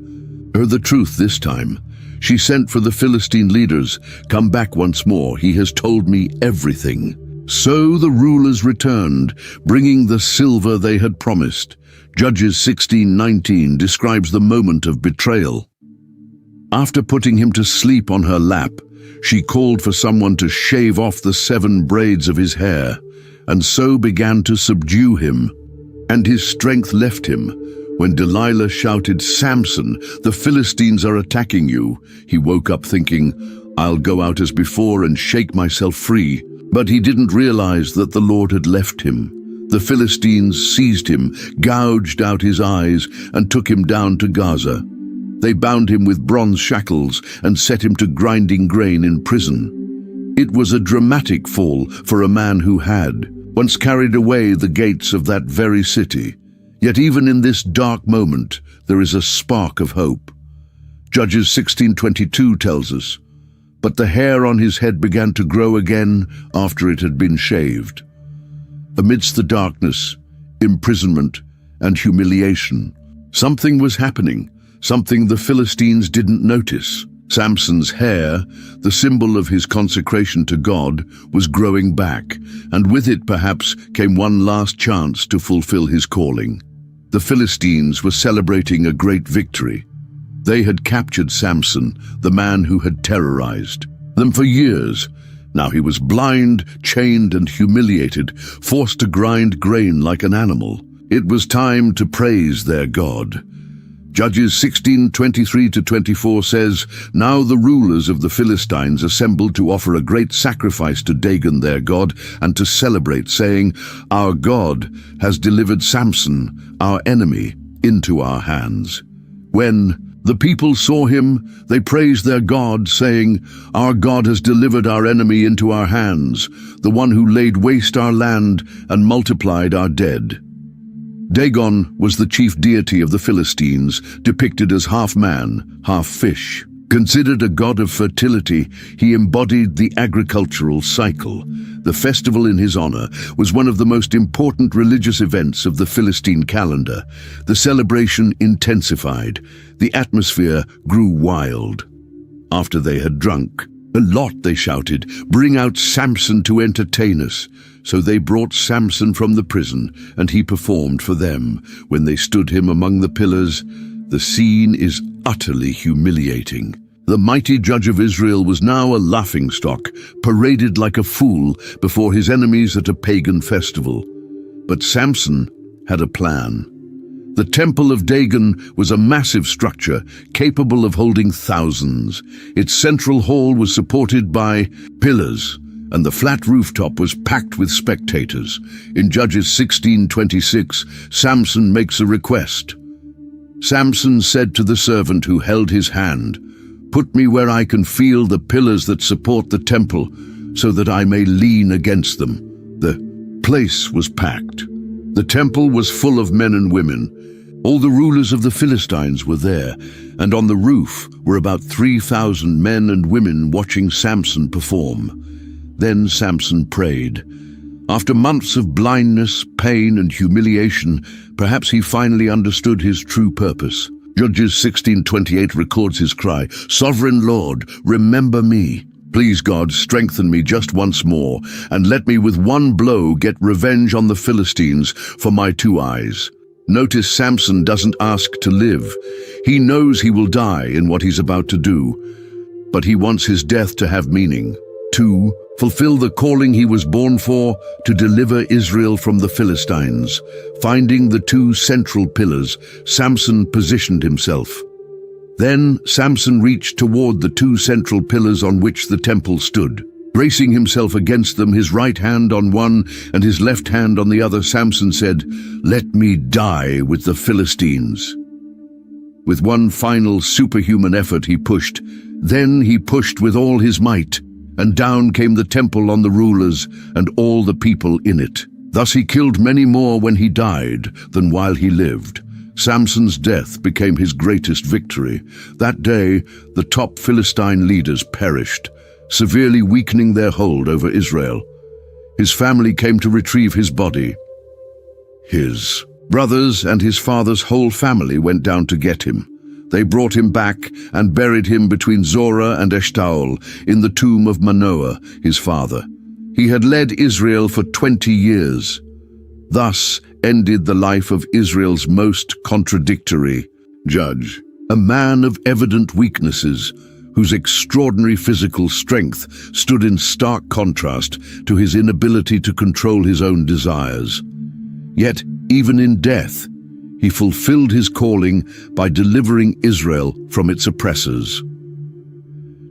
her the truth this time. She sent for the Philistine leaders. "Come back once more, he has told me everything." So the rulers returned, bringing the silver they had promised. Judges 16:19 describes the moment of betrayal. After putting him to sleep on her lap, she called for someone to shave off the 7 braids of his hair, and so began to subdue him. And his strength left him. When Delilah shouted, "Samson, the Philistines are attacking you," he woke up thinking, "I'll go out as before and shake myself free." But he didn't realize that the Lord had left him. The Philistines seized him, gouged out his eyes, and took him down to Gaza. They bound him with bronze shackles and set him to grinding grain in prison. It was a dramatic fall for a man who had once carried away the gates of that very city. Yet even in this dark moment, there is a spark of hope. Judges 16:22 tells us, "But the hair on his head began to grow again after it had been shaved." Amidst the darkness, imprisonment, and humiliation, something was happening, something the Philistines didn't notice. Samson's hair, the symbol of his consecration to God, was growing back, and with it perhaps came one last chance to fulfill his calling. The Philistines were celebrating a great victory. They had captured Samson, the man who had terrorized them for years. Now he was blind, chained, and humiliated, forced to grind grain like an animal. It was time to praise their God. Judges 16:23-24 says, "Now the rulers of the Philistines assembled to offer a great sacrifice to Dagon their god and to celebrate, saying, 'Our God has delivered Samson, our enemy, into our hands.' When the people saw him, they praised their God, saying, 'Our God has delivered our enemy into our hands, the one who laid waste our land and multiplied our dead.'" Dagon was the chief deity of the Philistines, depicted as half man, half fish. Considered a god of fertility, he embodied the agricultural cycle. The festival in his honor was one of the most important religious events of the Philistine calendar. The celebration intensified. The atmosphere grew wild. After they had drunk a lot, they shouted, "Bring out Samson to entertain us." So they brought Samson from the prison, and he performed for them. When they stood him among the pillars, the scene is utterly humiliating. The mighty judge of Israel was now a laughingstock, paraded like a fool before his enemies at a pagan festival. But Samson had a plan. The Temple of Dagon was a massive structure capable of holding thousands. Its central hall was supported by pillars, and the flat rooftop was packed with spectators. In Judges 16:26, Samson makes a request. Samson said to the servant who held his hand, "Put me where I can feel the pillars that support the temple, so that I may lean against them." The place was packed. The temple was full of men and women. All the rulers of the Philistines were there, and on the roof were about 3,000 men and women watching Samson perform. Then Samson prayed. After months of blindness, pain, and humiliation, perhaps he finally understood his true purpose. Judges 16:28 records his cry, "Sovereign Lord, remember me. Please, God, strengthen me just once more, and let me with one blow get revenge on the Philistines for my 2 eyes." Notice Samson doesn't ask to live. He knows he will die in what he's about to do, but he wants his death to have meaning. To fulfill the calling he was born for, to deliver Israel from the Philistines. Finding the 2 central pillars, Samson positioned himself. Then Samson reached toward the 2 central pillars on which the temple stood. Bracing himself against them, his right hand on one and his left hand on the other, Samson said, "Let me die with the Philistines." With one final superhuman effort he pushed. Then he pushed with all his might, and down came the temple on the rulers and all the people in it. Thus he killed many more when he died than while he lived. Samson's death became his greatest victory. That day, the top Philistine leaders perished, severely weakening their hold over Israel. His family came to retrieve his body. His brothers and his father's whole family went down to get him. They brought him back and buried him between Zorah and Eshtaol in the tomb of Manoah, his father. He had led Israel for 20 years. Thus ended the life of Israel's most contradictory judge, a man of evident weaknesses, whose extraordinary physical strength stood in stark contrast to his inability to control his own desires. Yet, even in death, he fulfilled his calling by delivering Israel from its oppressors.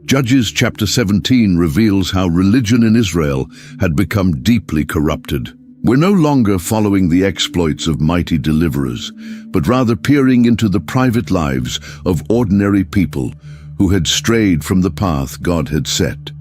Judges chapter 17 reveals how religion in Israel had become deeply corrupted. We're no longer following the exploits of mighty deliverers, but rather peering into the private lives of ordinary people who had strayed from the path God had set.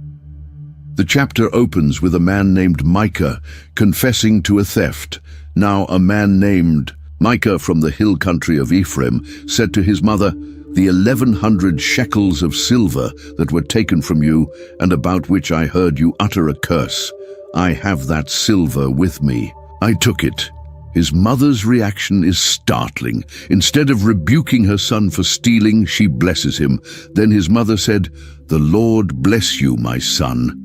The chapter opens with a man named Micah confessing to a theft. Now a man named Micah from the hill country of Ephraim said to his mother, "The 1,100 shekels of silver that were taken from you and about which I heard you utter a curse, I have that silver with me. I took it." His mother's reaction is startling. Instead of rebuking her son for stealing, she blesses him. Then his mother said, "The Lord bless you, my son."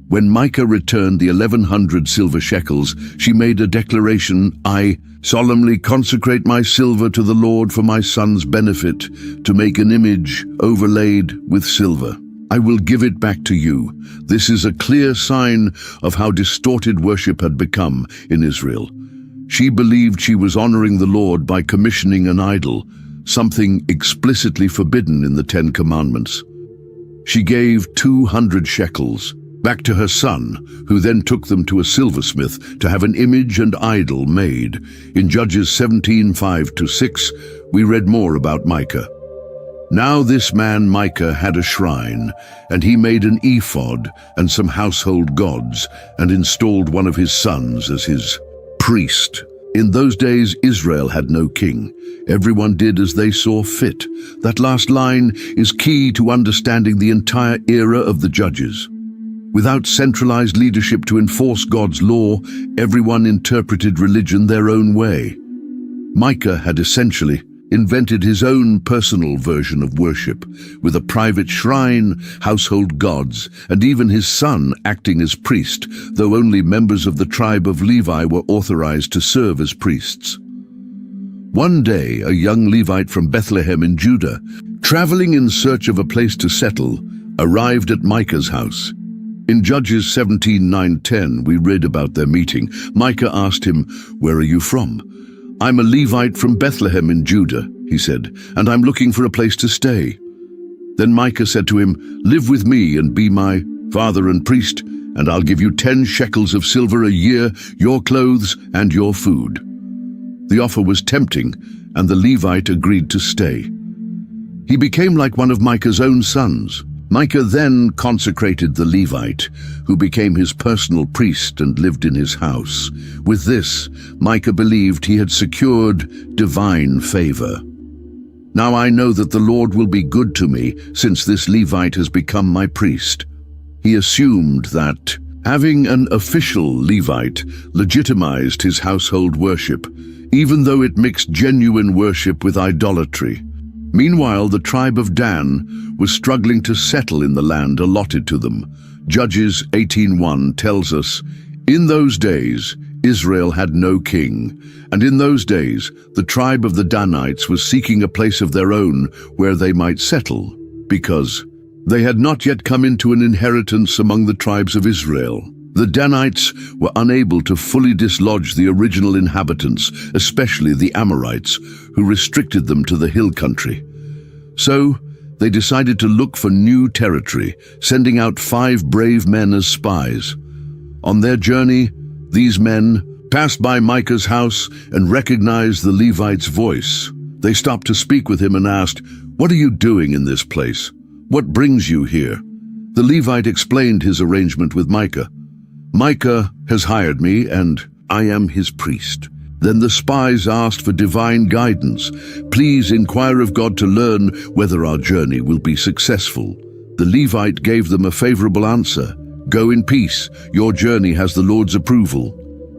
When Micah returned the 1,100 silver shekels, she made a declaration, "I solemnly consecrate my silver to the Lord for my son's benefit, to make an image overlaid with silver. I will give it back to you." This is a clear sign of how distorted worship had become in Israel. She believed she was honoring the Lord by commissioning an idol, something explicitly forbidden in the Ten Commandments. She gave 200 shekels back to her son, who then took them to a silversmith to have an image and idol made. In Judges 17:5-6, we read more about Micah. Now this man Micah had a shrine, and he made an ephod and some household gods, and installed one of his sons as his priest. In those days, Israel had no king. Everyone did as they saw fit. That last line is key to understanding the entire era of the Judges. Without centralized leadership to enforce God's law, everyone interpreted religion their own way. Micah had essentially invented his own personal version of worship, with a private shrine, household gods, and even his son acting as priest, though only members of the tribe of Levi were authorized to serve as priests. One day, a young Levite from Bethlehem in Judah, traveling in search of a place to settle, arrived at Micah's house. In Judges 17:9-10, we read about their meeting. Micah asked him, "Where are you from?" "I'm a Levite from Bethlehem in Judah," he said, "and I'm looking for a place to stay." Then Micah said to him, "Live with me and be my father and priest, and I'll give you 10 shekels of silver a year, your clothes and your food." The offer was tempting, and the Levite agreed to stay. He became like one of Micah's own sons. Micah then consecrated the Levite, who became his personal priest and lived in his house. With this, Micah believed he had secured divine favor. "Now I know that the Lord will be good to me, since this Levite has become my priest." He assumed that having an official Levite legitimized his household worship, even though it mixed genuine worship with idolatry. Meanwhile, the tribe of Dan was struggling to settle in the land allotted to them. Judges 18:1 tells us, "In those days, Israel had no king, and in those days, the tribe of the Danites was seeking a place of their own where they might settle, because they had not yet come into an inheritance among the tribes of Israel." The Danites were unable to fully dislodge the original inhabitants, especially the Amorites, who restricted them to the hill country. So, they decided to look for new territory, sending out 5 brave men as spies. On their journey, these men passed by Micah's house and recognized the Levite's voice. They stopped to speak with him and asked, "What are you doing in this place? What brings you here?" The Levite explained his arrangement with Micah. "Micah has hired me, and I am his priest. Then the spies asked for divine guidance. Please inquire of God to learn whether our journey will be successful. The Levite gave them a favorable answer. Go in peace, your journey has the Lord's approval.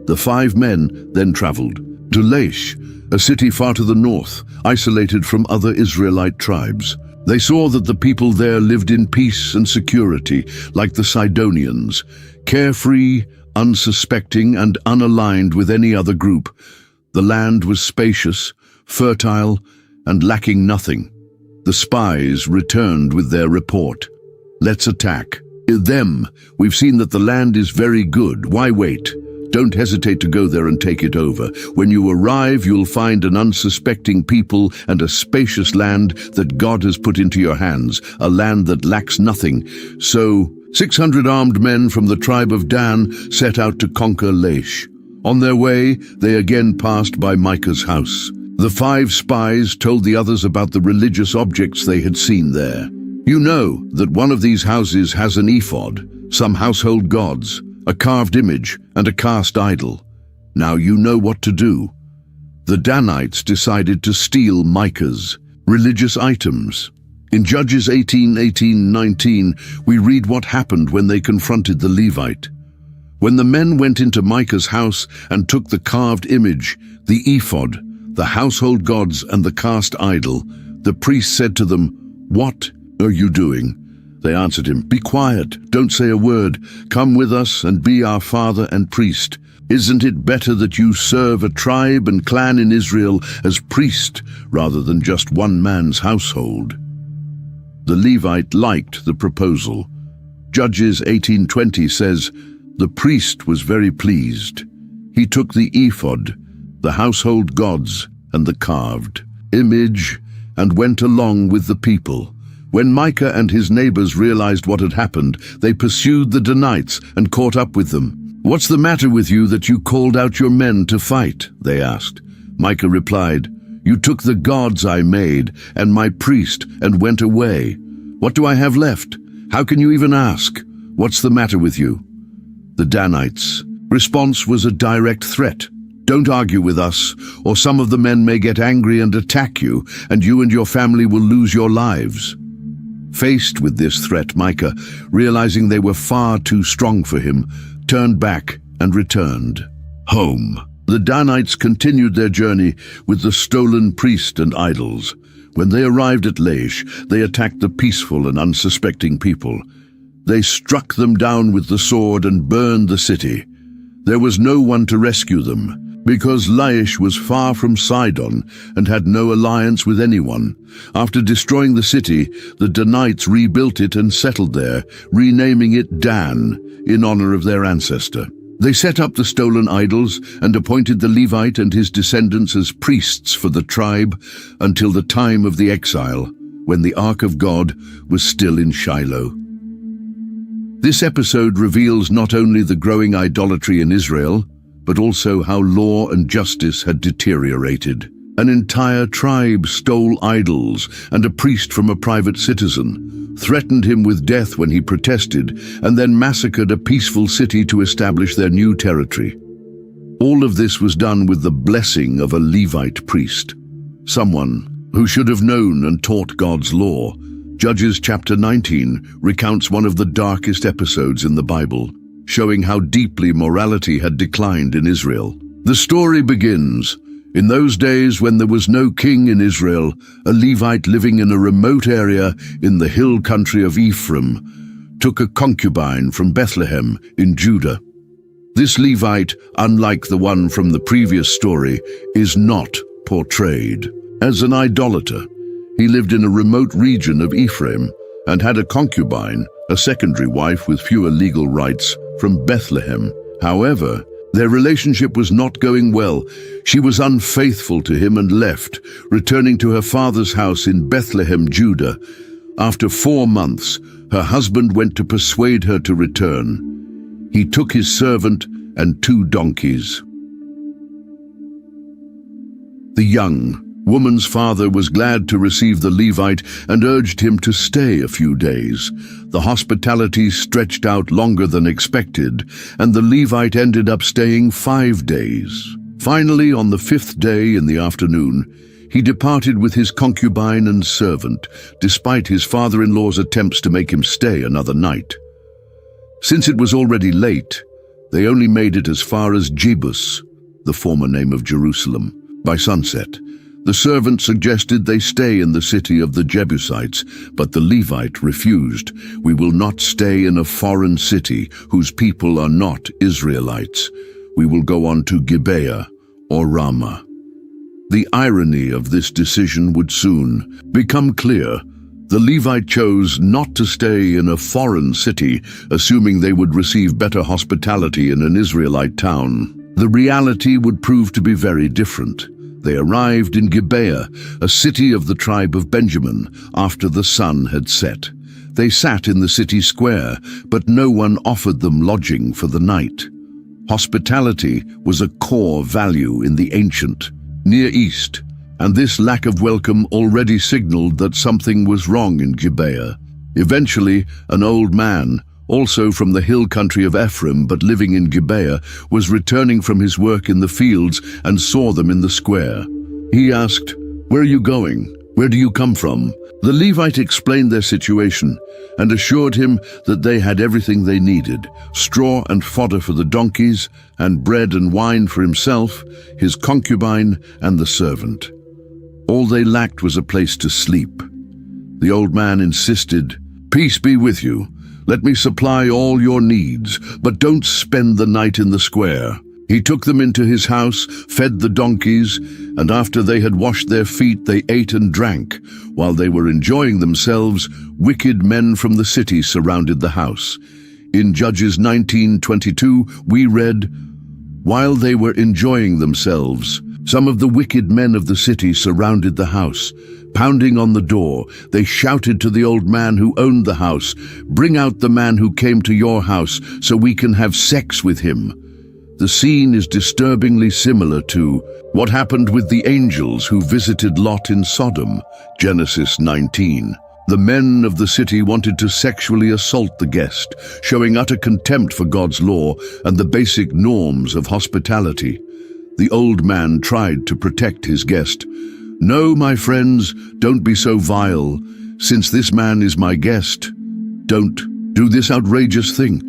The 5 men then traveled to Laish, a city far to the north, isolated from other Israelite tribes. They saw that the people there lived in peace and security, like the Sidonians, carefree, unsuspecting, and unaligned with any other group. The land was spacious, fertile, and lacking nothing. The spies returned with their report. Let's attack them. We've seen that the land is very good. Why wait? Don't hesitate to go there and take it over. When you arrive, you'll find an unsuspecting people and a spacious land that God has put into your hands, a land that lacks nothing. So 600 armed men from the tribe of Dan set out to conquer Laish. On their way, they again passed by Micah's house. The 5 spies told the others about the religious objects they had seen there. You know that one of these houses has an ephod, some household gods, a carved image, and a cast idol. Now you know what to do. The Danites decided to steal Micah's religious items. In Judges 18:19, we read what happened when they confronted the Levite. When the men went into Micah's house and took the carved image, the ephod, the household gods, and the cast idol, the priest said to them, "What are you doing?" They answered him, "Be quiet, don't say a word. Come with us and be our father and priest. Isn't it better that you serve a tribe and clan in Israel as priest rather than just one man's household?" The Levite liked the proposal. Judges 18:20 says, "The priest was very pleased. He took the ephod, the household gods, and the carved image, and went along with the people. When Micah and his neighbors realized what had happened, they pursued the Danites and caught up with them. "What's the matter with you that you called out your men to fight?" they asked. Micah replied, "You took the gods I made and my priest and went away. What do I have left? How can you even ask? What's the matter with you?" The Danites' response was a direct threat. "Don't argue with us, or some of the men may get angry and attack you, and your family will lose your lives." Faced with this threat, Micah, realizing they were far too strong for him, turned back and returned home. The Danites continued their journey with the stolen priest and idols. When they arrived at Laish, they attacked the peaceful and unsuspecting people. They struck them down with the sword and burned the city. There was no one to rescue them, because Laish was far from Sidon and had no alliance with anyone. After destroying the city, the Danites rebuilt it and settled there, renaming it Dan in honor of their ancestor. They set up the stolen idols and appointed the Levite and his descendants as priests for the tribe until the time of the exile, when the Ark of God was still in Shiloh. This episode reveals not only the growing idolatry in Israel, but also how law and justice had deteriorated. An entire tribe stole idols, and a priest from a private citizen threatened him with death when he protested, and then massacred a peaceful city to establish their new territory. All of this was done with the blessing of a Levite priest, someone who should have known and taught God's law. Judges chapter 19 recounts one of the darkest episodes in the Bible, showing how deeply morality had declined in Israel. The story begins, in those days when there was no king in Israel, a Levite living in a remote area in the hill country of Ephraim took a concubine from Bethlehem in Judah. This Levite, unlike the one from the previous story, is not portrayed as an idolater. He lived in a remote region of Ephraim and had a concubine, a secondary wife with fewer legal rights, from Bethlehem. However, their relationship was not going well. She was unfaithful to him and left, returning to her father's house in Bethlehem, Judah. After 4 months, her husband went to persuade her to return. He took his servant and 2 donkeys. The young woman's father was glad to receive the Levite and urged him to stay a few days. The hospitality stretched out longer than expected, and the Levite ended up staying 5 days. Finally, on the 5th day in the afternoon, he departed with his concubine and servant, despite his father-in-law's attempts to make him stay another night. Since it was already late, they only made it as far as Jebus, the former name of Jerusalem, by sunset. The servant suggested they stay in the city of the Jebusites, but the Levite refused. "We will not stay in a foreign city whose people are not Israelites. We will go on to Gibeah or Ramah." The irony of this decision would soon become clear. The Levite chose not to stay in a foreign city, assuming they would receive better hospitality in an Israelite town. The reality would prove to be very different. They arrived in Gibeah, a city of the tribe of Benjamin, after the sun had set. They sat in the city square, but no one offered them lodging for the night. Hospitality was a core value in the ancient Near East, and this lack of welcome already signaled that something was wrong in Gibeah. Eventually, an old man, also from the hill country of Ephraim but living in Gibeah, was returning from his work in the fields and saw them in the square. He asked, "Where are you going? Where do you come from?" The Levite explained their situation and assured him that they had everything they needed: straw and fodder for the donkeys, and bread and wine for himself, his concubine, and the servant. All they lacked was a place to sleep. The old man insisted, "Peace be with you. Let me supply all your needs, but don't spend the night in the square." He took them into his house, fed the donkeys, and after they had washed their feet, they ate and drank. While they were enjoying themselves, wicked men from the city surrounded the house. In Judges 19:22, we read, "While they were enjoying themselves, some of the wicked men of the city surrounded the house. Pounding on the door, they shouted to the old man who owned the house, 'Bring out the man who came to your house so we can have sex with him.'" The scene is disturbingly similar to what happened with the angels who visited Lot in Sodom, Genesis 19. The men of the city wanted to sexually assault the guest, showing utter contempt for God's law and the basic norms of hospitality. The old man tried to protect his guest. "No, my friends, don't be so vile. Since this man is my guest, don't do this outrageous thing.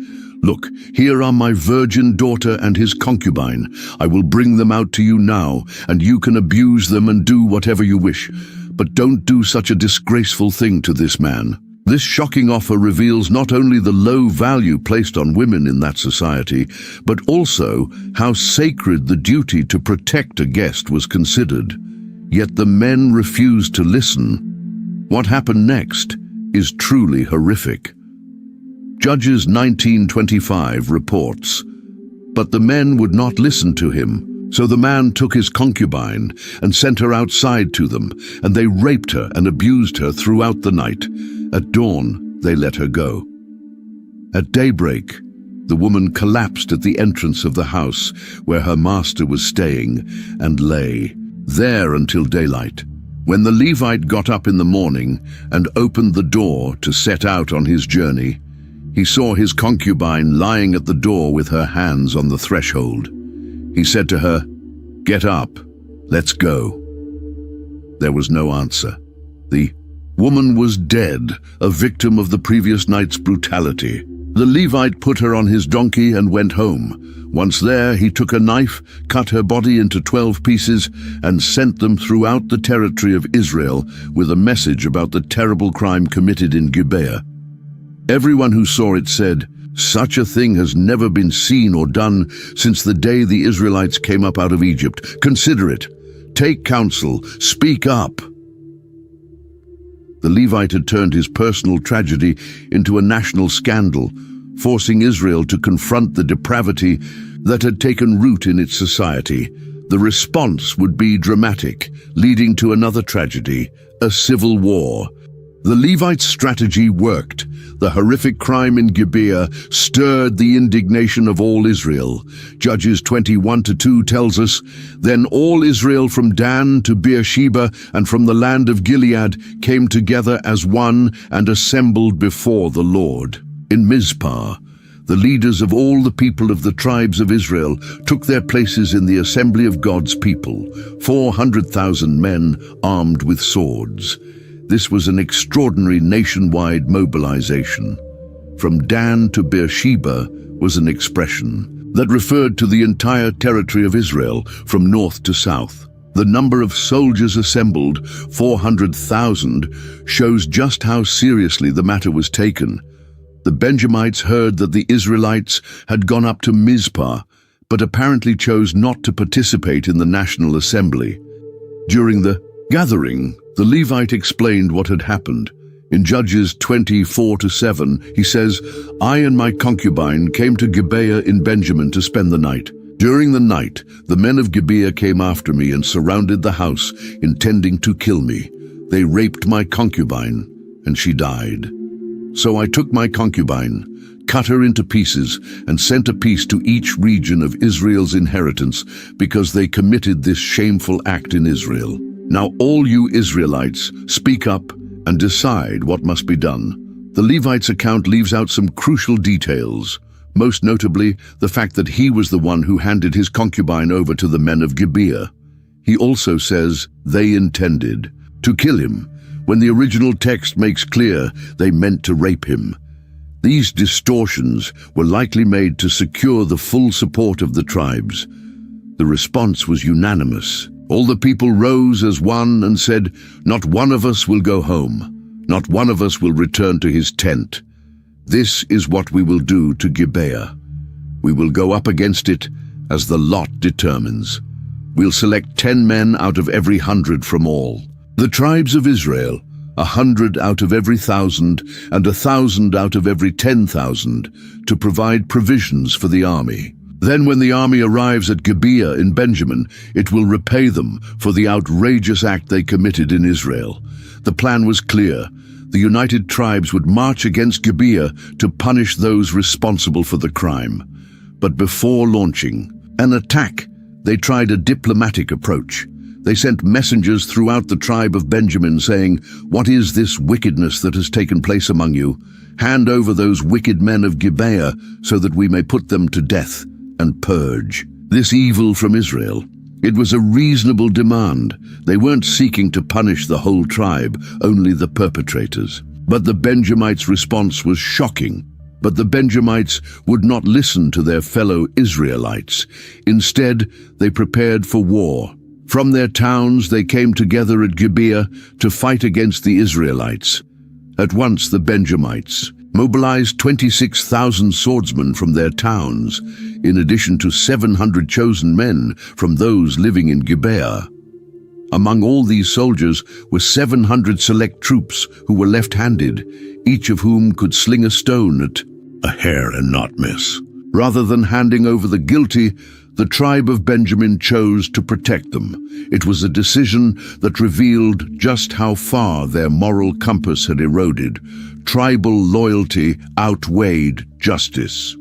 Look, here are my virgin daughter and his concubine. I will bring them out to you now, and you can abuse them and do whatever you wish. But don't do such a disgraceful thing to this man." This shocking offer reveals not only the low value placed on women in that society, but also how sacred the duty to protect a guest was considered. Yet the men refused to listen. What happened next is truly horrific. Judges 19:25 reports, "But the men would not listen to him. So the man took his concubine and sent her outside to them, and they raped her and abused her throughout the night. At dawn, they let her go. At daybreak, the woman collapsed at the entrance of the house where her master was staying and lay there until daylight. When the Levite got up in the morning and opened the door to set out on his journey, he saw his concubine lying at the door with her hands on the threshold. He said to her, "Get up, let's go." There was no answer. The woman was dead, a victim of the previous night's brutality. The Levite put her on his donkey and went home. Once there, he took a knife, cut her body into 12 pieces, and sent them throughout the territory of Israel with a message about the terrible crime committed in Gibeah. Everyone who saw it said, "Such a thing has never been seen or done since the day the Israelites came up out of Egypt. Consider it. Take counsel. Speak up." The Levite had turned his personal tragedy into a national scandal, forcing Israel to confront the depravity that had taken root in its society. The response would be dramatic, leading to another tragedy, a civil war. The Levite's strategy worked. The horrific crime in Gibeah stirred the indignation of all Israel. Judges 21:2 tells us, "Then all Israel from Dan to Beersheba and from the land of Gilead came together as one and assembled before the Lord. In Mizpah, the leaders of all the people of the tribes of Israel took their places in the assembly of God's people, 400,000 men armed with swords. This was an extraordinary nationwide mobilization. From Dan to Beersheba was an expression that referred to the entire territory of Israel from north to south. The number of soldiers assembled, 400,000, shows just how seriously the matter was taken. The Benjamites heard that the Israelites had gone up to Mizpah, but apparently chose not to participate in the National Assembly. During the gathering, the Levite explained what had happened. In Judges 24-7, he says, "I and my concubine came to Gibeah in Benjamin to spend the night. During the night, the men of Gibeah came after me and surrounded the house, intending to kill me. They raped my concubine, and she died. So I took my concubine, cut her into pieces, and sent a piece to each region of Israel's inheritance, because they committed this shameful act in Israel. Now all you Israelites, speak up and decide what must be done." The Levite's account leaves out some crucial details, most notably the fact that he was the one who handed his concubine over to the men of Gibeah. He also says they intended to kill him, when the original text makes clear they meant to rape him. These distortions were likely made to secure the full support of the tribes. The response was unanimous. All the people rose as one and said, "Not one of us will go home. Not one of us will return to his tent. This is what we will do to Gibeah. We will go up against it as the lot determines. We'll select 10 men out of every 100 from all. The tribes of Israel, 100 out of every 1,000 and 1,000 out of every 10,000, to provide provisions for the army. Then when the army arrives at Gibeah in Benjamin, it will repay them for the outrageous act they committed in Israel." The plan was clear. The united tribes would march against Gibeah to punish those responsible for the crime. But before launching an attack, they tried a diplomatic approach. They sent messengers throughout the tribe of Benjamin saying, "What is this wickedness that has taken place among you? Hand over those wicked men of Gibeah so that we may put them to death and purge this evil from Israel." It was a reasonable demand. They weren't seeking to punish the whole tribe, only the perpetrators. But the Benjamites' response was shocking. But the Benjamites would not listen to their fellow Israelites. Instead, they prepared for war. From their towns, they came together at Gibeah to fight against the Israelites. At once, the Benjamites mobilized 26,000 swordsmen from their towns, in addition to 700 chosen men from those living in Gibeah. Among all these soldiers were 700 select troops who were left-handed, each of whom could sling a stone at a hair and not miss. Rather than handing over the guilty, the tribe of Benjamin chose to protect them. It was a decision that revealed just how far their moral compass had eroded. Tribal loyalty outweighed justice.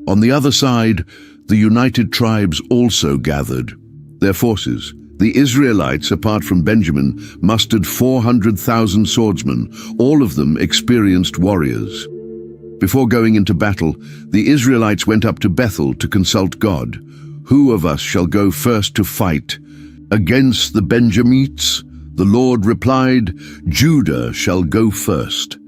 On the other side, the united tribes also gathered their forces. The Israelites, apart from Benjamin, mustered 400,000 swordsmen, all of them experienced warriors. Before going into battle, the Israelites went up to Bethel to consult God. "Who of us shall go first to fight against the Benjamites?" The Lord replied, "Judah shall go first."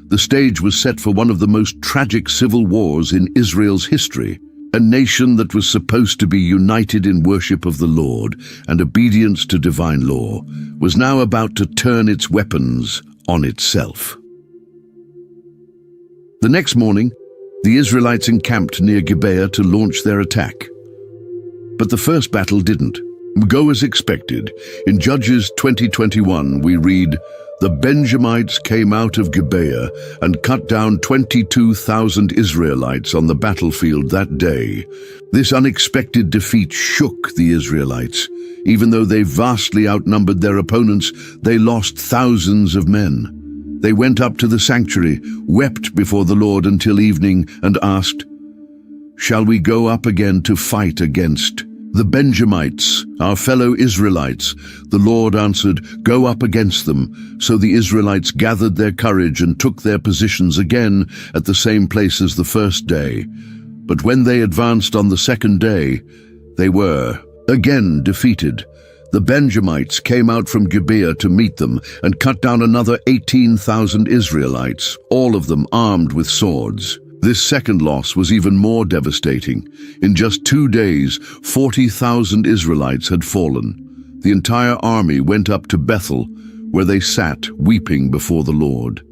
The stage was set for one of the most tragic civil wars in Israel's history. A nation that was supposed to be united in worship of the Lord and obedience to divine law was now about to turn its weapons on itself. The next morning, the Israelites encamped near Gibeah to launch their attack. But the first battle didn't go as expected. In Judges 20:21, we read, "The Benjamites came out of Gibeah and cut down 22,000 Israelites on the battlefield that day." This unexpected defeat shook the Israelites. Even though they vastly outnumbered their opponents, they lost thousands of men. They went up to the sanctuary, wept before the Lord until evening, and asked, "Shall we go up again to fight against "The Benjamites, our fellow Israelites." The Lord answered, "Go up against them." So the Israelites gathered their courage and took their positions again at the same place as the first day. But when they advanced on the second day, they were again defeated. The Benjamites came out from Gibeah to meet them and cut down another 18,000 Israelites, all of them armed with swords. This second loss was even more devastating. In just 2 days, 40,000 Israelites had fallen. The entire army went up to Bethel, where they sat weeping before the Lord.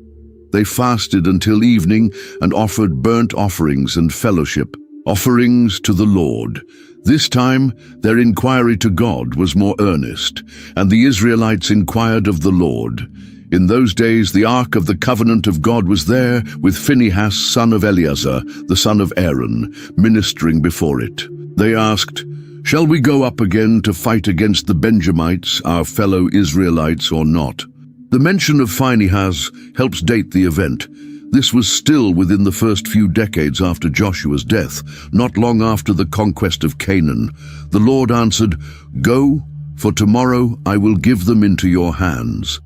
They fasted until evening and offered burnt offerings and fellowship, offerings to the Lord. This time, their inquiry to God was more earnest, and the Israelites inquired of the Lord. In those days, the Ark of the Covenant of God was there, with Phinehas, son of Eleazar, the son of Aaron, ministering before it. They asked, "Shall we go up again to fight against the Benjamites, our fellow Israelites, or not?" The mention of Phinehas helps date the event. This was still within the first few decades after Joshua's death, not long after the conquest of Canaan. The Lord answered, "Go, for tomorrow I will give them into your hands."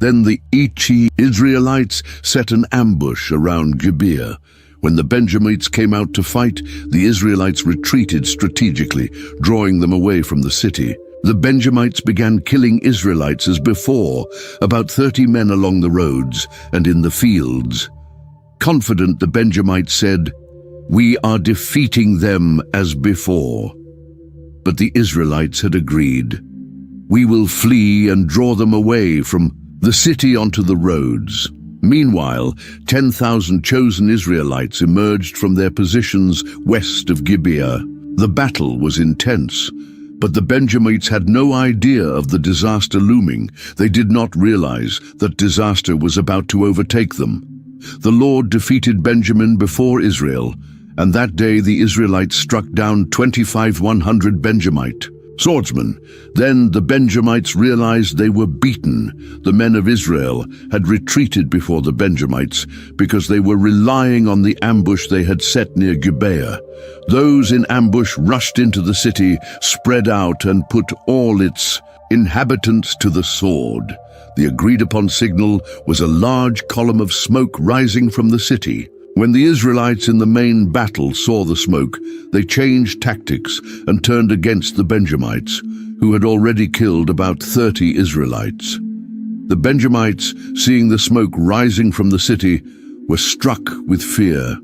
Then the Israelites set an ambush around Gibeah. When the Benjamites came out to fight, the Israelites retreated strategically, drawing them away from the city. The Benjamites began killing Israelites as before, about 30 men along the roads and in the fields. Confident, the Benjamites said, "We are defeating them as before." But the Israelites had agreed, "We will flee and draw them away from the city onto the roads." Meanwhile, 10,000 chosen Israelites emerged from their positions west of Gibeah. The battle was intense, but the Benjamites had no idea of the disaster looming. They did not realize that disaster was about to overtake them. The Lord defeated Benjamin before Israel, and that day the Israelites struck down 2,500 Benjamite swordsmen. Then the Benjamites realized they were beaten. The men of Israel had retreated before the Benjamites because they were relying on the ambush they had set near Gibeah. Those in ambush rushed into the city, spread out, and put all its inhabitants to the sword. The agreed-upon signal was a large column of smoke rising from the city. When the Israelites in the main battle saw the smoke, they changed tactics and turned against the Benjamites, who had already killed about 30 Israelites. The Benjamites, seeing the smoke rising from the city, were struck with fear.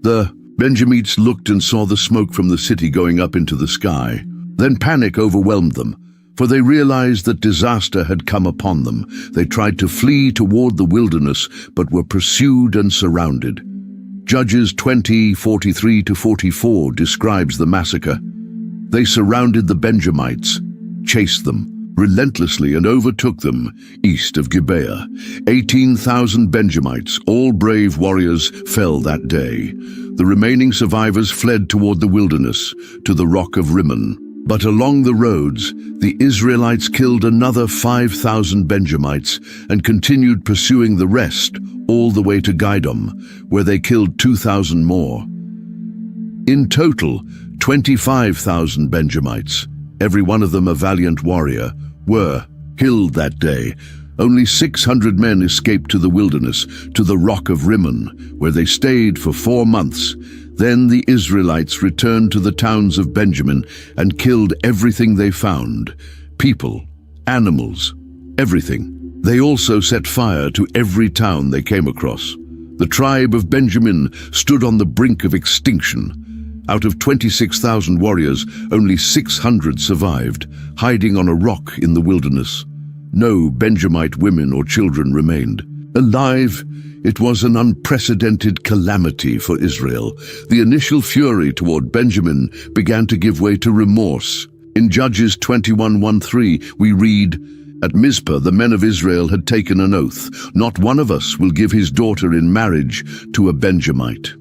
The Benjamites looked and saw the smoke from the city going up into the sky. Then panic overwhelmed them, for they realized that disaster had come upon them. They tried to flee toward the wilderness, but were pursued and surrounded. Judges 20:43-44 describes the massacre. They surrounded the Benjamites, chased them relentlessly, and overtook them east of Gibeah. 18,000 Benjamites, all brave warriors, fell that day. The remaining survivors fled toward the wilderness, to the rock of Rimmon. But along the roads, the Israelites killed another 5,000 Benjamites and continued pursuing the rest all the way to Gidom, where they killed 2,000 more. In total, 25,000 Benjamites, every one of them a valiant warrior, were killed that day. Only 600 men escaped to the wilderness, to the rock of Rimmon, where they stayed for 4 months. Then the Israelites returned to the towns of Benjamin and killed everything they found, people, animals, everything. They also set fire to every town they came across. The tribe of Benjamin stood on the brink of extinction. Out of 26,000 warriors, only 600 survived, hiding on a rock in the wilderness. No Benjamite women or children remained alive. It was an unprecedented calamity for Israel. The initial fury toward Benjamin began to give way to remorse. In Judges 21:1-3, we read, "At Mizpah the men of Israel had taken an oath, 'Not one of us will give his daughter in marriage to a Benjamite.'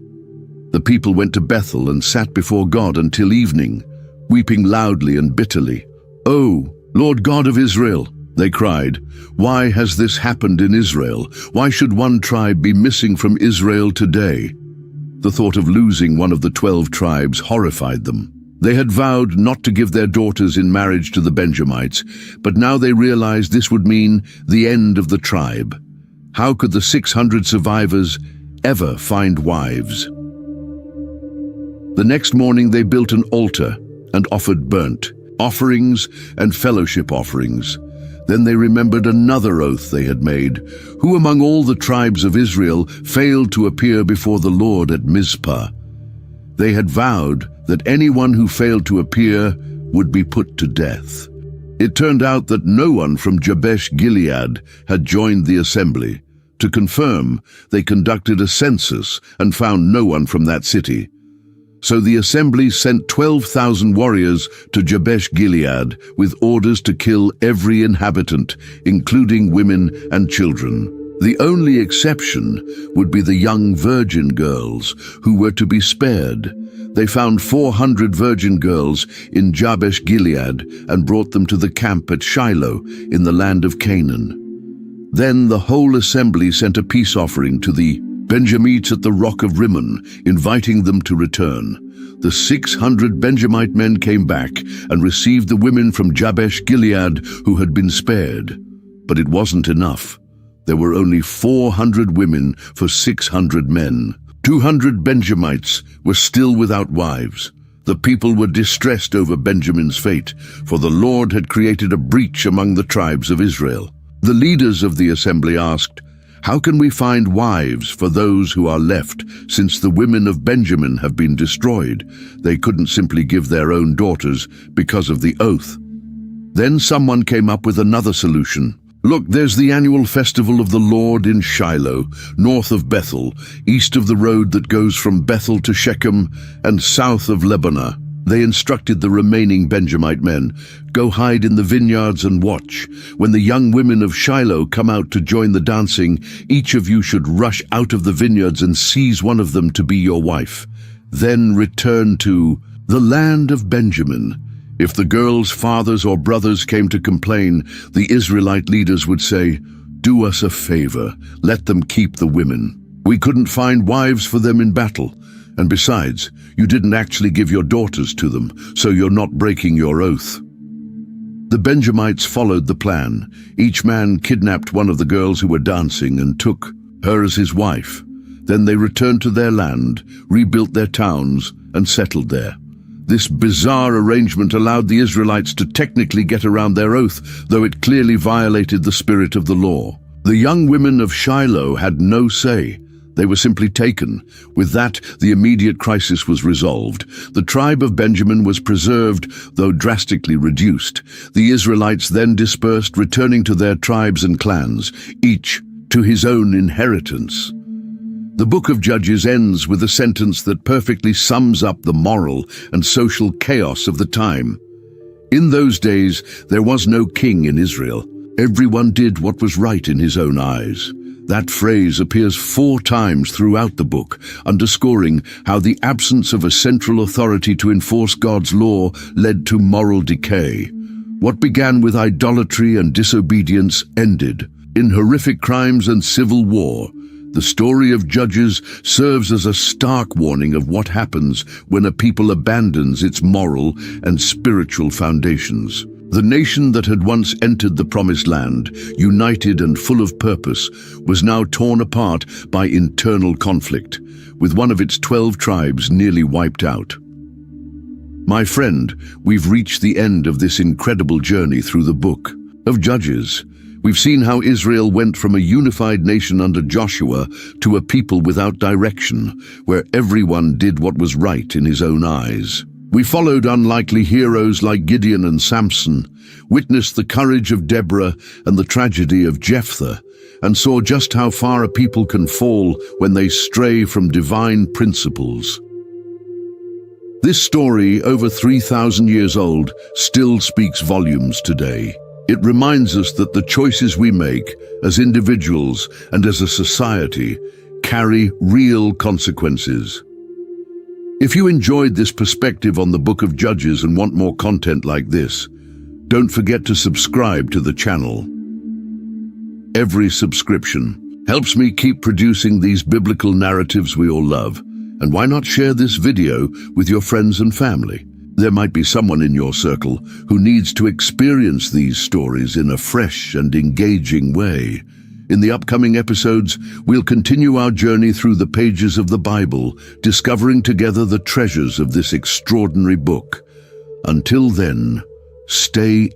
The people went to Bethel and sat before God until evening, weeping loudly and bitterly. 'Oh, Lord God of Israel,' they cried, 'why has this happened in Israel? Why should one tribe be missing from Israel today?' The thought of losing one of the 12 tribes horrified them. They had vowed not to give their daughters in marriage to the Benjamites, but now they realized this would mean the end of the tribe. How could the 600 survivors ever find wives? The next morning they built an altar and offered burnt offerings and fellowship offerings. Then they remembered another oath they had made. Who among all the tribes of Israel failed to appear before the Lord at Mizpah? They had vowed that anyone who failed to appear would be put to death. It turned out that no one from Jabesh Gilead had joined the assembly. To confirm, they conducted a census and found no one from that city. So the assembly sent 12,000 warriors to Jabesh Gilead with orders to kill every inhabitant, including women and children. The only exception would be the young virgin girls, who were to be spared. They found 400 virgin girls in Jabesh Gilead and brought them to the camp at Shiloh in the land of Canaan. Then the whole assembly sent a peace offering to the Benjamites at the rock of Rimmon, inviting them to return. The 600 Benjamite men came back and received the women from Jabesh Gilead who had been spared. But it wasn't enough. There were only 400 women for 600 men. 200 Benjamites were still without wives. The people were distressed over Benjamin's fate, for the Lord had created a breach among the tribes of Israel. The leaders of the assembly asked, "How can we find wives for those who are left, since the women of Benjamin have been destroyed?" They couldn't simply give their own daughters because of the oath. Then someone came up with another solution. "Look, there's the annual festival of the Lord in Shiloh, north of Bethel, east of the road that goes from Bethel to Shechem, and south of Lebanah." They instructed the remaining Benjamite men, "Go hide in the vineyards and watch. When the young women of Shiloh come out to join the dancing, each of you should rush out of the vineyards and seize one of them to be your wife. Then return to the land of Benjamin." If the girls' fathers or brothers came to complain, the Israelite leaders would say, "Do us a favor, let them keep the women. We couldn't find wives for them in battle. And besides, you didn't actually give your daughters to them, so you're not breaking your oath." The Benjamites followed the plan. Each man kidnapped one of the girls who were dancing and took her as his wife. Then they returned to their land, rebuilt their towns, and settled there. This bizarre arrangement allowed the Israelites to technically get around their oath, though it clearly violated the spirit of the law. The young women of Shiloh had no say. They were simply taken. With that, the immediate crisis was resolved. The tribe of Benjamin was preserved, though drastically reduced. The Israelites then dispersed, returning to their tribes and clans, each to his own inheritance. The book of Judges ends with a sentence that perfectly sums up the moral and social chaos of the time. "In those days, there was no king in Israel. Everyone did what was right in his own eyes." That phrase appears 4 times throughout the book, underscoring how the absence of a central authority to enforce God's law led to moral decay. What began with idolatry and disobedience ended in horrific crimes and civil war. The story of Judges serves as a stark warning of what happens when a people abandons its moral and spiritual foundations. The nation that had once entered the Promised Land, united and full of purpose, was now torn apart by internal conflict, with one of its 12 tribes nearly wiped out. My friend, we've reached the end of this incredible journey through the book of Judges. We've seen how Israel went from a unified nation under Joshua to a people without direction, where everyone did what was right in his own eyes. We followed unlikely heroes like Gideon and Samson, witnessed the courage of Deborah and the tragedy of Jephthah, and saw just how far a people can fall when they stray from divine principles. This story, over 3,000 years old, still speaks volumes today. It reminds us that the choices we make, as individuals and as a society, carry real consequences. If you enjoyed this perspective on the Book of Judges and want more content like this, don't forget to subscribe to the channel. Every subscription helps me keep producing these biblical narratives we all love. And why not share this video with your friends and family? There might be someone in your circle who needs to experience these stories in a fresh and engaging way. In the upcoming episodes, we'll continue our journey through the pages of the Bible, discovering together the treasures of this extraordinary book. Until then, stay